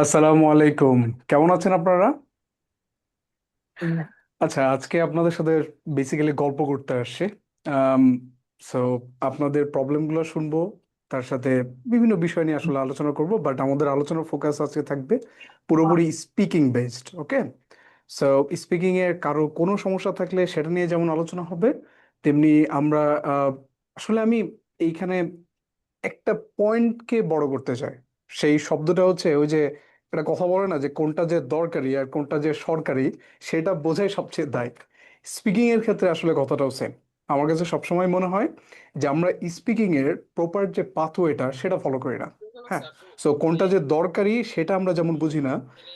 আসসালামু আলাইকুম। কেমন আছেন আপনারা? আচ্ছা, আজকে আপনাদের সাথে বেসিক্যালি গল্প করতে আসছি। আম সো আপনাদের প্রবলেমগুলো শুনবো, তার সাথে বিভিন্ন বিষয় নিয়ে আসলে আলোচনা করব, বাট আমাদের আলোচনার ফোকাস আজকে থাকবে পুরোপুরি স্পিকিং বেসড। ওকে, সো স্পিকিং এর কারো কোনো সমস্যা থাকলে সেটা নিয়ে যেমন আলোচনা হবে, তেমনি আমরা আহ, আসলে আমি এইখানে একটা পয়েন্টকে বড় করতে চাই। সেই শব্দটা হচ্ছে ওই যে একটা কথা বলে না যে কোনটা যে দরকারি আর কোনটা যে সরকারি, সেটা বোঝাই সবচেয়ে দায়। স্পিকিং এর ক্ষেত্রে আসলে কথাটাও সেম। আমার কাছে সবসময় মনে হয় যে আমরা স্পিকিং এর প্রপার যে পাথওয়েটা সেটা ফলো করি না। হ্যাঁ, সো কোনটা যে দরকারি সেটা আমরা যেমন বুঝি না,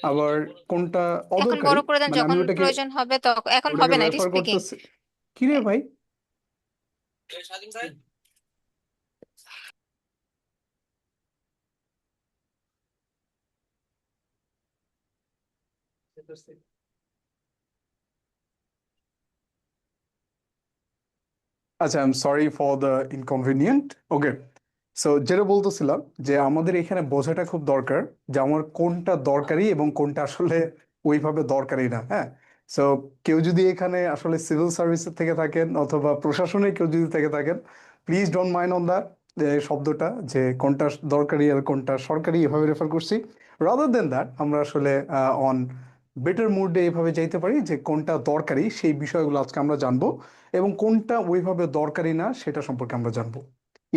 আবার কোনটা এখন অদরকারি, বড় করে দেন মানে আমি যখন ওটাকে প্রয়োজন হবে তখন। এখন ওটাকে হবে না, এটা রেফার স্পিকিং। করতেছি। কি রে ভাই? আচ্ছা, I am sorry for the inconvenient. Okay, so যেটা বলতেছিলাম যে আমাদের এখানে বোঝাটা খুব দরকার যে আমার কোনটা দরকারি এবং কোনটা আসলে ওইভাবে দরকারি না। হ্যাঁ, সো কেউ যদি এখানে আসলে সিভিল সার্ভিসের থেকে থাকেন অথবা প্রশাসনে কেউ যদি থেকে থাকেন, please don't mind on that শব্দটা যে কোনটা দরকারি আর কোনটা সরকারি এভাবে রেফার করছি। রাদার দেন দ্যাট আমরা আসলে অন বেটার মুডে এভাবে যাইতে পারি যে কোনটা দরকারি সেই বিষয়গুলো আজকে আমরা জানবো, এবং কোনটা ওইভাবে দরকারি না সেটা সম্পর্কে আমরা জানবো।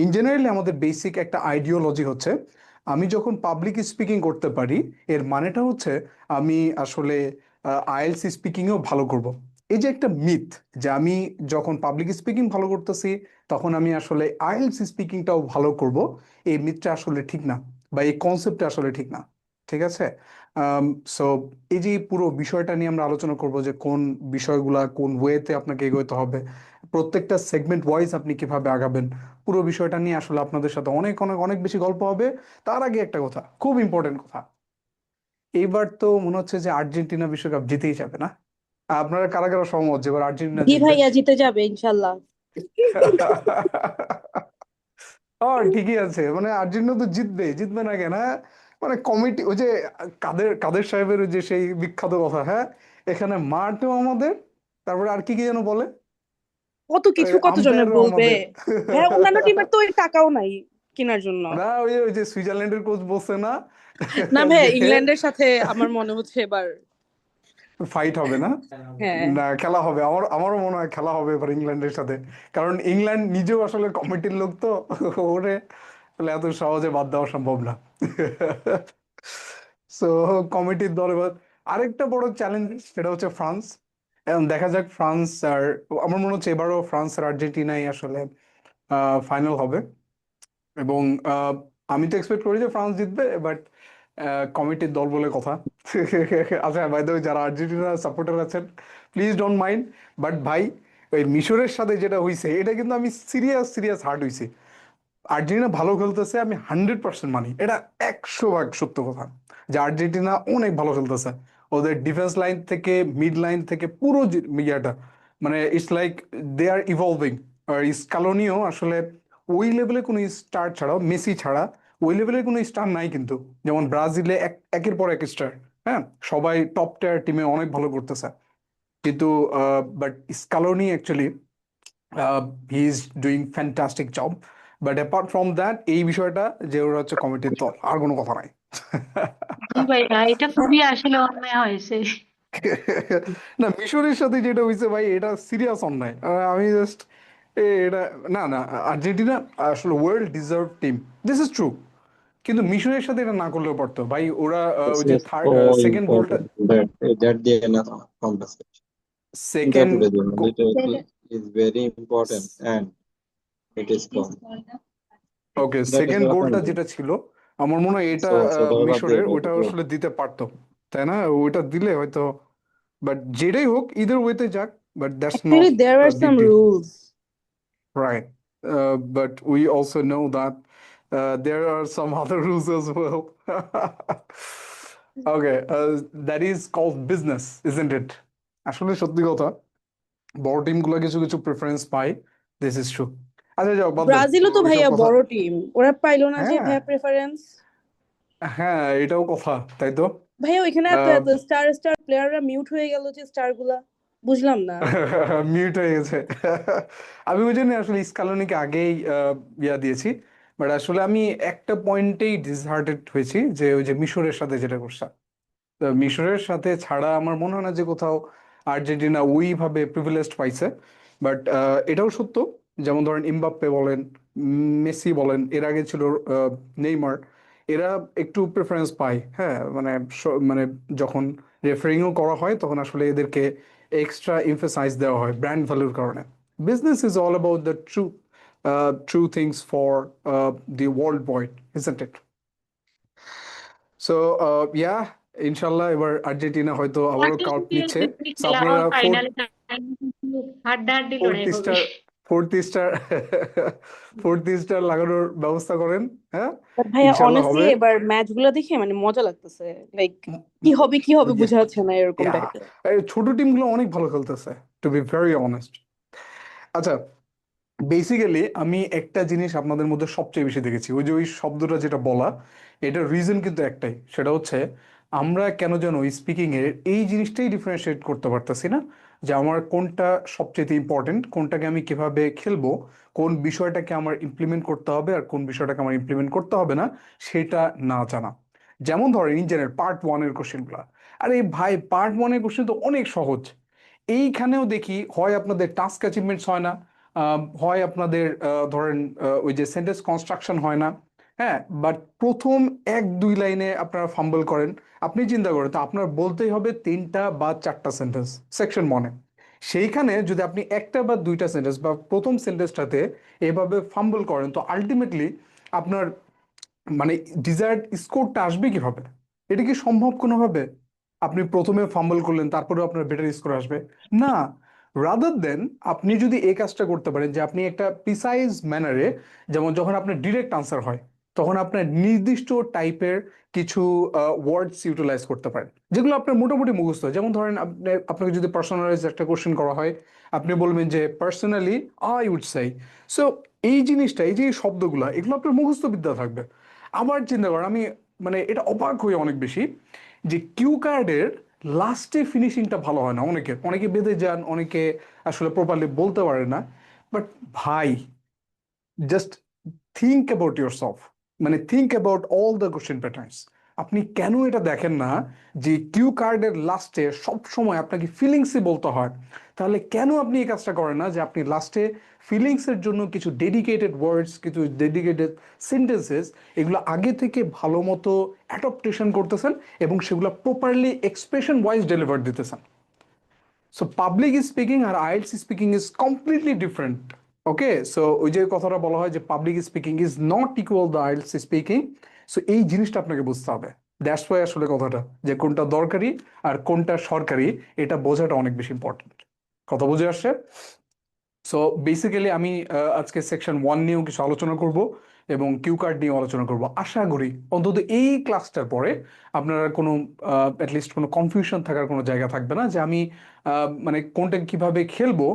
ইন জেনারেলি আমাদের বেসিক একটা আইডিওলজি হচ্ছে আমি যখন পাবলিক স্পিকিং করতে পারি, এর মানেটা হচ্ছে আমি আসলে আইএলস স্পিকিংও ভালো করব। এই যে একটা মিথ যে আমি যখন পাবলিক স্পিকিং ভালো করতেছি তখন আমি আসলে আইএলস স্পিকিংটাও ভালো করব, এই মিথটা আসলে ঠিক না, বা এই কনসেপ্টটা আসলে ঠিক না। ঠিক আছে, সো এই যে পুরো বিষয়টা নিয়ে আমরা আলোচনা করব যে কোন বিষয়গুলা কোন ওয়েতে আপনাকে এগোতে হবে, প্রত্যেকটা সেগমেন্ট ওয়াইজ আপনি কিভাবে আগাবেন, পুরো বিষয়টা নিয়ে আসলে আপনাদের সাথে অনেক অনেক অনেক বেশি গল্প হবে। তার আগে একটা কথা, খুব ইম্পর্টেন্ট কথা, এইবার তো মনে হচ্ছে যে আর্জেন্টিনা বিশ্বকাপ জিতেই যাবে না? আপনারা কারা কারা সহমত যে এবার আর্জেন্টিনা জি জিতবে? ভাইয়া, জিতে যাবে ইনশাল্লাহ। ও, ঠিকই আছে, মানে আর্জেন্টিনা তো জিতবে, জিতবে না কেন? হ্যাঁ? মানে কমিটি ওই যে কাদের কাদের সাহেবের ওই যে সেই বিখ্যাত কথা, হ্যাঁ, এখানে মাঠও আমাদের, তারপরে আর কি কি যেন বলে, কত কিছু কতজনে আম্পায়ারও বলবে। আমাদের। ভাইয়া, অন্যান্য টিমের তো ওই টাকাও নাই কেনার জন্য। না, ওই যে সুইজারল্যান্ডের কোচ বলছে না না ভাইয়া, যে ইংল্যান্ডের সাথে আমার মনে হচ্ছে এবার। ফাইট হবে না? হ্যাঁ। না, খেলা হবে, আমারও মনে হয় খেলা হবে এবার ইংল্যান্ডের সাথে। কারণ ইংল্যান্ড নিজেও আসলে কমিটির লোক তো, ওরে আসলে এত সহজে বাদ দেওয়া সম্ভব না। সো কমিটির দল এবার আরেকটা বড় চ্যালেঞ্জ, সেটা হচ্ছে ফ্রান্স। এখন দেখা যাক ফ্রান্স আর, আমার মনে হচ্ছে এবারও ফ্রান্স আর আর্জেন্টিনাই আসলে ফাইনাল হবে। এবং আমি তো এক্সপেক্ট করি যে ফ্রান্স জিতবে, বাট কমিটির দল বলে কথা। আচ্ছা, বাই দ্য ওয়ে, যারা আর্জেন্টিনা সাপোর্টার আছেন প্লিজ ডোন্ট মাইন্ড, বাট ভাই ওই মিশরের সাথে যেটা হয়েছে এটা কিন্তু আমি সিরিয়াস সিরিয়াস হার্ট হয়েছি। আর্জেন্টিনা ভালো খেলতেছে, আমি 100% মানি, এটা 100 ভাগ সত্য কথা যে আর্জেন্টিনা অনেক ভালো খেলতেছে। ওদের ডিফেন্স লাইন থেকে মিড লাইন থেকে পুরো ইয়াটা, মানে it's like they are evolving. আর স্কালোনিও আসলে ওই লেভেলে কোনো স্টার ছাড়াও, মেসি ছাড়া ওই লেভেলের কোনো স্টার নাই কিন্তু। যেমন ব্রাজিলে একের পর এক স্টার, হ্যাঁ, সবাই টপ টায়ার টিমে অনেক ভালো করতেছে, কিন্তু but Scaloni actually he is doing fantastic job. But apart from that, এই বিষয়টা যে ওরা হচ্ছে কমিটির দল, আর কোনো কথা নাই। জি ভাইয়া, এটা খুবই আসলে অন্যায় হয়েছে। না, মিশরের সাথে যেটা হয়েছে ভাই এটা সিরিয়াস অন্যায়। আমি জাস্ট এটা, না না, আর্জেন্টিনা আসলে world deserve team, this is true, কিন্তু মিশরের সাথে এটা না করলেও পারতো ভাই। ওরা This ওই যে is so সেকেন্ড গোলটা, important that they are not compensation. That second, literally is very important and it is gone. Okay, That is second what গোলটা happened. যেটা ছিল আমার মনে হয় এটা So that was মিশরের, very ওটা good. আসলে দিতে পারতো, তাই না? ওইটা দিলে হয়তো, বাট যেটাই হোক ইদার ওয়েতে যাক, but that's not Actually, there are big some deal, rules. Right? But we also know that there are some other rules as well. Okay, that is called business, isn't it? আসলে সত্যি কথা, বড় টিমগুলো কিছু কিছু preference পায়, this is true. আচ্ছা, যাও বাদ দেন ব্রাজিলও তো ওইসব ভাইয়া কথা। বড় টিম, ওরা পাইলো না যে হ্যাঁ, ভাইয়া প্রেফারেন্স। হ্যাঁ, এটাও কথা, তাই তো। ভাইয়া ওইখানে এত আহ এত স্টার স্টার প্লেয়াররা মিউট হয়ে গেল যে স্টার গুলা, বুঝলাম না। মিউট হয়ে গেছে। আমি ওই জন্য আসলে স্কালোনিকে আগেই ইয়া দিয়েছি, বাট আসলে আমি একটা পয়েন্টেই ডিসহার্টেড হয়েছি, যে ওই যে মিশরের সাথে যেটা করছে। তো মিশরের সাথে ছাড়া আমার মনে হয় না যে কোথাও আর্জেন্টিনা ওইভাবে প্রিভিলেজড পাইছে। বাট এটাও সত্য, যেমন ধরেন এমবাপ্পে বলেন, মেসি বলেন, এর আগে ছিল নেইমার, এরা একটু প্রেফারেন্স পায়। হ্যাঁ, মানে মানে যখন রেফারিংও করা হয় তখন আসলে এদেরকে এক্সট্রা এমফেসাইজ দেওয়া হয় ব্র্যান্ড ভ্যালুর কারণে। Business is all about the true things for the world wide, isn't it? So yeah, ইনশাল্লাহ এবার আর্জেন্টিনা হয়তো আবারও কাপ নিচ্ছে। সো খেলা আপনারা হোক, ফাইনালে হাড্ডাহাড্ডি লড়াই ফোর্থ হবে। Star fourth star fourth star লাগানোর ব্যবস্থা করেন। হ্যাঁ, বাট ভাইয়া ইনশাল্লাহ অনেস্টলি হবে। এবার ম্যাচ গুলা দেখে মানে মজা লাগতেছে, লাইক কি হবে ইয়া, বোঝা যাচ্ছে না এরকম ইয়া, টাইপের। ছোট টিমগুলো অনেক ভালো খেলতেছে, টু বি ভেরি অনেস্ট। আচ্ছা, বেসিক্যালি আমি একটা জিনিস আপনাদের মধ্যে সবচেয়ে বেশি দেখেছি, ওই যে ওই শব্দটা যেটা বলা, এটার রিজন কিন্তু একটাই, সেটা হচ্ছে আমরা কেন যেন স্পিকিং এর এই জিনিসটাই ডিফারেন্সিয়েট করতে পারতেছি না, যে আমার কোনটা সবচেয়ে ইম্পর্টেন্ট, কোনটাকে আমি কিভাবে খেলবো, কোন বিষয়টাকে আমার ইমপ্লিমেন্ট করতে হবে আর কোন বিষয়টাকে আমার ইমপ্লিমেন্ট করতে হবে না, সেটা না জানা। যেমন ধরেন ইঞ্জিনিয়ার পার্ট ওয়ানের কোশ্চেনগুলো, আরে ভাই পার্ট ওয়ানের কোশ্চেন তো অনেক সহজ। এইখানেও দেখি হয় আপনাদের টাস্ক অ্যাচিভমেন্টস হয় না, হয় আপনাদের ধরেন ওই যে সেন্টেন্স কনস্ট্রাকশন হয় না। হ্যাঁ, বাট প্রথম 1-2 লাইনে আপনারা ফাম্বল করেন। আপনি চিন্তা করেন তো, আপনার বলতেই হবে 3টা বা 4টা সেন্টেন্স সেকশন মনে। সেইখানে যদি আপনি একটা বা 2টা সেন্টেন্স বা প্রথম সেন্টেন্সটাতে এভাবে ফাম্বল করেন, তো আলটিমেটলি আপনার মানে ডিজায়ার্ড স্কোরটা আসবে কিভাবে? এটা কি সম্ভব কোনোভাবে? আপনি প্রথমে ফাম্বল করলেন তারপরে আপনার বেটার স্কোর আসবে? না। রাদার দেন আপনি যদি এই কাজটা করতে পারেন যে আপনি একটা প্রিসাইজ ম্যানারে, যেমন যখন আপনার ডিরেক্ট আনসার হয় তখন আপনার নির্দিষ্ট টাইপের কিছু ওয়ার্ডস ইউটিলাইজ করতে পারেন, যেগুলো আপনার মোটামুটি মুখস্থ হয়। যেমন ধরেন আপনাকে যদি পার্সোনালাইজ একটা কোশ্চেন করা হয়, আপনি বলবেন যে personally I would say. So এই জিনিসটা, এই যে শব্দগুলো, এগুলো আপনার মুখস্থ বিদ্যা থাকবে। আবার চিন্তা করেন, আমি মানে এটা অবাক হই অনেক বেশি, যে কিউ কার্ডের লাস্টে ফিনিশিংটা ভালো হয় না, অনেকে অনেকে বেঁধে যান, অনেকে আসলে প্রপারলি বলতে পারে না। বাট ভাই, just think about yourself, মানে think about all the question patterns. আপনি কেন এটা দেখেন না যে কিউ কার্ডের লাস্টে সব সময় আপনাকে ফিলিংসই বলতে হয়? তাহলে কেন আপনি এই কাজটা করেন না যে আপনি লাস্টে ফিলিংসের জন্য কিছু ডেডিকেটেড ওয়ার্ডস, কিছু ডেডিকেটেড সেন্টেন্সেস, এগুলো আগে থেকে ভালো মতো অ্যাডপ্টেশন করতেছেন এবং সেগুলো প্রপারলি এক্সপ্রেশন ওয়াইজ ডেলিভার দিতেছেন। সো পাবলিক স্পিকিং আর IELTS speaking is completely different. Okay, so ওই যে কথাটা বলা হয় যে public speaking is not equal the IELTS speaking. So এই জিনিসটা আপনাকে বুঝতে হবে। দ্যাটস ওয়াই আসলে কথাটা, যে কোনটা দরকারি আর কোনটা সরকারি, এটা বোঝাটা অনেক বেশি ইম্পর্টেন্ট। কথা বুঝে আসছে? সো বেসিক্যালি আমি আজকে সেকশন 1 নিয়েও কিছু আলোচনা করব এবং কিউ কার্ড নিয়েও আলোচনা করব। আশা করি অন্তত এই ক্লাসটার পরে আপনারা কোনো অ্যাটলিস্ট কোনো কনফিউশন থাকার কোনো জায়গা থাকবে না, যে আমি মানে কোনটা কিভাবে খেলবো,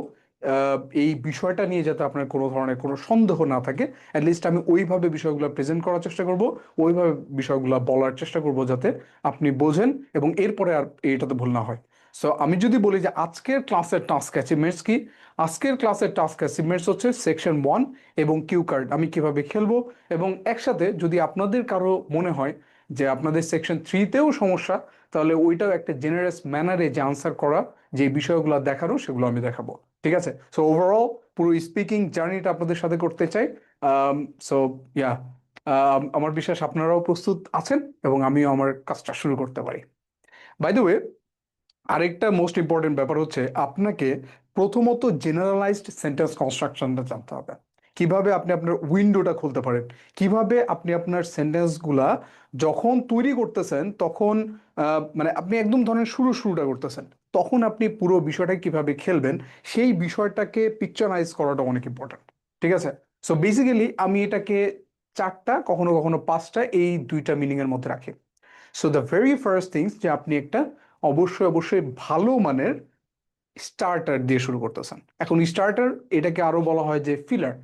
এই বিষয়টা নিয়ে যাতে আপনার কোনো ধরনের কোনো সন্দেহ না থাকে। অ্যাটলিস্ট আমি ওইভাবে বিষয়গুলো প্রেজেন্ট করার চেষ্টা করব, ওইভাবে বিষয়গুলো বলার চেষ্টা করব যাতে আপনি বোঝেন এবং এরপরে আর এটাতে ভুল না হয়। সো আমি যদি বলি যে আজকের ক্লাসের টাস্ক অ্যাচিভমেন্টস কি, আজকের ক্লাসের টাস্ক অ্যাচিভমেন্টস হচ্ছে সেকশন 1 এবং কিউ কার্ড আমি কিভাবে খেলবো, এবং একসাথে যদি আপনাদের কারো মনে হয় যে আপনাদের সেকশন 3তেও সমস্যা, তাহলে ওইটাও একটা জেনারেস ম্যানারে যে আনসার করা, যে বিষয়গুলো দেখানো, সেগুলো আমি দেখাবো। ঠিক আছে? সো ওভারঅল পুরো স্পিকিং জার্নিটা আপনাদের সাথে করতে চাই। সো ইয়া, আমার বিশ্বাস আপনারাও প্রস্তুত আছেন এবং আমিও আমার কাজটা শুরু করতে পারি। বাই দ্য ওয়ে, আরেকটা মোস্ট ইম্পর্টেন্ট ব্যাপার হচ্ছে আপনাকে প্রথমত জেনারেলাইজড সেন্টেন্স কনস্ট্রাকশনটা জানতে হবে। কিভাবে আপনি আপনার উইন্ডোটা খুলতে পারেন, কিভাবে আপনি আপনার সেন্টেন্সগুলা যখন তৈরি করতেছেন তখন মানে আপনি একদম ধরনের শুরুটা করতেছেন, তখন আপনি পুরো বিষয়টা কিভাবে খেলবেন, সেই বিষয়টাকে পিকচারাইজ করাটা অনেক ইম্পর্টেন্ট। ঠিক আছে? সো বেসিক্যালি আমি এটাকে 4টা, কখনো কখনো 5টা, এই 2টা মিনিং এর মধ্যে রাখি। So the very first things, যে আপনি একটা অবশ্যই ভালো মানের স্টার্টার দিয়ে শুরু করতেছেন। এখন স্টার্টার, এটাকে আরো বলা হয় যে ফিলার।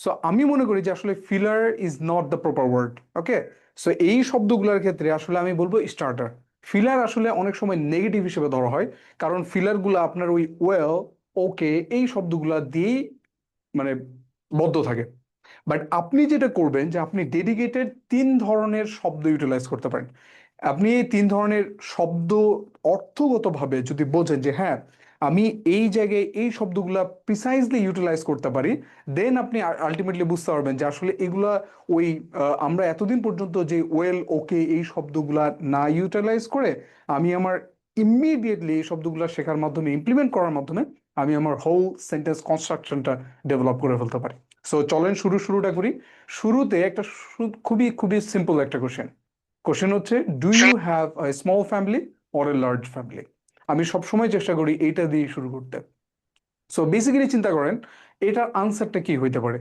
সো আমি মনে করি যে আসলে filler is not the proper word. Okay, so এই শব্দগুলোর ক্ষেত্রে আসলে আমি বলবো স্টার্টার। ফিলার আসলে অনেক সময় নেগেটিভ হিসেবে ধরা হয়, কারণ ফিলারগুলো আপনার ওই ওয়েল, ওকে এই শব্দগুলো দিয়েই মানে বদ্ধ থাকে। বাট আপনি যেটা করবেন যে আপনি ডেডিকেটেড 3 ধরনের শব্দ ইউটিলাইজ করতে পারেন। আপনি এই 3 ধরনের শব্দ অর্থগতভাবে যদি বোঝেন যে হ্যাঁ আমি এই জায়গায় এই শব্দগুলা প্রিসাইজলি ইউটিলাইজ করতে পারি, দেন আপনি আলটিমেটলি বুঝতে পারবেন যে আসলে এগুলা ওই আমরা এতদিন পর্যন্ত যে ওয়েল, ওকে এই শব্দগুলা না ইউটিলাইজ করে আমি আমার ইমিডিয়েটলি এই শব্দগুলা শেখার মাধ্যমে, ইমপ্লিমেন্ট করার মাধ্যমে আমি আমার হোল সেন্টেন্স কনস্ট্রাকশনটা ডেভেলপ করে ফেলতে পারি। সো চলেন শুরুটা করি। শুরুতে একটা খুবই খুবই সিম্পল একটা কোশ্চেন হচ্ছে, do you have a small family or a large family? আমি সবসময় চেষ্টা করি এইটা দিয়ে শুরু করতে। সো বেসিক্যালি চিন্তা করেন এটার আনসারটা কি হইতে পারে।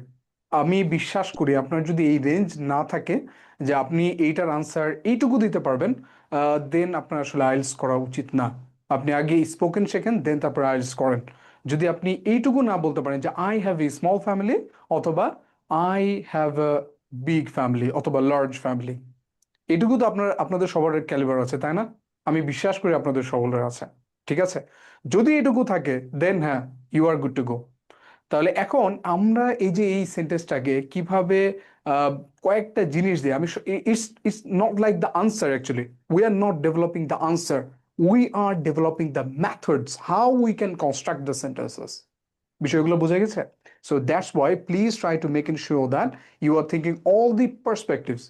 আমি বিশ্বাস করি আপনার যদি এই রেঞ্জ না থাকে যে আপনি এইটার আনসার এইটুকু দিতে পারবেন, দেন আপনার আসলে আইএলটিএস করা উচিত না। আপনি আগে স্পোকেন শেখেন, দেন তারপর আইএলটিএস করেন। যদি আপনি এইটুকু না বলতে পারেন যে I have a small family, অথবা I have a big family, অথবা লার্জ ফ্যামিলি, এটুকু তো আপনাদের সবার ক্যালিবার আছে, তাই না? আমি বিশ্বাস করি আপনাদের সবার আছে। ঠিক আছে, যদি এটুকু থাকে দেন হ্যাঁ, you are good to go. তাহলে এখন আমরা এই যে এই সেন্টেন্সটাকে কিভাবে আহ, কয়েকটা জিনিস দিয়ে আমি, it's it's not like the answer, actually we are not developing the answer, we are developing the methods how we can construct the sentences. বিষয়গুলো বোঝা গেছে? So that's why please try to make ensure that you are thinking all the perspectives.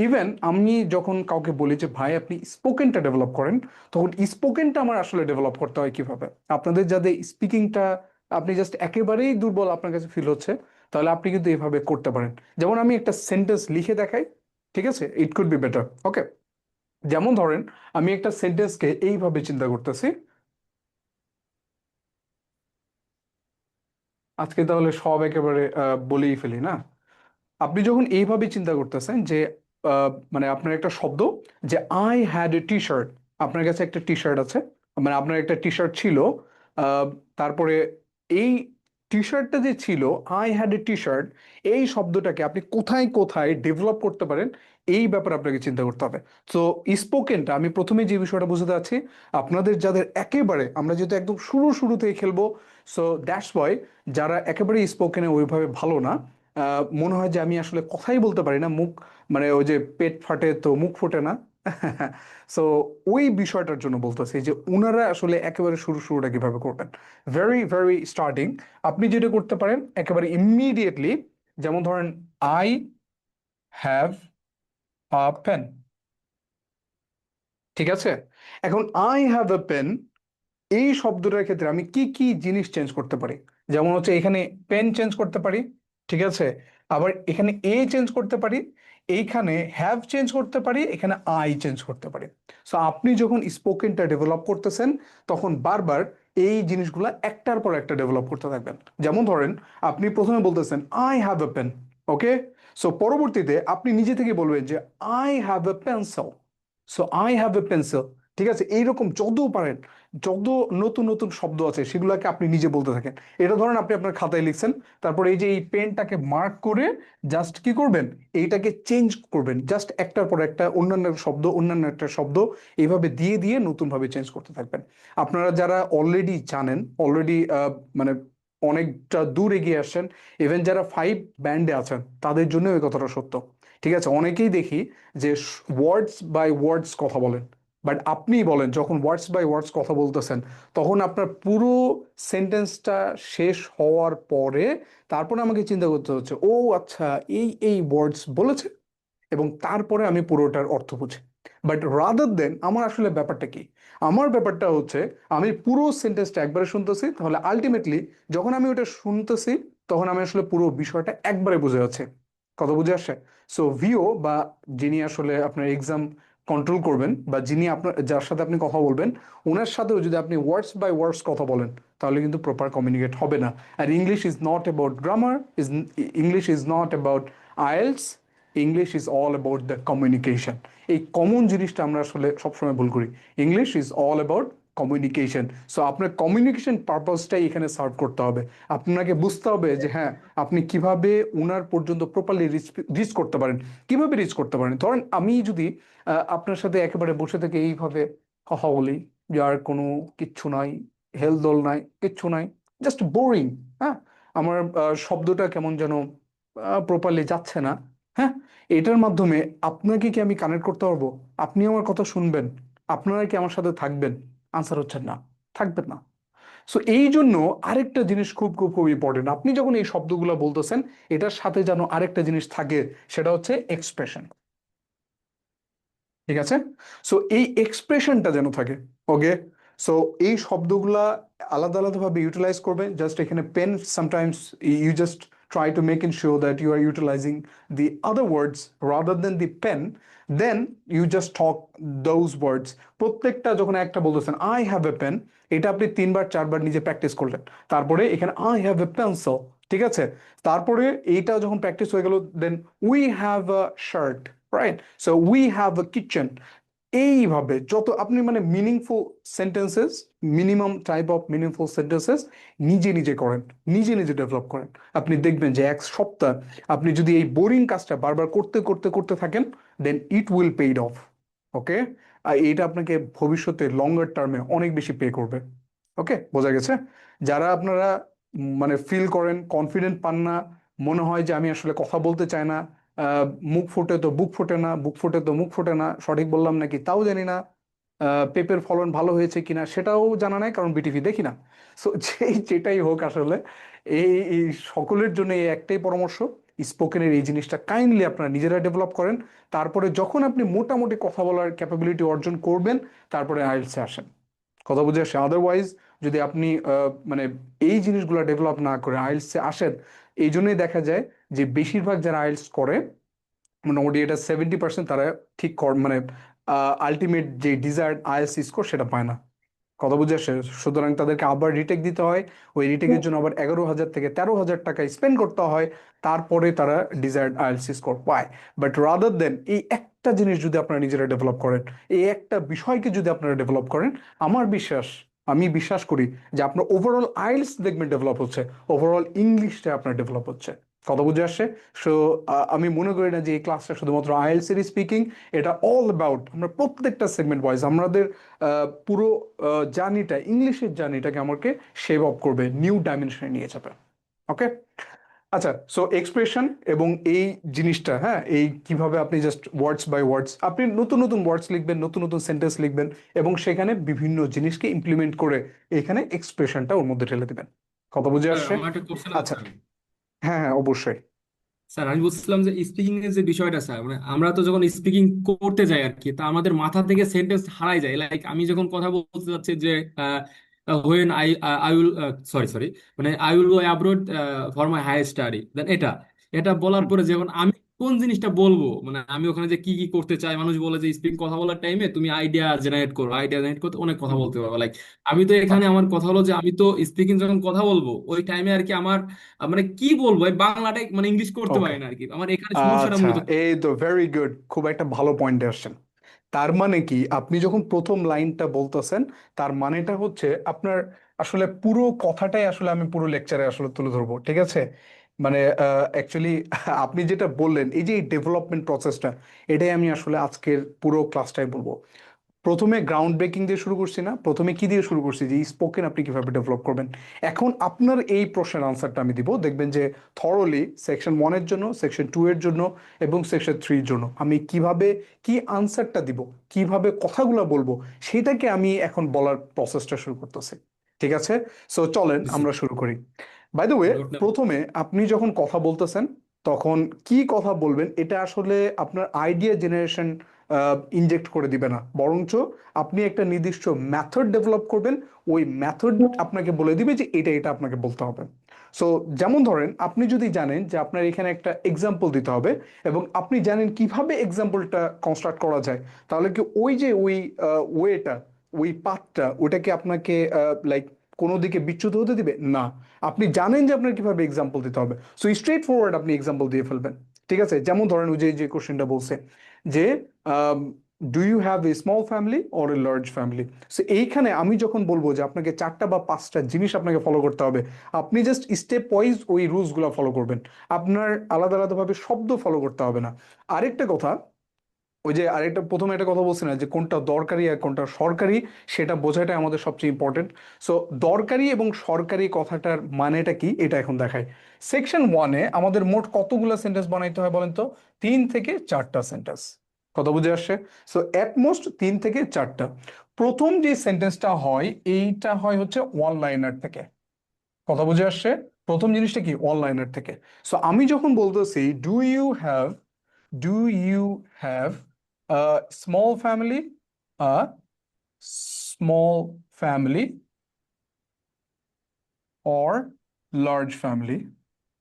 Even আমি যখন কাউকে বলি যে ভাই আপনি স্পোকেনটা ডেভেলপ করেন, তখন স্পোকেনটা আমার আসলে ডেভেলপ করতে হয় কিভাবে। আপনাদের যাদের স্পিকিংটা আপনি জাস্ট একেবারেই দুর্বল আপনার কাছে ফিল হচ্ছে, তাহলে আপনি কিন্তু এভাবে করতে পারেন। যেমন আমি একটা সেন্টেন্স লিখে দেখাই, ঠিক আছে? It could be better. Okay, যেমন ধরেন আমি একটা সেন্টেন্সকে এইভাবে চিন্তা করতেছি। আজকে তাহলে সব একেবারে বলেই ফেলি না। আপনি যখন এইভাবে চিন্তা করতেছেন যে মানে আপনার একটা শব্দ, যে I had a T shirt, আপনার কাছে একটা টি শার্ট আছে, মানে আপনার একটা টি শার্ট ছিল, তারপরে এই টি শার্টটা যে ছিল, I had a T shirt, এই শব্দটাকে আপনি কোথায় কোথায় ডেভেলপ করতে পারেন এই ব্যাপারে আপনাকে চিন্তা করতে হবে। তো স্পোকেনটা আমি প্রথমে যে বিষয়টা বুঝতে যাচ্ছি, আপনাদের যাদের একেবারে, আমরা যেহেতু একদম শুরু থেকে খেলবো, সো দ্যাটস ওয়াই যারা একেবারে স্পোকেনে ওইভাবে ভালো না, মনে হয় যে আমি আসলে কথাই বলতে পারি না, মুখ মানে ওই যে পেট ফাটে তো মুখ ফোটে না। সো ওই বিষয়টার জন্য বলতেছি যে ওনারা আসলে একেবারে শুরুটা কিভাবে করবেন। ভেরি ভেরি স্টার্টিং আপনি যেটা করতে পারেন একেবারে ইমিডিয়েটলি, যেমন ধরেন আই হ্যাভ আ পেন। ঠিক আছে, এখন আই হ্যাভ এ পেন এই শব্দটার ক্ষেত্রে আমি কি কি জিনিস চেঞ্জ করতে পারি? যেমন হচ্ছে এখানে পেন চেঞ্জ করতে পারি, ঠিক আছে, আবার এখানে এ চেঞ্জ করতে পারি, এইখানে হ্যাভ চেঞ্জ করতে পারি, এখানে আই চেঞ্জ করতে পারি। সো আপনি যখন স্পোকেনটা ডেভেলপ করতেছেন তখন বারবার এই জিনিসগুলো একটার পর একটা ডেভেলপ করতে থাকবেন। যেমন ধরেন আপনি প্রথমে বলতেছেন I have a pen, okay, so পরবর্তীতে আপনি নিজে থেকে বলবেন যে I have a pencil, so I have a pencil. ঠিক আছে, এইরকম যত পারেন, যত নতুন নতুন শব্দ আছে সেগুলোকে আপনি নিজে বলতে থাকেন। এটা ধরেন আপনি আপনার খাতায় লিখছেন, তারপর এই যে এই পেনটাকে মার্ক করে জাস্ট কি করবেন, এইটাকে চেঞ্জ করবেন, জাস্ট একটার পর একটা অন্যান্য শব্দ, অন্যান্য একটা শব্দ, এইভাবে দিয়ে দিয়ে নতুন ভাবে চেঞ্জ করতে থাকবেন। আপনারা যারা অলরেডি জানেন, অলরেডি মানে অনেকটা দূর এগিয়ে আসছেন, ইভেন যারা 5 ব্যান্ডে আছেন তাদের জন্য এই কথাটা সত্য। ঠিক আছে, অনেকেই দেখি যে ওয়ার্ডস বাই ওয়ার্ডস কথা বলেন, বাট আপনি বলেন যখন ওয়ার্ডস বাই ওয়ার্ডস কথা বলতেছেন তখন আপনার পুরো সেন্টেন্সটা শেষ হওয়ার পরে তারপরে আমাকে চিন্তা করতে হচ্ছে, ও আচ্ছা এই এই ওয়ার্ডস বলেছে, এবং তারপরে আমি পুরোটার অর্থ বুঝি। বাট রাদার দেন আমার আসলে ব্যাপারটা কি, আমার ব্যাপারটা হচ্ছে আমি পুরো সেন্টেন্সটা একবারে শুনতেছি, তাহলে আলটিমেটলি যখন আমি ওটা শুনতেছি তখন আমি আসলে পুরো বিষয়টা একবারে বুঝে যাচ্ছে। কথা বুঝে আসছে? সো ভিও বা যিনি আসলে আপনার এক্সাম কন্ট্রোল করবেন, বা যিনি আপনার যার সাথে আপনি কথা বলবেন, ওনার সাথেও যদি আপনি ওয়ার্ডস বাই ওয়ার্ডস কথা বলেন তাহলে কিন্তু প্রপার কমিউনিকেট হবে না। আর English is not about grammar, English is not about IELTS, English is all about the communication. এই কমন জিনিসটা আমরা আসলে সবসময় ভুল করি। English is all about communication. So আপনার কমিউনিকেশন পারপাসটাই এখানে সার্ভ করতে হবে। আপনাকে বুঝতে হবে যে হ্যাঁ আপনি কিভাবে ওনার পর্যন্ত প্রপারলি রিচ করতে পারেন, কিভাবে রিচ করতে পারেন। ধরেন আমি যদি আপনার সাথে একেবারে বসে থেকে এইভাবে কথা বলি, যার কোনো কিচ্ছু নাই, হেলদোল নাই, কিচ্ছু নাই, জাস্ট বোরিং, হ্যাঁ, আমার শব্দটা কেমন যেন প্রপারলি যাচ্ছে না, হ্যাঁ, এটার মাধ্যমে আপনাকে কি আমি কানেক্ট করতে পারবো? আপনি আমার কথা শুনবেন? আপনারা কি আমার সাথে থাকবেন? আনসার হচ্ছে না, থাকবেন না। সো এই জন্য আরেকটা জিনিস খুব খুব খুব ইম্পর্টেন্ট, আপনি যখন এই শব্দগুলো বলতেছেন এটার সাথে যেন আরেকটা জিনিস থাকে, সেটা হচ্ছে এক্সপ্রেশন। ঠিক আছে? সো এই এক্সপ্রেশনটা যেন থাকে। ওকে, সো এই শব্দগুলা আলাদা আলাদাভাবে ইউটিলাইজ করবে। জাস্ট এখানে pen sometimes you just try to make ensure that you are utilizing the other words rather than the pen, then you just talk those words. প্রত্যেকটা যখন একটা বলতেছেন আই হ্যাভ এ পেন, এটা আপনি 3 বার 4 বার নিজে practice করলেন। তারপরে এখানে আই হ্যাভ এ পেন্সিল, ঠিক আছে? তারপরে এইটা যখন প্র্যাকটিস হয়ে গেল, then we have a shirt, right? So we have a kitchen. এইভাবে যত আপনি মানে meaningful sentences, minimum type of meaningful sentences নিজে নিজে করেন, নিজে নিজে ডেভেলপ করেন, আপনি দেখবেন যে 1 সপ্তাহ আপনি যদি এই বোরিং কাজটা বারবার করতে করতে করতে থাকেন, দেন ইট উইল পেইড অফ। ওকে, আর এটা আপনাকে ভবিষ্যতে লঙ্গার টার্মে অনেক বেশি পে করবে। ওকে, বোঝা গেছে? যারা আপনারা মানে ফিল করেন কনফিডেন্ট পান না, মনে হয় যে আমি আসলে কথা বলতে চাই না, আহ, মুখ ফুটে তো বুক ফোটে না, বুক ফুটে তো মুখ ফোটে না, সঠিক বললাম নাকি তাও জানি না, পেঁপের ফলন ভালো হয়েছে কিনা সেটাও জানা নাই কারণ বিটিভি দেখি না। সো যেটাই হোক আসলে এই সকলের জন্য এই একটাই পরামর্শ, স্পোকেনের এই জিনিসটা কাইন্ডলি আপনারা নিজেরা ডেভেলপ করেন। তারপরে যখন আপনি মোটামুটি কথা বলার ক্যাপাবিলিটি অর্জন করবেন, তারপরে আইএলটিএসে আসেন। কথা বুঝে আসে? আদারওয়াইজ যদি আপনি মানে এই জিনিসগুলো ডেভেলপ না করে আইএলটিএসে আসেন, এই জন্যই দেখা যায় যে বেশিরভাগ যারা আইএলটিএস করে মোটামুটি এটা 70% তারা ঠিক মানে আলটিমেট যে ডিজায়ার্ড আইএলটিএস স্কোর সেটা পায় না। কথা বুঝে আসে? সুতরাং তাদেরকে আবার রিটেক দিতে হয়, ওই রিটেকের জন্য আবার 11,000 থেকে 13,000 টাকা স্পেন্ড করতে হয়, তারপরে তারা ডিজায়ার্ড আইএলটিএস স্কোর পায়। বাট রাদার দেন এই একটা জিনিস যদি আপনারা নিজেরা ডেভেলপ করেন, এই একটা বিষয়কে যদি আপনারা ডেভেলপ করেন, আমার বিশ্বাস, আমি বিশ্বাস করি যে আপনার ওভারঅল আইএলটিএস দেখবেন ডেভেলপ হচ্ছে, ওভারঅল ইংলিশটা আপনার ডেভেলপ হচ্ছে। কথা বুঝে আসছে? সো আমি মনে করি না যে এই ক্লাসটা শুধুমাত্র আইএলটিএস এর স্পিকিং, এটা অল অ্যাবাউট আমরা প্রত্যেকটা সেগমেন্ট ওয়াইজ আমাদের পুরো জার্নিটা, ইংলিশের জার্নিটাকে আমাকে শেপ আপ করবে, নিউ ডাইমেনশনে নিয়ে যাবে। ওকে, আচ্ছা, সো এক্সপ্রেশন এবং এই জিনিসটা, হ্যাঁ, এই কিভাবে আপনি জাস্ট ওয়ার্ডস বাই ওয়ার্ডস আপনি নতুন নতুন ওয়ার্ডস লিখবেন, নতুন নতুন সেন্টেন্স লিখবেন এবং সেখানে বিভিন্ন জিনিসকে ইমপ্লিমেন্ট করে এখানে এক্সপ্রেশনটা ওর মধ্যে ঢেলে দিবেন। কথা বুঝে স্যার আসছে? আমার একটা কোশ্চেন আছে আচ্ছা, স্যার। হ্যাঁ হ্যাঁ অবশ্যই। স্যার আমি বলছিলাম যে স্পিকিং এর যে বিষয়টা স্যার, মানে আমরা তো যখন স্পিকিং করতে যাই আর কি, তা আমাদের মাথা থেকে সেন্টেন্স হারাই যায়। লাইক আমি যখন কথা বলতে যাচ্ছি যে when I I will sorry sorry মানে I will go abroad for my higher study, then এটা এটা বলার হুম, পরে যখন আমি কোন জিনিসটা বলবো, মানে আমি ওখানে যে কি কি করতে চাই, মানুষ বলে যে স্পিকিং কথা বলার টাইমে তুমি আইডিয়া জেনারেট করো, আইডিয়া জেনারেট করতে অনেক কথা হুম, বলতে পারো। লাইক আমি তো এখানে আমার কথা হলো যে আমি তো স্পিকিং যখন কথা বলবো ওই টাইমে আর কি আমার মানে কি বলবো এই বাংলাটাই মানে ইংলিশ করতে ওকে, পারি না আর কি, আমার এখানে সমস্যাটা আচ্ছা, মূলত। এই তো ভেরি গুড, খুব একটা ভালো পয়েন্টে আসছেন। তার মানে কি আপনি যখন প্রথম লাইনটা বলতেছেন, তার মানেটা হচ্ছে আপনার আসলে পুরো কথাটাই আসলে আমি পুরো লেকচারে আসলে তুলে ধরবো, ঠিক আছে? মানে অ্যাকচুয়ালি আপনি যেটা বললেন এই যে ডেভেলপমেন্ট প্রসেসটা, এটাই আমি আসলে আজকের পুরো ক্লাসটাই বলবো। প্রথমে গ্রাউন্ড ব্রেকিং দিয়ে শুরু করছি না, প্রথমে কি দিয়ে শুরু করছি যে স্পোকেন আপনি কিভাবে ডেভেলপ করবেন। এখন আপনার এই প্রশ্নের আনসারটা আমি দিব, দেখবেন যে থরলি সেকশন 1 এর জন্য, সেকশন 2 এর জন্য এবং সেকশন 3-এর জন্য আমি কিভাবে কি আনসারটা দিব, কিভাবে কথাগুলো বলবো, সেটাকে আমি এখন বলার প্রসেসটা শুরু করতেছি। ঠিক আছে? সো চলেন আমরা শুরু করি। বাই দ্য ওয়ে, নোট না। প্রথমে আপনি যখন কথা বলতেছেন তখন কি কথা বলবেন এটা আসলে আপনার আইডিয়া জেনারেশন ইনজেক্ট করে দিবে না, বরঞ্চ আপনি একটা নির্দিষ্ট মেথড ডেভেলপ করবেন, ওই মেথড আপনাকে বলে দিবে যে এটা এটা আপনাকে বলতে হবে। সো যেমন ধরেন আপনি যদি জানেন যে আপনার এখানে একটা এক্সাম্পল দিতে হবে এবং আপনি জানেন কিভাবে এক্সাম্পলটা কনস্ট্রাক্ট করা যায়, তাহলে কি ওই যে ওই ওয়েটা, ওই পাথটা ওটাকে আপনাকে লাইক কোনো দিকে বিচ্যুত হতে দিবে না। আপনি জানেন যে আপনার কিভাবে এক্সাম্পল দিতে হবে, সো স্ট্রেট ফরওয়ার্ড আপনি এক্সাম্পল দিয়ে ফেলবেন। ঠিক আছে? যেমন ধরেন ওই যে যে কোশ্চেনটা বলছে যে do you have a small family or a large family? So এইখানে আমি যখন বলবো যে আপনাকে 4টা বা 5টা জিনিস আপনাকে ফলো করতে হবে, আপনি জাস্ট স্টেপ ওয়াইজ ওই রুলসগুলো ফলো করবেন। আপনার আলাদা আলাদাভাবে শব্দ ফলো করতে হবে না। আরেকটা কথা, ওই যে আরেকটা প্রথমে একটা কথা বলছি না যে কোনটা দরকারি আর কোনটা সরকারি, সেটা বোঝাটাই আমাদের সবচেয়ে ইম্পর্টেন্ট। সো দরকারি এবং সরকারি কথাটার মানেটা কি এটা এখন দেখাই। সেকশন 1-এ আমাদের মোট কতগুলো সেন্টেন্স বানাইতে হয় বলেন তো? 3 থেকে 4টা সেন্টেন্স। কথা বুঝে আসছে? সো অ্যাটমোস্ট 3 থেকে 4টা। প্রথম যে সেন্টেন্সটা হয় এইটা হয় হচ্ছে ওয়ান লাইনার থেকে। কথা বুঝে আসছে? প্রথম জিনিসটা কি? ওয়ান লাইনার থেকে। সো আমি যখন বলতেছি ডু ইউ হ্যাভ a small family, a small family or large family?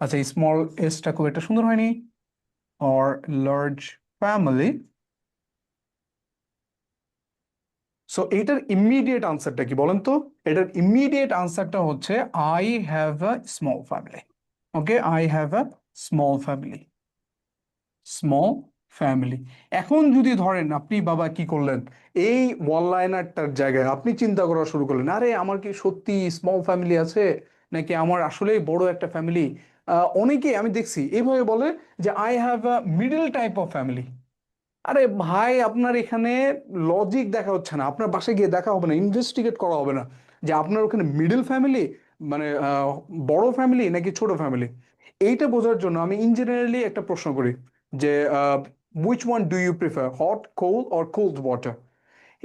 আচ্ছা, এই স্মল এসটা খুব একটা সুন্দর হয়নি। or large family. সো এটার ইমিডিয়েট আনসারটা কি বলেন তো? এটার ইমিডিয়েট আনসারটা হচ্ছে I have a small family. Okay, I have a small family. Small family. এখন যদি ধরেন আপনি বাবা কি করলেন, এই ওয়ান লাইনারটার জায়গায় আপনি চিন্তা করা শুরু করলেন, আরে আমার কি সত্যি স্মল ফ্যামিলি আছে, নাকি আমার আসলেই বড় একটা ফ্যামিলি? অনেকে আমি দেখছি এইভাবে বলে যে I have a middle type of family. আরে ভাই, আপনার এখানে লজিক দেখা হচ্ছে না, আপনার বাসায় গিয়ে দেখা হবে না, ইনভেস্টিগেট করা হবে না যে আপনার ওখানে মিডল ফ্যামিলি মানে বড় ফ্যামিলি নাকি ছোট ফ্যামিলি। এইটা বোঝার জন্য আমি ইঞ্জিনিয়ারলি একটা প্রশ্ন করি যে which one do you prefer, hot, cold or cold water?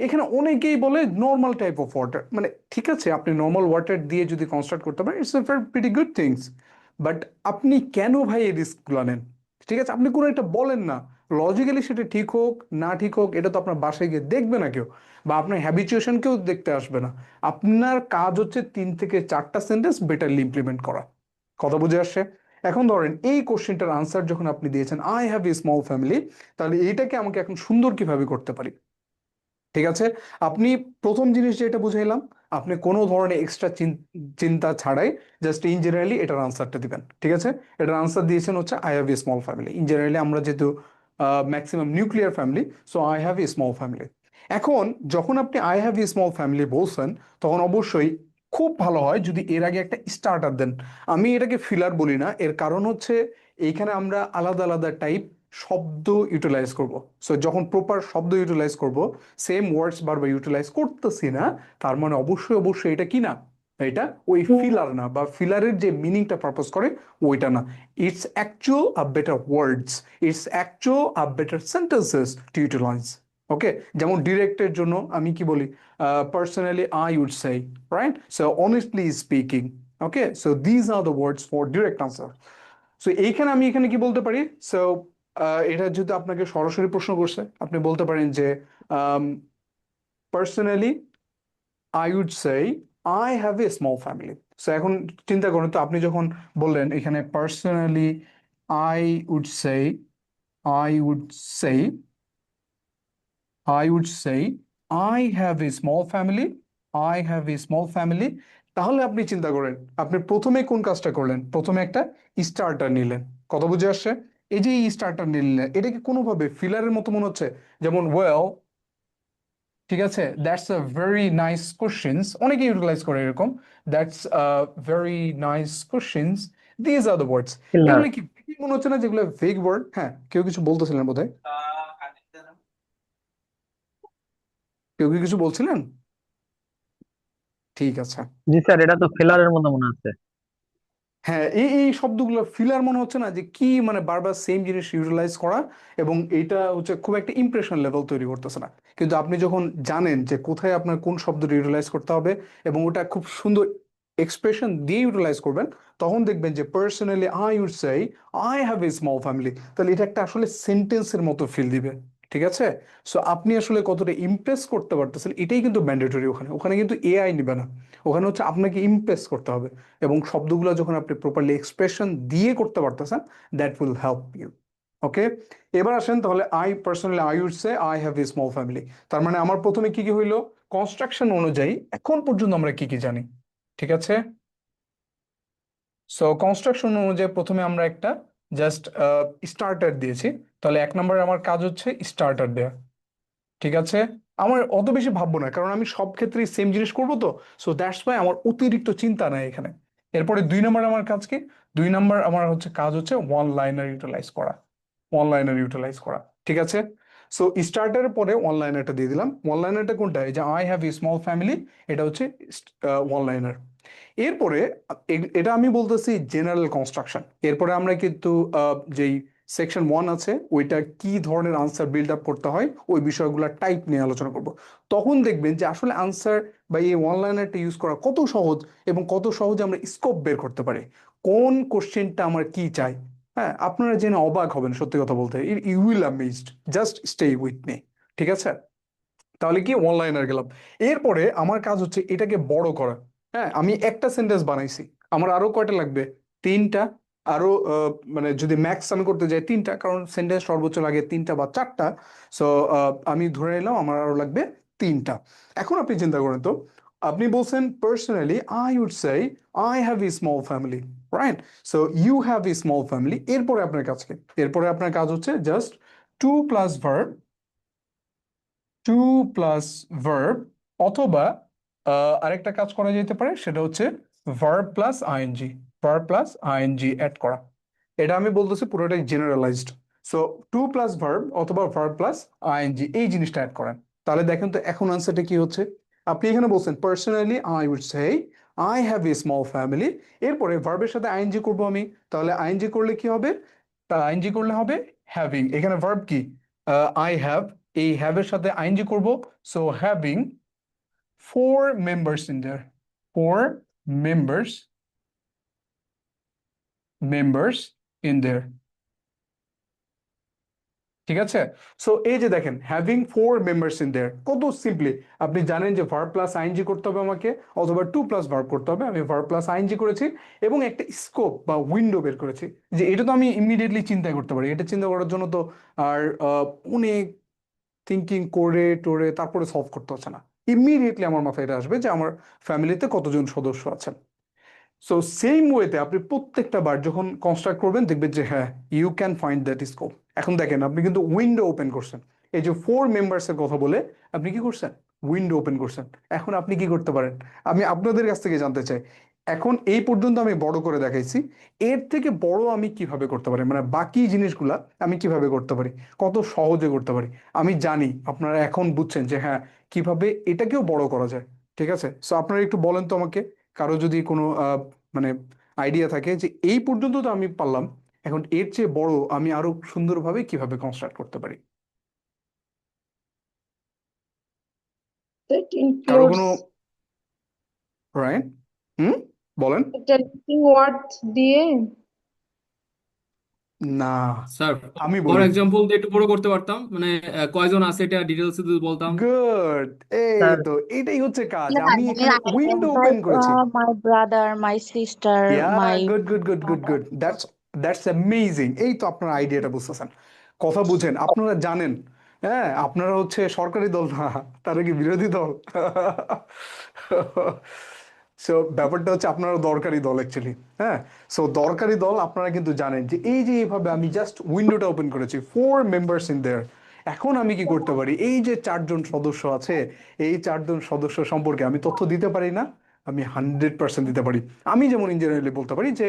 এখানে অনেকেই বলে নর্মাল টাইপ অফ ওয়াটার। মানে ঠিক আছে, আপনি নর্মাল ওয়াটার দিয়ে যদি কনস্ট্রাক্ট করতে পারেন, it's a pretty good things. But আপনি কেন ভাই এই রিস্কগুলো নেন? ঠিক আছে, আপনি কোনো একটা বলেন না, লজিক্যালি সেটা ঠিক হোক না ঠিক হোক এটা তো আপনার বাসায় গিয়ে দেখবে না কেউ, বা আপনার হ্যাবিচুয়েশন কেউ দেখতে আসবে না। আপনার কাজ হচ্ছে 3 থেকে 4টা সেন্টেন্স বেটারলি ইমপ্লিমেন্ট করা। কথা বুঝে আসছে? এখন ধরেন এই কোশ্চেনটার আনসার যখন আপনি দিয়েছেন I have a small family, তাহলে এইটাকে আমাকে এখন সুন্দর কিভাবে করতে পারি? ঠিক আছে, আপনি প্রথম জিনিস যেটা বুঝাইলাম, আপনি কোনো ধরনের এক্সট্রা চিন্তা ছাড়াই জাস্ট ইন জেনারেলি এটার আনসারটা দিবেন। ঠিক আছে, এটার আনসার দিয়েছেন হচ্ছে I have a small family. In generally আমরা যেহেতু maximum nuclear family, so I have a small family. এখন যখন আপনি I have a small family বলছেন, তখন অবশ্যই খুব ভালো হয় যদি এর আগে একটা স্টার্টার দেন। আমি এটাকে ফিলার বলি না, এর কারণ হচ্ছে এইখানে আমরা আলাদা আলাদা টাইপ শব্দ ইউটিলাইজ করব। সো যখন প্রপার শব্দ ইউটিলাইজ করব, সেম ওয়ার্ডস বারবার ইউটিলাইজ করতেছি না, তার মানে অবশ্যই অবশ্যই এটা কি না, এটা ওই ফিলার না, বা ফিলারের যে মিনিংটা পারপোজ করে ওইটা না। It's actual a better words, it's actual a better sentences to utilize. Okay, যেমন ডিরেক্টের জন্য আমি কি বলি? Personally I would say, right? So honestly speaking. Okay, so these are the words for direct answer. So এইখানে আমি এখানে কি বলতে পারি? সো এটা যদি আপনাকে সরাসরি প্রশ্ন করছে, আপনি বলতে পারেন যে personally I would say I have a small family. So এখন চিন্তা করুন তো, আপনি যখন বললেন এখানে personally I would say I would say I would say, I have a small family. I have a small family. তাহলে আপনি চিন্তা করেন, আপনি প্রথমে কোন কাজটা করলেন? প্রথমে একটা স্টার্টার নিলেন। কথা বুঝে আসছে? এই যে স্টার্টার নিলেন, এটা কি কোনোভাবে ফিলারের মতো মনে হচ্ছে? যেমন ওয়েল, ঠিক আছে, that's a very nice questions, অনেকে ইউটিলাইজ করে এরকম, that's a very nice questions, these are the words. Killer. এগুলো কি মনে হচ্ছে না যেগুলো ভেগ ওয়ার্ড? হ্যাঁ, কেউ কিছু বলতেছিলেন বোধহয়, কেউ কি কিছু বলছিলেন? ঠিক আছে। জি স্যার, এটা তো ফেলারের মতো মনে হচ্ছে। হ্যাঁ, এই এই শব্দগুলো ফিলার মনে হচ্ছে না, যে কি মানে বারবার সেম জিনিস ইউটিলাইজ করা, এবং এটা হচ্ছে খুব একটা ইমপ্রেশন লেভেল তৈরি করতেছে না। কিন্তু আপনি যখন জানেন যে কোথায় আপনার কোন শব্দটা ইউটিলাইজ করতে হবে, এবং ওটা খুব সুন্দর এক্সপ্রেশন দিয়ে ইউটিলাইজ করবেন, তখন দেখবেন যে personally I would say I have a small family, তাহলে এটা একটা আসলে সেন্টেন্সের মতো ফিল দিবে। ঠিক আছে, সো আপনি আসলে কতটা ইমপ্রেস করতে পারতেছেন এটাই কিন্তু ম্যান্ডেটরি। ওখানে ওখানে কিন্তু এআই নিবে না, ওখানে হচ্ছে আপনাকে ইমপ্রেস করতে হবে, এবং শব্দগুলো যখন আপনি প্রপারলি এক্সপ্রেশন দিয়ে করতে পারতেছেন, that will help you. Okay, এবার আসেন তাহলে I personally I would say I have a small family. তার মানে আমার প্রথমে কি কি হইলো? কনস্ট্রাকশন অনুযায়ী এখন পর্যন্ত আমরা কি কি জানি? ঠিক আছে, সো কনস্ট্রাকশন অনুযায়ী প্রথমে আমরা একটা জাস্ট স্টার্টার দিয়েছি, তাহলে 1 নম্বরে আমার কাজ হচ্ছে স্টার্টার দেয়া। ঠিক আছে, আমার অত বেশি ভাববো না, কারণ আমি সব ক্ষেত্রে সেম জিনিস করবো তো। সো দ্যাটস ওয়াই আমার অতিরিক্ত চিন্তা নাই এখানে। এরপরে 2 নম্বর আমার কাজ কি? 2 নম্বর আমার হচ্ছে কাজ হচ্ছে ওয়ান লাইনার ইউটিলাইজ করা। ওয়ান লাইনার ইউটিলাইজ করা, ঠিক আছে। সো স্টার্টারের পরে ওয়ান লাইনারটা দিয়ে দিলাম। ওয়ান লাইনারটা কোনটা? এই যে I have a small family, এটা হচ্ছে ওয়ান লাইনার। এরপরে এটা আমি বলতেছি জেনারেল কনস্ট্রাকশন। এরপরে আমরা কিন্তু যেই সেকশন 1 আছে ওইটা কি ধরনের আনসার বিল্ড আপ করতে হয় ওই বিষয়গুলো টাইপ নিয়ে আলোচনা করব। তখন দেখবেন যে আসলে আনসার বা এই ওয়ান লাইনারটা ইউজ করা কত সহজ, এবং কত সহজে আমরা স্কোপ বের করতে পারি, কোন কোশ্চেনটা আমার কি চাই। হ্যাঁ, আপনারা জেনে অবাক হবেন, সত্যি কথা বলতে you will amazed. Just stay with me, ঠিক আছে। তাহলে কি ওয়ান লাইনার গেলাম। এরপরে আমার কাজ হচ্ছে এটাকে বড় করা। হ্যাঁ, আমি একটা সেন্টেন্স বানাইছি, আমার আরো কয়টা লাগবে? 3টা। আরো মানে যদি ম্যাক্স আমি করতে যাই 3টা, কারণ সেন্টেন্স সর্বোচ্চ লাগে 3টা বা 4টা। সো আমি ধরে নিলাম আমার আরো লাগবে 3টা। এখন আপনি চিন্তা করেন তো, আপনি বলছেন personally I would say I have a small family, right? So you have a small family. এরপরে আপনার কাজ কি? এরপরে আপনার কাজ হচ্ছে just to plus verb, to plus verb, অথবা আরেকটা কাজ করা যেতে পারে, সেটা হচ্ছে verb plus ING, verb plus ING add করা। এটা আমি বলতেছি পুরোটাই generalized. So to plus verb অথবা ভার্ব প্লাস আইএনজি, এই জিনিসটা অ্যাড করেন। তাহলে দেখেন তো এখন আনসারটা কি হচ্ছে। আপনি এখানে বলছেন personally I would say I have a small family. এরপরে ভার্বের সাথে আইএনজি করবো আমি, তাহলে আইএনজি করলে কি হবে? তা আইএনজি করলে হবে হ্যাভিং। এখানে ভার্ব কি? আই হ্যাভ, এই হ্যাভ এর সাথে আইএনজি করব। So having 4 members in there, 4 members in there, ঠিক আছে। সো এই যে দেখেন হ্যাভিং 4 members in there, কত সিম্পলি। আপনি জানেন যে ভার্ব প্লাস আইএনজি করতে হবে আমাকে, অথবা টু প্লাস ভার্ব করতে হবে। আমি ভার্ব প্লাস আইএনজি করেছি এবং একটা স্কোপ বা উইন্ডো বের করেছি, যে এটা তো আমি ইমিডিয়েটলি চিন্তা করতে পারি। এটা চিন্তা করার জন্য তো আর অনেক থিঙ্কিং করে টোরে তারপরে সলভ করতে হচ্ছে না। ইমিডিয়েটলি আমার মাথায় এটা আসবে যে আমার ফ্যামিলিতে কতজন সদস্য আছেন। সো সেম ওয়েতে আপনি প্রত্যেকটা বার যখন কনস্ট্রাক্ট করবেন দেখবেন যে হ্যাঁ, you can find that scope. এখন দেখেন আপনি কিন্তু উইন্ডো ওপেন করছেন, এই যে 4 মেম্বার্সের কথা বলে আপনি কি করছেন? উইন্ডো ওপেন করছেন। এখন আপনি কি করতে পারেন? আমি আপনাদের কাছ থেকে জানতে চাই, এখন এই পর্যন্ত আমি বড় করে দেখাইছি, এর থেকে বড় আমি কিভাবে করতে পারি, মানে বাকি জিনিসগুলা আমি কিভাবে করতে পারি, কত সহজে করতে পারি। আমি জানি আপনারা এখন বুঝছেন যে হ্যাঁ, কিভাবে এটাকেও বড় করা যায়। ঠিক আছে, সো আপনারা একটু বলেন তো আমাকে, কারো যদি কোনো মানে আইডিয়া থাকে যে এই পর্যন্ত তো আমি পারলাম, এখন এর চেয়ে বড় আমি আরো সুন্দরভাবে কিভাবে কনস্ট্রাক্ট করতে পারি। That কারো কোনো includes রাইট? হুম, বলেন। একটা লিভিং ওয়ার্ড দিয়ে। না, স্যার, আমি ফর বলি। এক্সাম্পল দিয়ে একটু বড় করতে পারতাম, মানে কয়জন আছে এটা ডিটেলস যদি বলতাম। গুড, এই স্যার তো এটাই হচ্ছে কাজ। Yeah, আমি মানে এখানে উইন্ডো ওপেন like করেছি। my brother, my sister, yeah, my good good good good good, that's amazing. এই তো আপনার আইডিয়াটা বুঝতেছেন, কথা বুঝেন, আপনারা জানেন। হ্যাঁ, আপনারা হচ্ছে সরকারি দল না, তারা কি বিরোধী দল? সো ব্যাপারটা হচ্ছে আপনারা দরকারি দল অ্যাকচুয়ালি। হ্যাঁ, সো দরকারি দল আপনারা কিন্তু জানেন যে এই যে এইভাবে আমি জাস্ট উইন্ডোটা ওপেন করেছি, 4 মেম্বার্স ইন দেয়ার। এখন আমি কি করতে পারি? এই যে 4জন সদস্য আছে, এই 4জন সদস্য সম্পর্কে আমি তথ্য দিতে পারি না? আমি 100% দিতে পারি। আমি যেমন ইঞ্জিনিয়ারলি বলতে পারি যে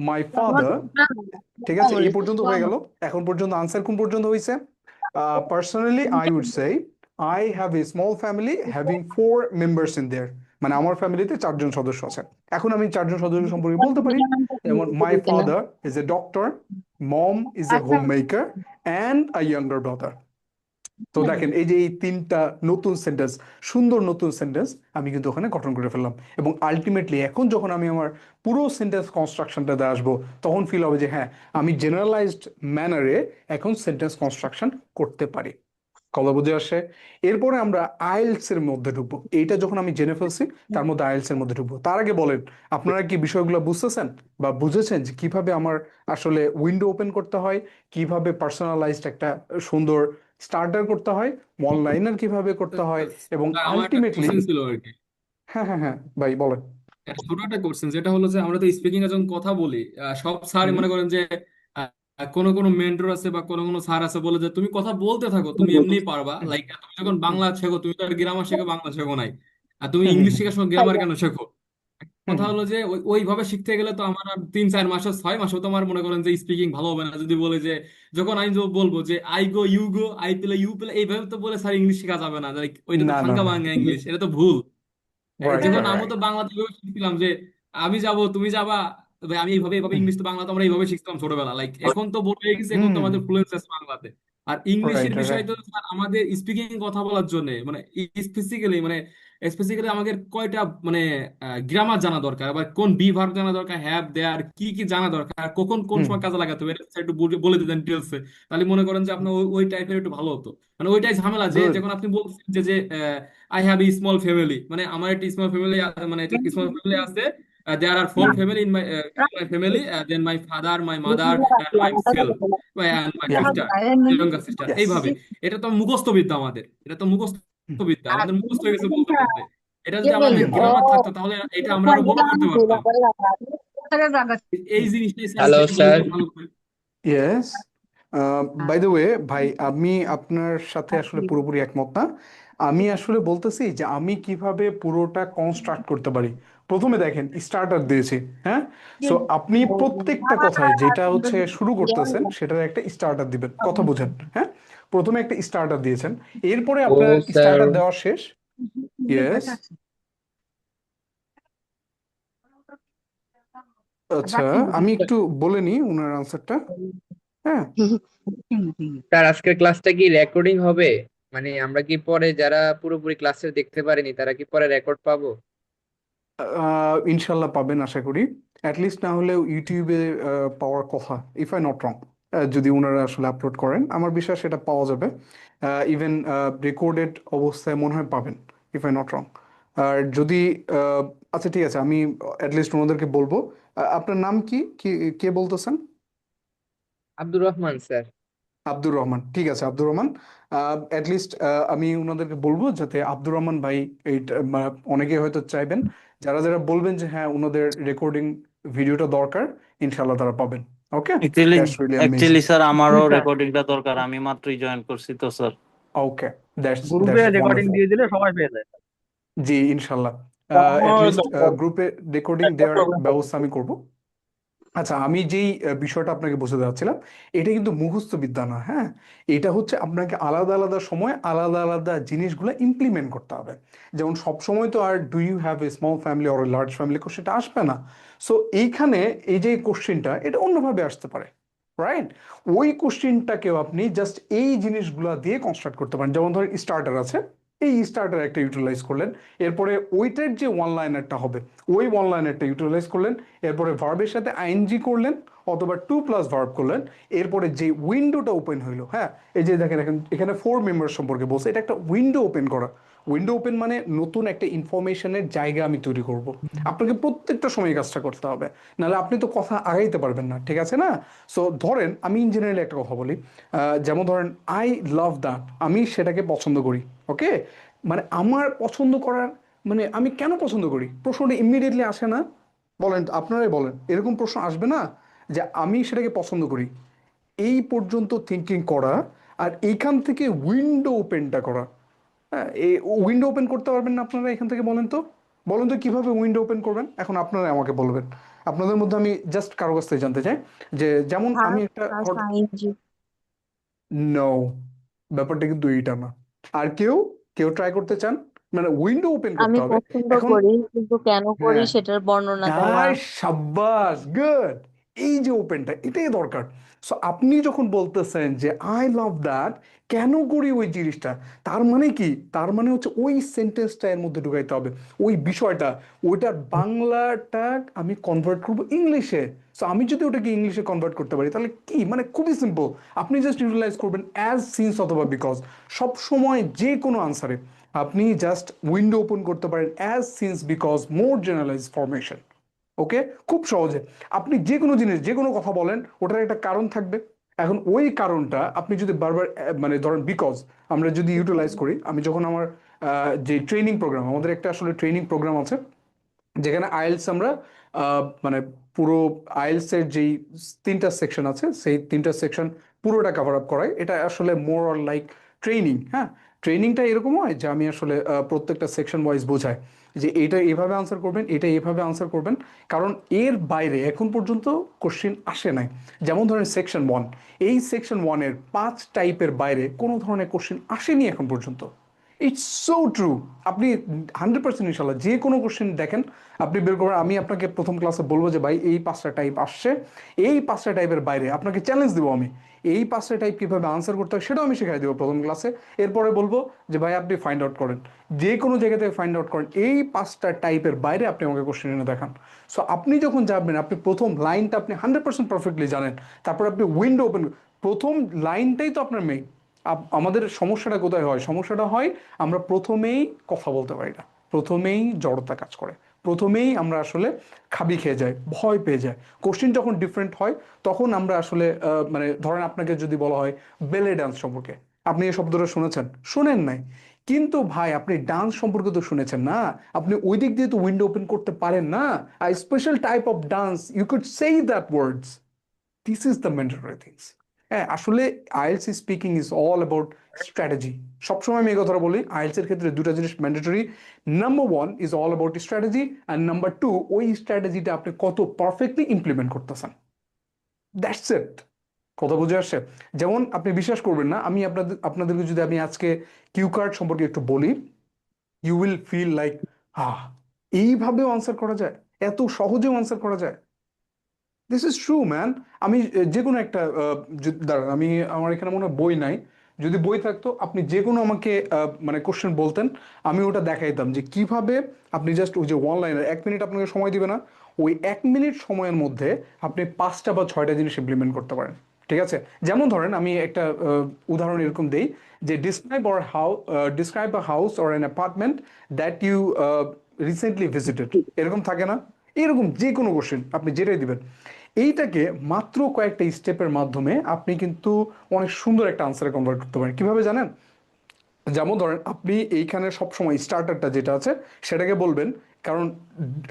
মাই ফাদার, ঠিক আছে, এই পর্যন্ত হয়ে গেল। এখন পর্যন্ত আনসার কোন পর্যন্ত হয়েছে? Personally I would say I have a small family having 4 members in there, মানে আমার ফ্যামিলিতে 4জন সদস্য আছে। এখন আমি 4জন সদস্য সম্পর্কে বলতে পারি, যেমন my father is a doctor, mom is a home maker, and a younger brother. তো দেখেন এই যে এই 3টা নতুন সেন্টেন্স, সুন্দর নতুন সেন্টেন্স আমি কিন্তু ওখানে গঠন করে ফেললাম। এবং আলটিমেটলি এখন যখন আমি আমার পুরো সেন্টেন্স কনস্ট্রাকশনটাতে আসবো, তখন ফিল হবে যে হ্যাঁ, আমি জেনারেলাইজড ম্যানারে এখন সেন্টেন্স কনস্ট্রাকশন করতে পারি। কথা বুঝে আসে? এরপরে আমরা আইএলটিএস এর মধ্যে ঢুকবো। এইটা যখন আমি জেনে ফেলছি, তার মধ্যে আইএলটিএস এর মধ্যে ঢুকবো। তার আগে বলেন, আপনারা কি বিষয়গুলো বুঝতেছেন বা বুঝেছেন যে কিভাবে আমার আসলে উইন্ডো ওপেন করতে হয়, কিভাবে পার্সোনালাইজড একটা সুন্দর স্টার্টার করতে হয়, ওয়ান লাইনার কিভাবে করতে হয়, এবং স্যার, আমার একটা আলটিমেটলি। কোশ্চেন ছিল আর কি। হ্যাঁ হ্যাঁ হ্যাঁ, ভাই বলেন। একটা ছোট একটা কোশ্চেন, যেটা হলো যে আমরা তো স্পিকিং এ যখন কথা বলি, সব স্যার হুম। মনে করেন যে কোনো কোনো মেন্টর আছে বা কোনো কোনো স্যার আছে বলে যে তুমি কথা বলতে থাকো, তুমি এমনিই পারবা। লাইক তুমি যখন বাংলা শেখো, তুমি তো আর গ্রামার শেখো, বাংলা শেখো নাই। আর তুমি হুম ইংলিশ হুম শেখার সময় গ্রামার কেন শেখো? হুম কথা হলো যে ওইভাবে শিখতে গেলে তো আমার আর 3-4 মাসে 6 মাসেও তোমার মনে করেন যে স্পিকিং ভালো হবে না। যদি বলে যে যখন আমি বলবো যে I go you go I play you play, এইভাবে তো বলে স্যার ইংলিশ শেখা যাবে না। লাইক ওইটা তো না না ভাঙ্গা না ভাঙ্গা ইংলিশ, এটা তো ভুল। রাইট যখন রাইট আমি তো বাংলাতে এইভাবে শিখছিলাম যে আমি যাব তুমি যাবা, তবে আমি এইভাবে এইভাবে ইংলিশ তো বাংলা তো আমরা এইভাবে শিখতাম ছোটবেলা। লাইক এখন তো বড় হয়ে গেছে, এখন তো হুম আমাদের ফ্লুয়েন্স আছে বাংলাতে। আর ইংলিশের রাইট বিষয় রাইট তো স্যার আমাদের স্পিকিং কথা বলার জন্য মানে স্পেসিক্যালি মানে স্পেসিক্যালি আমাদের কয়টা মানে গ্রামার জানা দরকার, আবার কোন বি ভার্ব জানা দরকার, হ্যাভ দেয়ার কি কি জানা দরকার, আর কখন কোন হুম সময় কাজে লাগাতে হবে, এটা স্যার একটু বলে দিতেন ডিটেলসে। তাহলে মনে করেন যে আপনার ওই টাইপের একটু ভালো হতো। মানে ওইটাই ঝামেলা যে গুড যখন আপনি বলছেন যে I have a small family, মানে আমার একটা স্মল ফ্যামিলি, মানে স্মল ফ্যামিলি আছে। There are 4 family in my family. Then my father, my mother, and myself, and my yeah sister, younger sister. Yes এইভাবে। এটা তো মুখস্থ বিদ্যা আমাদের। এটা তো মুখস্থ বিদ্যা আমাদের মুখস্থ হয়ে গেছে বলতে বলতে। এটা যদি আমাদের গ্রামার থাকতো তাহলে এটা আমরা আরো বড় করতে পারতাম। এই জিনিসটাই স্যার হ্যালো একটু বললে স্যার। ভালো করে। ইয়েস বাই দ্য ওয়ে ভাই, আমি আপনার সাথে আসলে পুরোপুরি একমত না। আমি আসলে বলতেছি যে আমি কিভাবে পুরোটা কনস্ট্রাক্ট করতে পারি। প্রথমে দেখেন স্টার্টার দিয়েছি, হ্যাঁ। সো আপনি প্রত্যেকটা কথায় যেটা হচ্ছে শুরু করতেছেন সেটার একটা স্টার্টার দিবেন, কথা বুঝেন, হ্যাঁ। প্রথমে একটা স্টার্টার দিয়েছেন, এরপরে ও আপনার স্যার, স্টার্টার দেওয়া শেষ। ইয়েস, আচ্ছা আমি একটু বলে নিই ওনার আনসারটা, হ্যাঁ। স্যার আজকের ক্লাসটা কি রেকর্ডিং হবে? মানে আমরা কি পরে যারা পুরোপুরি ক্লাসে দেখতে পারিনি তারা কি পরে রেকর্ড পাবো? ইনশাল্লাহ পাবেন আশা করি। অ্যাটলিস্ট না হলেও ইউটিউবে পাওয়ার কথা, ইফ আই নট রং। যদি ওনারা আসলে আপলোড করেন আমার বিশ্বাস সেটা পাওয়া যাবে। ইভেন রেকর্ডেড অবস্থায় মনে হয় পাবেন, ইফ আই নট রং। আর যদি আচ্ছা ঠিক আছে, আমি অ্যাটলিস্ট ওনাদেরকে বলবো। আপনার নাম কি, কে বলতেছেন? আব্দুর রহমান স্যার। আব্দুর রহমান, ঠিক আছে আব্দুর রহমান। অ্যাটলিস্ট আমি ওনাদেরকে বলবো যাতে আব্দুর রহমান ভাই এইটা অনেকে হয়তো চাইবেন, যারা যারা বলবেন যে হ্যাঁ ওনাদের রেকর্ডিং ভিডিওটা দরকার, ইনশাল্লাহ তারা পাবেন। Okay, actually that's really amazing. Actually sir আমারও স্যার রেকর্ডিংটা দরকার, আমি মাত্রই জয়েন করছি তো স্যার। ওকে, দ্যাটস গ্রুপে দ্যাটস রেকর্ডিং ওয়ান্ডারফুল। দিয়ে দিলে সবাই পেয়ে যায়। জি ইনশাল্লাহ, অ্যাটলিস্ট গ্রুপে রেকর্ডিং দেওয়ার ব্যবস্থা আমি করব। আচ্ছা, আমি যেই বিষয়টা আপনাকে বোঝাতে চাচ্ছিলাম, এটা কিন্তু মুখস্থ বিদ্যা না, হ্যাঁ। এটা হচ্ছে আপনাকে আলাদা আলাদা সময় আলাদা আলাদা জিনিসগুলো ইমপ্লিমেন্ট করতে হবে। যেমন সব সময় তো আর do you have a small family or a large family কোশ্চেনটা আসবে না। সো এইখানে এই যে কোশ্চেনটা এটা অন্যভাবে আসতে পারে, রাইট। ওই কোশ্চেনটাকেও আপনি জাস্ট এই জিনিসগুলো দিয়ে কনস্ট্রাক্ট করতে পারেন। যেমন ধরেন স্টার্টার আছে, এই স্টার্টার একটা ইউটিলাইজ করলেন, এরপরে ওইটার যে ওয়ান লাইনারটা হবে ওই ওয়ান লাইনারটা ইউটিলাইজ করলেন, এরপরে ভার্বের সাথে আইএনজি করলেন অথবা টু প্লাস ভার্ব করলেন, এরপরে যে উইন্ডোটা ওপেন হইলো, হ্যাঁ। এই যে দেখেন এখানে 4 মেম্বার সম্পর্কে বলছে, এটা একটা উইন্ডো ওপেন করা। উইন্ডো ওপেন মানে নতুন একটা ইনফরমেশনের জায়গা আমি তৈরি করব। আপনাকে প্রত্যেকটা সময় এই কাজটা করতে হবে, নাহলে আপনি তো কথা আগাইতে পারবেন না, ঠিক আছে না। সো ধরেন আমি ইঞ্জিনিয়ারিং একটা কথা বলি, যেমন ধরেন আই লাভ দ্যাট, আমি সেটাকে পছন্দ করি, ওকে। মানে আমার পছন্দ করার মানে আমি কেন পছন্দ করি, প্রশ্নটা ইমিডিয়েটলি আসে না? বলেন, আপনারাই বলেন, এরকম প্রশ্ন আসবে না যে আমি সেটাকে পছন্দ করি? এই পর্যন্ত থিঙ্কিং করা, আর এইখান থেকে উইন্ডো ওপেনটা করা, হ্যাঁ। এই উইন্ডো ওপেন করতে পারবেন না আপনারা এখান থেকে? বলেন তো, বলেন তো কিভাবে উইন্ডো ওপেন করবেন, এখন আপনারা আমাকে বলবেন। আপনাদের মধ্যে আমি জাস্ট কারো কাছ থেকে জানতে চাই যে যেমন আমি ভার্ব একটা প্লাস আইএনজি। নো, ব্যাপারটা কিন্তু এইটা না। আর কেউ কেউ ট্রাই করতে চান? মানে উইন্ডো ওপেন করতে আমি হবে পছন্দ এখন। করি কিন্তু কেন করি হ্যাঁ, সেটার বর্ণনা দেওয়া। আর সাব্বাস, গুড। এই যে ওপেনটা এটাই দরকার। সো আপনি যখন বলতেছেন যে আই লাভ দ্যাট, কেন করি ওই জিনিসটা, তার মানে কি? তার মানে হচ্ছে ওই সেন্টেন্সটা এর মধ্যে ঢুকাইতে হবে, ওই বিষয়টা, ওইটার বাংলাটা আমি কনভার্ট করবো ইংলিশে। সো আমি যদি ওটাকে ইংলিশে কনভার্ট করতে পারি তাহলে কি, মানে খুবই সিম্পল। আপনি জাস্ট ইউটিলাইজ করবেন অ্যাজ সিন্স অথবা বিকজ। সব সময় যে কোনো আনসারে আপনি জাস্ট উইন্ডো ওপেন করতে পারেন as since because more generalise formation. Okay, খুব সহজে আপনি যে কোনো জিনিস যে কোনো কথা বলেন ওটার একটা কারণ থাকবে। এখন ওই কারণটা আপনি যদি বারবার মানে ধরেন বিকজ আমরা যদি ইউটিলাইজ করি, আমি যখন আমার যে ট্রেনিং প্রোগ্রাম, আমাদের একটা আসলে ট্রেনিং প্রোগ্রাম আছে যেখানে আইএলস আমরা মানে পুরো আইএলস এর যেই 3টা সেকশন আছে সেই 3টা সেকশন পুরোটা কভার আপ করাই। এটা আসলে মোর অর লাইক ট্রেনিং। হ্যাঁ, ট্রেনিংটা এরকম হয় যে আমি আসলে প্রত্যেকটা সেকশন ওয়াইজ বোঝাই যে এটা এভাবে আনসার করবেন, এটা এভাবে আনসার করবেন, কারণ এর বাইরে এখন পর্যন্ত কোশ্চেন আসে নাই। যেমন ধরেন সেকশন 1, এই সেকশন 1-এর 5 টাইপের বাইরে কোনো ধরনের কোশ্চেন আসেনি এখন পর্যন্ত। It's so true. আপনি 100% ইনশাল্লাহ যে কোনো কোশ্চেন দেখেন, আপনি বের করবেন। আমি আপনাকে প্রথম ক্লাসে বলবো যে ভাই এই 5টা টাইপ আসছে, এই 5টা টাইপের বাইরে আপনাকে চ্যালেঞ্জ দেবো আমি, এই 5টা টাইপ কীভাবে আনসার করতে হয় সেটাও আমি শেখাই দেবো প্রথম ক্লাসে। এরপরে বলবো যে ভাই আপনি ফাইন্ড আউট করেন, যে কোনো জায়গা থেকে ফাইন্ড আউট করেন, এই 5টা টাইপের বাইরে আপনি আমাকে কোশ্চেন এনে দেখান। সো আপনি যখন যাবেন, আপনি প্রথম লাইনটা আপনি 100% পারফেক্টলি জানেন, তারপর আপনি উইন্ডো ওপেন, প্রথম লাইনটাই তো আপনার মেইন। আমাদের সমস্যাটা কোথায় হয়? সমস্যাটা হয় আমরা প্রথমেই কথা বলতে পারি না, প্রথমেই জড়তা কাজ করে, প্রথমেই আমরা আসলে খাবি খেয়ে যাই, ভয় পেয়ে যাই। কোশ্চেন যখন ডিফারেন্ট হয় তখন আমরা আসলে মানে ধরেন আপনাকে যদি বলা হয় বেলে ডান্স সম্পর্কে, আপনি এই শব্দটা শুনেছেন? শুনেন নাই, কিন্তু ভাই আপনি ডান্স সম্পর্কে তো শুনেছেন না, আপনি ওই দিক দিয়ে তো উইন্ডো ওপেন করতে পারেন না। I special type of dance, you could say that words. This is the mandatory things. হ্যাঁ, আসলে IELTS speaking is all about strategy. সবসময় আমি এই কথাটা বলি, আইএলস এর ক্ষেত্রে দুটা জিনিস mandatory. Number 1 is all about strategy, and number 2 ওই স্ট্র্যাটেজিটা আপনি কত পারফেক্টলি ইমপ্লিমেন্ট করতেছেন। That's it. কথা বুঝে আসছে? যেমন আপনি বিশ্বাস করবেন না, আমি আপনাদেরকে যদি আমি আজকে কিউ কার্ড সম্পর্কে একটু বলি, ইউ উইল ফিল লাইক এইভাবেও আনসার করা যায়, এত সহজেও আনসার করা যায়। This is true man. আমি যে কোনো একটা দাঁড়ান, আমি আমার এখানে মনে হয় বই নাই, যদি বই থাকতো আপনি যে কোনো আমাকে মানে কোশ্চেন বলতেন, আমি ওটা দেখাইতাম যে কিভাবে আপনি জাস্ট ওই যে লাইনার 1 মিনিট আপনাকে সময় দিবে না, ওই 1 মিনিট সময়ের মধ্যে আপনি 5টা বা 6টা জিনিস ইমপ্লিমেন্ট করতে পারেন। ঠিক আছে? যেমন ধরেন আমি একটা উদাহরণ এরকম দেই যে describe a house or an apartment that you recently visited, এরকম থাকে না? এরকম যে কোনো কোশ্চেন আপনি যেটাই দিবেন, এইটাকে মাত্র কয়েকটা স্টেপের মাধ্যমে আপনি কিন্তু অনেক সুন্দর একটা আনসারে কনভার্ট করতে পারেন। কিভাবে জানেন? যেমন ধরেন আপনি এইখানে সবসময় স্টার্টারটা যেটা আছে সেটাকে বলবেন, কারণ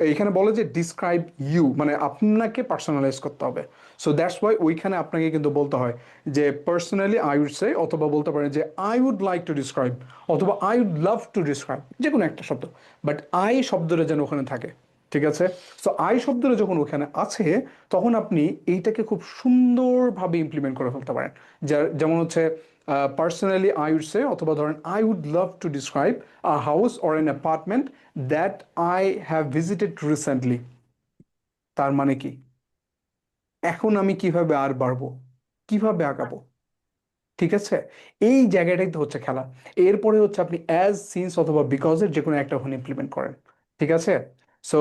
এইখানে বলে যে ডিসক্রাইব ইউ, মানে আপনাকে পার্সোনালাইজ করতে হবে। সো দ্যাটস ওয়াই ওইখানে আপনাকে কিন্তু বলতে হয় যে পার্সোনালি আই উড সে, অথবা বলতে পারেন যে I would like to describe, অথবা I would love to describe, যে কোনো একটা শব্দ, বাট আই শব্দটা যেন ওখানে থাকে। ঠিক আছে? সো আই শব্দটা যখন ওখানে আছে তখন আপনি এইটাকে খুব সুন্দরভাবে ইমপ্লিমেন্ট করে ফেলতে পারেন। যেমন হচ্ছে পার্সোনালি আই উড সে, অথবা ধরেন I would love to describe a house or an apartment that I have visited recently. তার মানে কি? এখন আমি কিভাবে আর বাড়বো, কিভাবে আগাবো? ঠিক আছে? এই জায়গাটাই তো হচ্ছে খেলা। এরপরে হচ্ছে আপনি অ্যাজ, সিন্স অথবা বিকজের যে কোনো একটা ওখানে ইমপ্লিমেন্ট করেন। ঠিক আছে? সো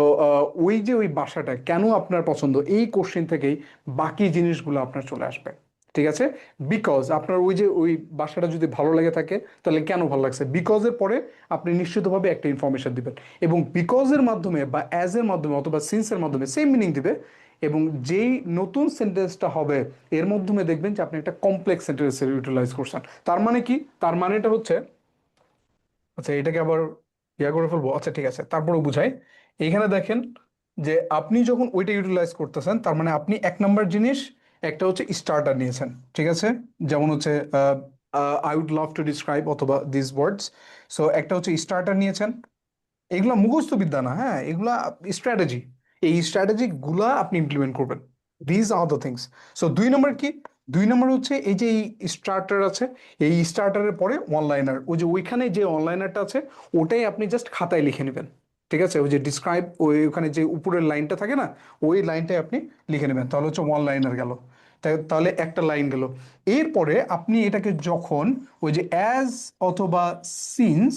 ওই যে ওই বাসাটা কেন আপনার পছন্দ, এই কোশ্চেন থেকেই বাকি জিনিসগুলো আপনার চলে আসবে। ঠিক আছে? বিকজ আপনার ওই যে ওই বাসাটা যদি ভালো লেগে থাকে তাহলে কেন ভালো লাগছে, বিকজের পরে আপনি নিশ্চিতভাবে একটা ইনফরমেশন দিবেন, এবং বিকজের মাধ্যমে বা অ্যাজ এর মাধ্যমে অথবা সিন্সের মাধ্যমে সেম মিনিং দিবে। এবং যেই নতুন সেন্টেন্সটা হবে এর মাধ্যমে দেখবেন যে আপনি একটা কমপ্লেক্স সেন্টেন্স ইউটিলাইজ করছেন। তার মানে কি? তার মানেটা হচ্ছে, আচ্ছা এটাকে আবার ইয়া করে ফেলবো, আচ্ছা ঠিক আছে তারপরেও বুঝাই। এইখানে দেখেন যে আপনি যখন ওইটা ইউটিলাইজ করতেছেন তার মানে আপনি 1 নম্বর জিনিস একটা হচ্ছে স্টার্টার নিয়েছেন। ঠিক আছে? যেমন হচ্ছে I would love to describe অথবা দিস ওয়ার্ডস। সো একটা হচ্ছে স্টার্টার নিয়েছেন। এগুলা মুখস্থ বিদ্যা না, হ্যাঁ, এগুলা স্ট্র্যাটেজি। এই স্ট্র্যাটেজি গুলা আপনি ইমপ্লিমেন্ট করবেন। These are the things. So 2 নম্বর কি? 2 নম্বর হচ্ছে এই যে এই স্টার্টার আছে, এই স্টার্টারের পরে লাইনার, ওই যে ওইখানে যে লাইনারটা আছে ওটাই আপনি জাস্ট খাতায় লিখে নেবেন। ঠিক আছে? ওই যে ডিসক্রাইব, ওই ওখানে যে উপরের লাইনটা থাকে না, ওই লাইনটাই আপনি লিখে নেবেন, তাহলে হচ্ছে লাইনার গেল। তাহলে একটা লাইন গেল। এরপরে আপনি এটাকে যখন ওই যে অ্যাজ অথবা সিন্স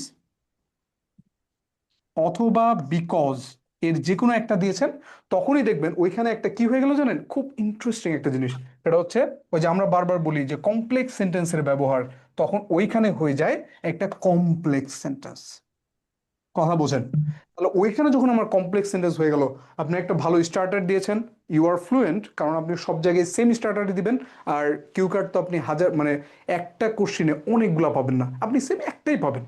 অথবা বিকজ এর যে কোনো একটা দিয়েছেন, তখনই দেখবেন ওইখানে একটা কি হয়ে গেল জানেন? খুব ইন্টারেস্টিং একটা জিনিস। এটা হচ্ছে ওই যে আমরা বারবার বলি যে কমপ্লেক্স সেন্টেন্সের ব্যবহার, তখন ওইখানে হয়ে যায় একটা কমপ্লেক্স সেন্টেন্স। কথা বোঝেন? তাহলে ওইখানে যখন আমার কমপ্লেক্স সেন্টেন্স হয়ে গেল, আপনি একটা ভালো স্টার্টার দিয়েছেন, ইউ আর ফ্লুয়েন্ট, কারণ আপনি সব জায়গায় সেম স্টার্টারই দিবেন। আর কিউ কার্ড তো আপনি হাজার, মানে একটা কোশ্চিনে অনেকগুলা পাবেন না, আপনি সেম একটাই পাবেন।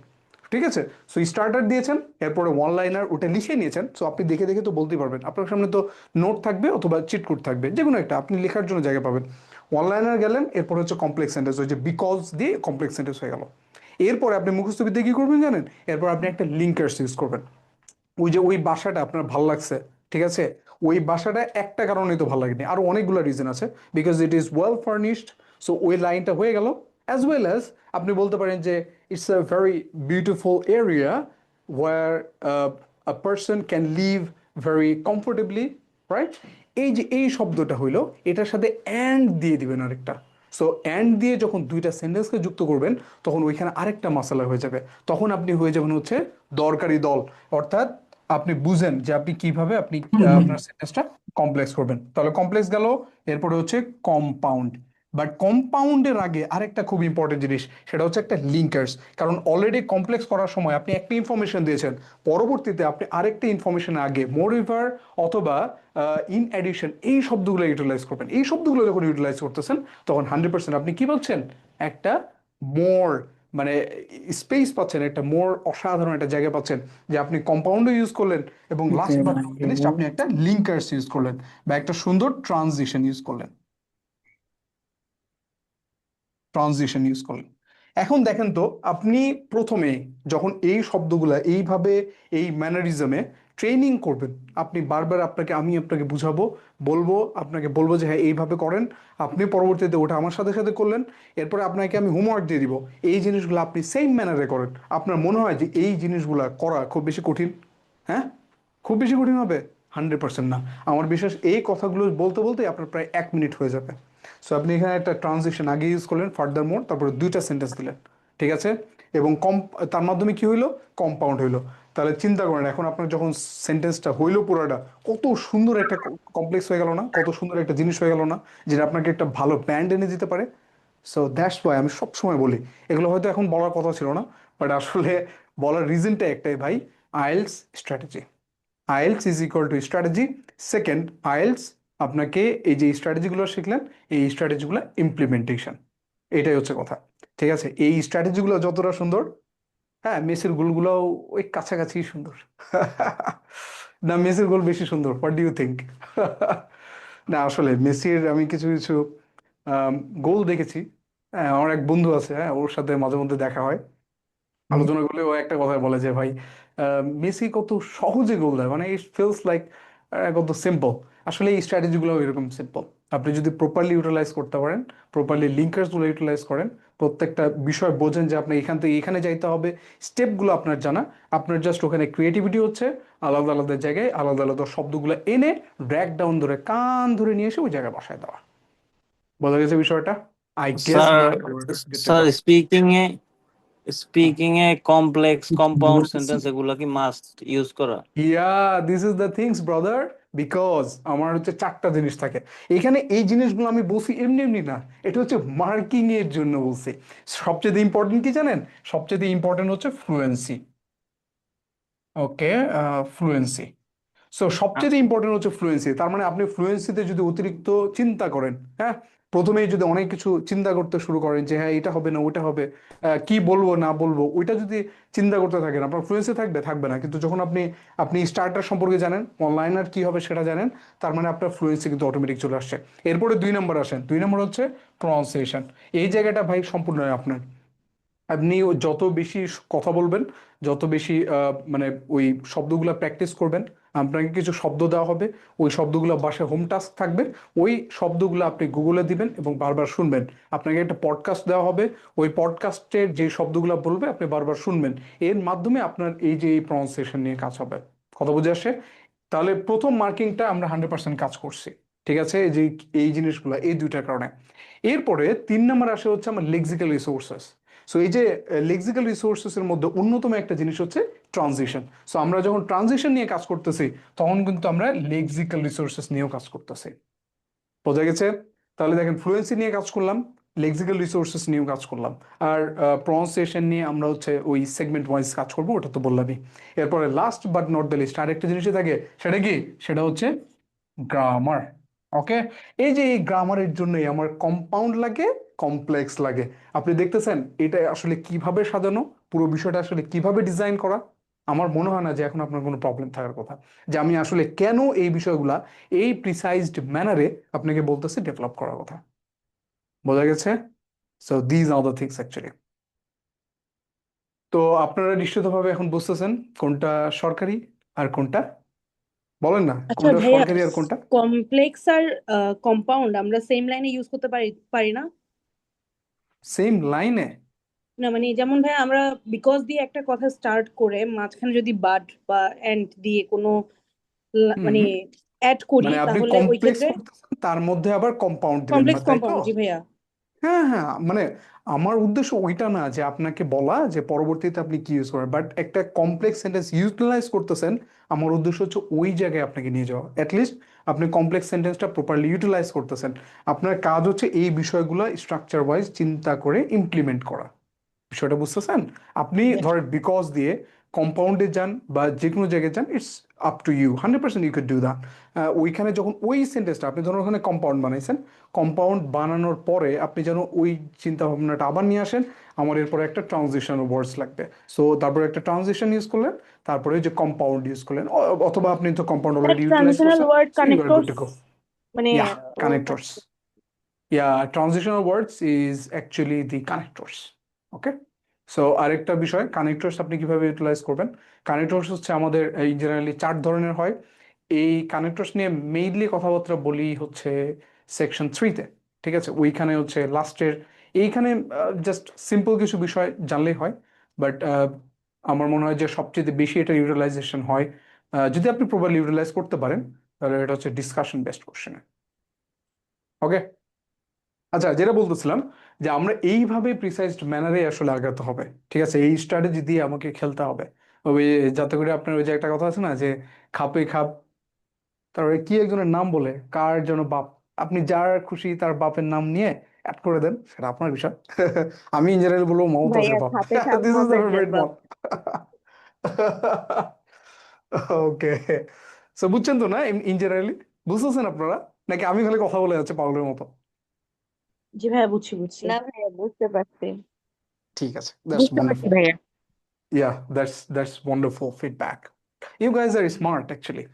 ঠিক আছে? সো স্টার্টার দিয়েছেন, এরপরে ওয়ান লাইনার ওটা লিখে নিয়েছেন। সো আপনি দেখে দেখে তো বলতেই পারবেন, আপনার সামনে তো নোট থাকবে অথবা চিট কোড থাকবে, যে কোনো একটা আপনি লেখার জন্য জায়গা পাবেন। ওয়ান লাইনার গেলেন, এরপর হচ্ছে কমপ্লেক্স সেন্টেন্স, ওই যে বিকজ দিয়ে কমপ্লেক্স সেন্টেন্স হয়ে গেল। এরপরে আপনি মুখস্থ বিদ্যা কি করবেন জানেন? এরপর আপনি একটা লিঙ্কার্স ইউজ করবেন। ওই যে ওই বাসাটা আপনার ভালো লাগছে, ঠিক আছে, ওই বাসাটা একটা কারণেই তো ভালো লাগেনি, আরো অনেকগুলো রিজন আছে, because it is well furnished. So ওই লাইনটা হয়ে গেল। অ্যাজ ওয়েল অ্যাজ আপনি বলতে পারেন যে it's a very beautiful area where a person can live very comfortably, right? এই যে এই শব্দটা হইলো, এটার সাথে অ্যান্ড দিয়ে দিবেন আরেকটা। সো অ্যান্ড দিয়ে যখন দুইটা সেন্টেন্সকে যুক্ত করবেন, তখন ওইখানে আরেকটা মাসালা হয়ে যাবে, তখন আপনি হয়ে যাবেন হচ্ছে দরকারি দল। অর্থাৎ আপনি বুঝেন যে আপনি কিভাবে আপনি আপনার সেন্টেন্সটা কমপ্লেক্স করবেন। তাহলে কমপ্লেক্স গেল, এরপরে হচ্ছে কম্পাউন্ড। বাট কম্পাউন্ডের আগে আরেকটা খুব ইম্পর্টেন্ট জিনিস, সেটা হচ্ছে একটা লিঙ্কার্স। কারণ অলরেডি কমপ্লেক্স করার সময় আপনি একটা ইনফরমেশন দিয়েছেন, পরবর্তীতে আপনি আরেকটা ইনফরমেশন আগে মোরিভার অথবা ইন অ্যাডিশন এই শব্দগুলো ইউটিলাইজ করবেন। এই শব্দগুলো যখন ইউটিলাইজ করতেছেন, তখন 100% আপনি কি বলছেন, একটা মোর মানে স্পেস পাচ্ছেন, একটা মোর অসাধারণ একটা জায়গা পাচ্ছেন, যে আপনি কম্পাউন্ডও ইউজ করলেন এবং লাস্ট বাট নট লিস্ট আপনি একটা লিঙ্কার্স ইউজ করলেন বা একটা সুন্দর ট্রানজিশন ইউজ করলেন। এখন দেখেন তো, আপনি প্রথমে যখন এই শব্দগুলা এইভাবে এই ম্যানারিজমে ট্রেনিং করবেন, আপনি বারবার আমি আপনাকে বুঝাবো, আপনাকে বলবো যে হ্যাঁ এইভাবে করেন, আপনি পরবর্তীতে ওটা আমার সাথে সাথে করলেন, এরপরে আপনাকে আমি হোমওয়ার্ক দিয়ে দিব, এই জিনিসগুলো আপনি সেম ম্যানারে করেন। আপনার মনে হয় যে এই জিনিসগুলা করা খুব বেশি কঠিন? হ্যাঁ, খুব বেশি কঠিন হবে? 100% না। আমার বিশ্বাস এই কথাগুলো বলতে বলতে আপনার প্রায় 1 মিনিট হয়ে যাবে। সো আপনি এখানে একটা ট্রানজিশন আগে ইউজ করলেন, ফার্দার মোর, তারপরে দুইটা সেন্টেন্স দিলেন, ঠিক আছে? এবং তার মাধ্যমে কি হইলো, কম্পাউন্ড হইলো। তাহলে চিন্তা করেন, এখন আপনার যখন সেন্টেন্সটা হইলো পুরোটা, কত সুন্দর একটা কমপ্লেক্স হয়ে গেল না, কত সুন্দর একটা জিনিস হয়ে গেল না, যেটা আপনাকে একটা ভালো ব্র্যান্ড এনে দিতে পারে। সো দ্যাটস ওয়াই আমি সবসময় বলি, এগুলো হয়তো এখন বলার কথা ছিল না, বাট আসলে বলার রিজনটা একটাই ভাই, IELTS strategy. IELTS is equal to strategy. Second, IELTS আপনাকে এই যে স্ট্র্যাটেজিগুলো শিখলেন, এই স্ট্র্যাটেজিগুলো ইমপ্লিমেন্টেশন, এটাই হচ্ছে কথা, ঠিক আছে? এই স্ট্র্যাটেজিগুলো যতটা সুন্দর, হ্যাঁ, মেসির গোলগুলোও ওই কাছাকাছি সুন্দর। না, মেসির গোল বেশি সুন্দর, হোয়াট ডু ইউ থিঙ্ক? না আসলে মেসির আমি কিছু কিছু গোল দেখেছি। হ্যাঁ, আমার এক বন্ধু আছে, হ্যাঁ, ওর সাথে মাঝে মধ্যে দেখা হয়, আলোচনা করলে ও একটা কথা বলে যে ভাই, মেসি কত সহজে গোল দেয়, মানে ইট ফিলস লাইক কত সিম্পল। আসলে এই স্ট্র্যাটেজিগুলো এরকম সিম্পল, আপনি যদি প্রপারলি ইউটিলাইজ করতে পারেন, প্রপারলি লিঙ্কার্সগুলো ইউটিলাইজ করেন, প্রত্যেকটা বিষয় বোঝেন যে আপনি এখান থেকে এখানে যাইতে হবে, স্টেপগুলো আপনার জানা, আপনার জাস্ট ওখানে ক্রিয়েটিভিটি হচ্ছে আলাদা আলাদা জায়গায় আলাদা আলাদা শব্দগুলো এনে ড্র্যাগ ডাউন ধরে কান ধরে নিয়ে এসে ওই জায়গায় বসায় দেওয়া। বোঝা গেছে বিষয়টা? I guess sir good to sir go. Speaking a complex compound sentence এগুলা কি মাস্ট ইউজ করা? This is the things brother, because আমার হচ্ছে 4টা জিনিস থাকে এখানে। এই জিনিসগুলো আমি বলছি এমনি এমনি না, এটা হচ্ছে মার্কিং এর জন্য বলছি। সবচেয়ে ইম্পর্টেন্ট কি জানেন? সবচেয়ে ইম্পর্টেন্ট হচ্ছে ফ্লুয়েন্সি। ওকে, ফ্লুয়েন্সি। সো সবচেয়ে ইম্পর্টেন্ট হচ্ছে ফ্লুয়েন্সি। তার মানে আপনি ফ্লুয়েন্সিতে যদি অতিরিক্ত চিন্তা করেন, হ্যাঁ, প্রথমেই যদি অনেক কিছু চিন্তা করতে শুরু করেন যে হ্যাঁ এটা হবে না ওটা হবে, কি বলবো না বলবো, ওইটা যদি চিন্তা করতে থাকেন, আপনার ফ্লুয়েন্সি থাকবে না। কিন্তু যখন আপনি আপনি স্টার্টার সম্পর্কে জানেন, অনলাইনার কি হবে সেটা জানেন, তার মানে আপনার ফ্লুয়েন্সি কিন্তু অটোমেটিক চলে আসছে। এরপরে 2 নম্বর আসেন, 2 নম্বর হচ্ছে প্রনাউন্সিয়েশন। এই জায়গাটা ভাই সম্পূর্ণ আপনার। আপনি যত বেশি কথা বলবেন, যত বেশি মানে ওই শব্দগুলো প্র্যাকটিস করবেন, আপনাকে কিছু শব্দ দেওয়া হবে, ওই শব্দগুলো বাসায় হোম টাস্ক থাকবে, ওই শব্দগুলো আপনি গুগলে দিবেন এবং বারবার শুনবেন। আপনাকে একটা পডকাস্ট দেওয়া হবে, ওই পডকাস্টের যে শব্দগুলো বলবে আপনি বারবার শুনবেন, এর মাধ্যমে আপনার এই যে এই প্রনাউন্সিয়েশন নিয়ে কাজ হবে। কথা বুঝে আসে? তাহলে প্রথম মার্কিংটা আমরা 100% কাজ করছি, ঠিক আছে? এই যে এই জিনিসগুলো এই দুইটার কারণে। এরপরে 3 নম্বর আসে হচ্ছে আমার লেক্সিক্যাল রিসোর্সেস। সো এই যে লেক্সিক্যাল রিসোর্সেস এর মধ্যে অন্যতম একটা জিনিস হচ্ছে ট্রানজিশন। সো আমরা যখন ট্রানজিশন নিয়ে কাজ করতেছি, তখন কিন্তু আমরা লেক্সিক্যাল রিসোর্সেস নিয়েও কাজ করতেছি। বোঝা গেছে? তাহলে দেখেন, ফ্লুয়েন্সি নিয়ে কাজ করলাম, লেক্সিক্যাল রিসোর্সেস নিয়েও কাজ করলাম, আর প্রনাউন্সিয়েশন নিয়ে আমরা হচ্ছে ওই সেগমেন্ট ওয়াইজ কাজ করবো, ওটা তো বললামই। এরপরে last but not the least আরেকটা জিনিসই থাকে, সেটা কি? সেটা হচ্ছে গ্রামার। ওকে, এই যে এই গ্রামারের জন্যই আমার কম্পাউন্ড লাগে, কমপ্লেক্স লাগে। আপনি দেখতেছেন এটা আসলে কিভাবে সাজানো, পুরো বিষয়টা আসলে কিভাবে ডিজাইন করা, আমার মনে হয় না যে এখন আপনার কোনো প্রবলেম থাকার কথা, যে আমি আসলে কেন এই বিষয়গুলা এই প্রিসাইজড ম্যানারে আপনাকে বলতেছি ডেভেলপ করার কথা। বোঝা গেছে? So these are the things actually. তো আপনারা নিশ্চিতভাবে এখন বুঝতেছেন কোনটা সরকারি আর কোনটা, বলেন না আচ্ছা কোনটা ভাইয়া, সরকারি আর কোনটা কমপ্লেক্স আর কম্পাউন্ড আমরা সেম লাইনে ইউজ করতে পারি পারি না? সেম লাইনে। না মানে যেমন ভাই আমরা বিকজ দিয়ে একটা কথা স্টার্ট করে মাঝখানে যদি বাট বা এন্ড দিয়ে কোনো হুম মানে অ্যাড করি মানে আপনি তাহলে ওই কমপ্লেক্স ক্ষেত্রে করতেছেন, তার মধ্যে আবার কম্পাউন্ড দিবেন, কমপ্লেক্স তাই তো? কম্পাউন্ড, জি ভাইয়া। হ্যাঁ হ্যাঁ, মানে আমার উদ্দেশ্য ওইটা না যে আপনাকে বলা যে পরবর্তীতে আপনি কি ইউজ করেন, বাট একটা কমপ্লেক্স সেন্টেন্স ইউটিলাইজ করতেছেন, আমার উদ্দেশ্য হচ্ছে ওই জায়গায় আপনাকে নিয়ে যাওয়া। অ্যাটলিস্ট আপনি কমপ্লেক্স সেন্টেন্সটা প্রপারলি ইউটিলাইজ করতেছেন, আপনার কাজ হচ্ছে এই বিষয়গুলো স্ট্রাকচার ওয়াইজ চিন্তা করে ইমপ্লিমেন্ট করা। বিষয়টা বুঝতেছেন? আপনি ধরেন বিকজ দিয়ে কম্পাউন্ডে যান বা যে কোনো জায়গায় যান, it's up to you, 100% you can do that. ওইখানে যখন ওই সেন্টেন্সটা আপনি ধরুন ওখানে কম্পাউন্ড বানাইছেন, কম্পাউন্ড বানানোর পরে আপনি যেন ওই চিন্তা ভাবনাটা আবার নিয়ে আসেন, আমার এরপরে একটা ট্রানজিশন ওয়ার্ডস লাগবে, সো তারপরে একটা ট্রানজিশন ইউজ করলেন, তারপরে যে কম্পাউন্ড ইউজ করলেন, অথবা আপনি তো কম্পাউন্ড মানে অলরেডি ইউটিলাইজ ট্রানজিশনাল করছেন, word so you are good connectors, to go. মানে Yeah, ও connectors. Yeah, transitional words is actually the connectors. Okay? So আরেকটা বিষয়, কানেক্টরস আপনি কিভাবে ইউটিলাইজ করবেন। কানেক্টরস হচ্ছে আমাদের এই জেনারেলি 4 ধরনের হয়। এই কানেক্টরস নিয়ে মেইনলি কথাবার্তা বলি হচ্ছে সেকশন 3-তে। ঠিক আছে, ওইখানে হচ্ছে লাস্টের এইখানে জাস্ট সিম্পল কিছু বিষয় জানলেই হয়, বাট আমার মনে হয় যে সবচেয়ে বেশি এটা ইউটিলাইজেশন হয়, যদি আপনি প্রপারলি ইউটিলাইজ করতে পারেন, তাহলে এটা হচ্ছে ডিসকাশন বেসড কোশ্চেনে। ওকে, আচ্ছা, যেটা বলতেছিলাম যে আমরা এইভাবে প্রিসাইজড ম্যানারে আসলে আগাতে হবে। ঠিক আছে, এই স্ট্র্যাটেজি দিয়ে আমাকে খেলতে হবে, ওই যাতে করে আপনার ওই যে একটা কথা আছে না যে খাপে খাপ, তারপরে কি একজনের নাম বলে কার যেন বাপ, আপনি যার খুশি তার বাপের নাম নিয়ে অ্যাড করে দেন, সেটা আপনার বিষয়। আমি ইন জেনারেল বলবো মমতাজের ভাইয়া বাপ। খাপে খাপ দিস ইজ দ্য বাপের ফেভারিট বাপ। ওয়ান। ওকে, সো বুঝছেন তো না ইন জেনারেলি? বুঝতেছেন আপনারা, নাকি আমি খালি কথা বলে যাচ্ছে পাগলের মতো? জি ভাইয়া, বুঝছি বুঝছি। না ভাইয়া, বুঝতে পারছি। ঠিক আছে, দ্যাটস বুঝতে পারছি ওয়ান্ডারফুল। ভাইয়া। Yeah, that's wonderful feedback. You guys are smart actually.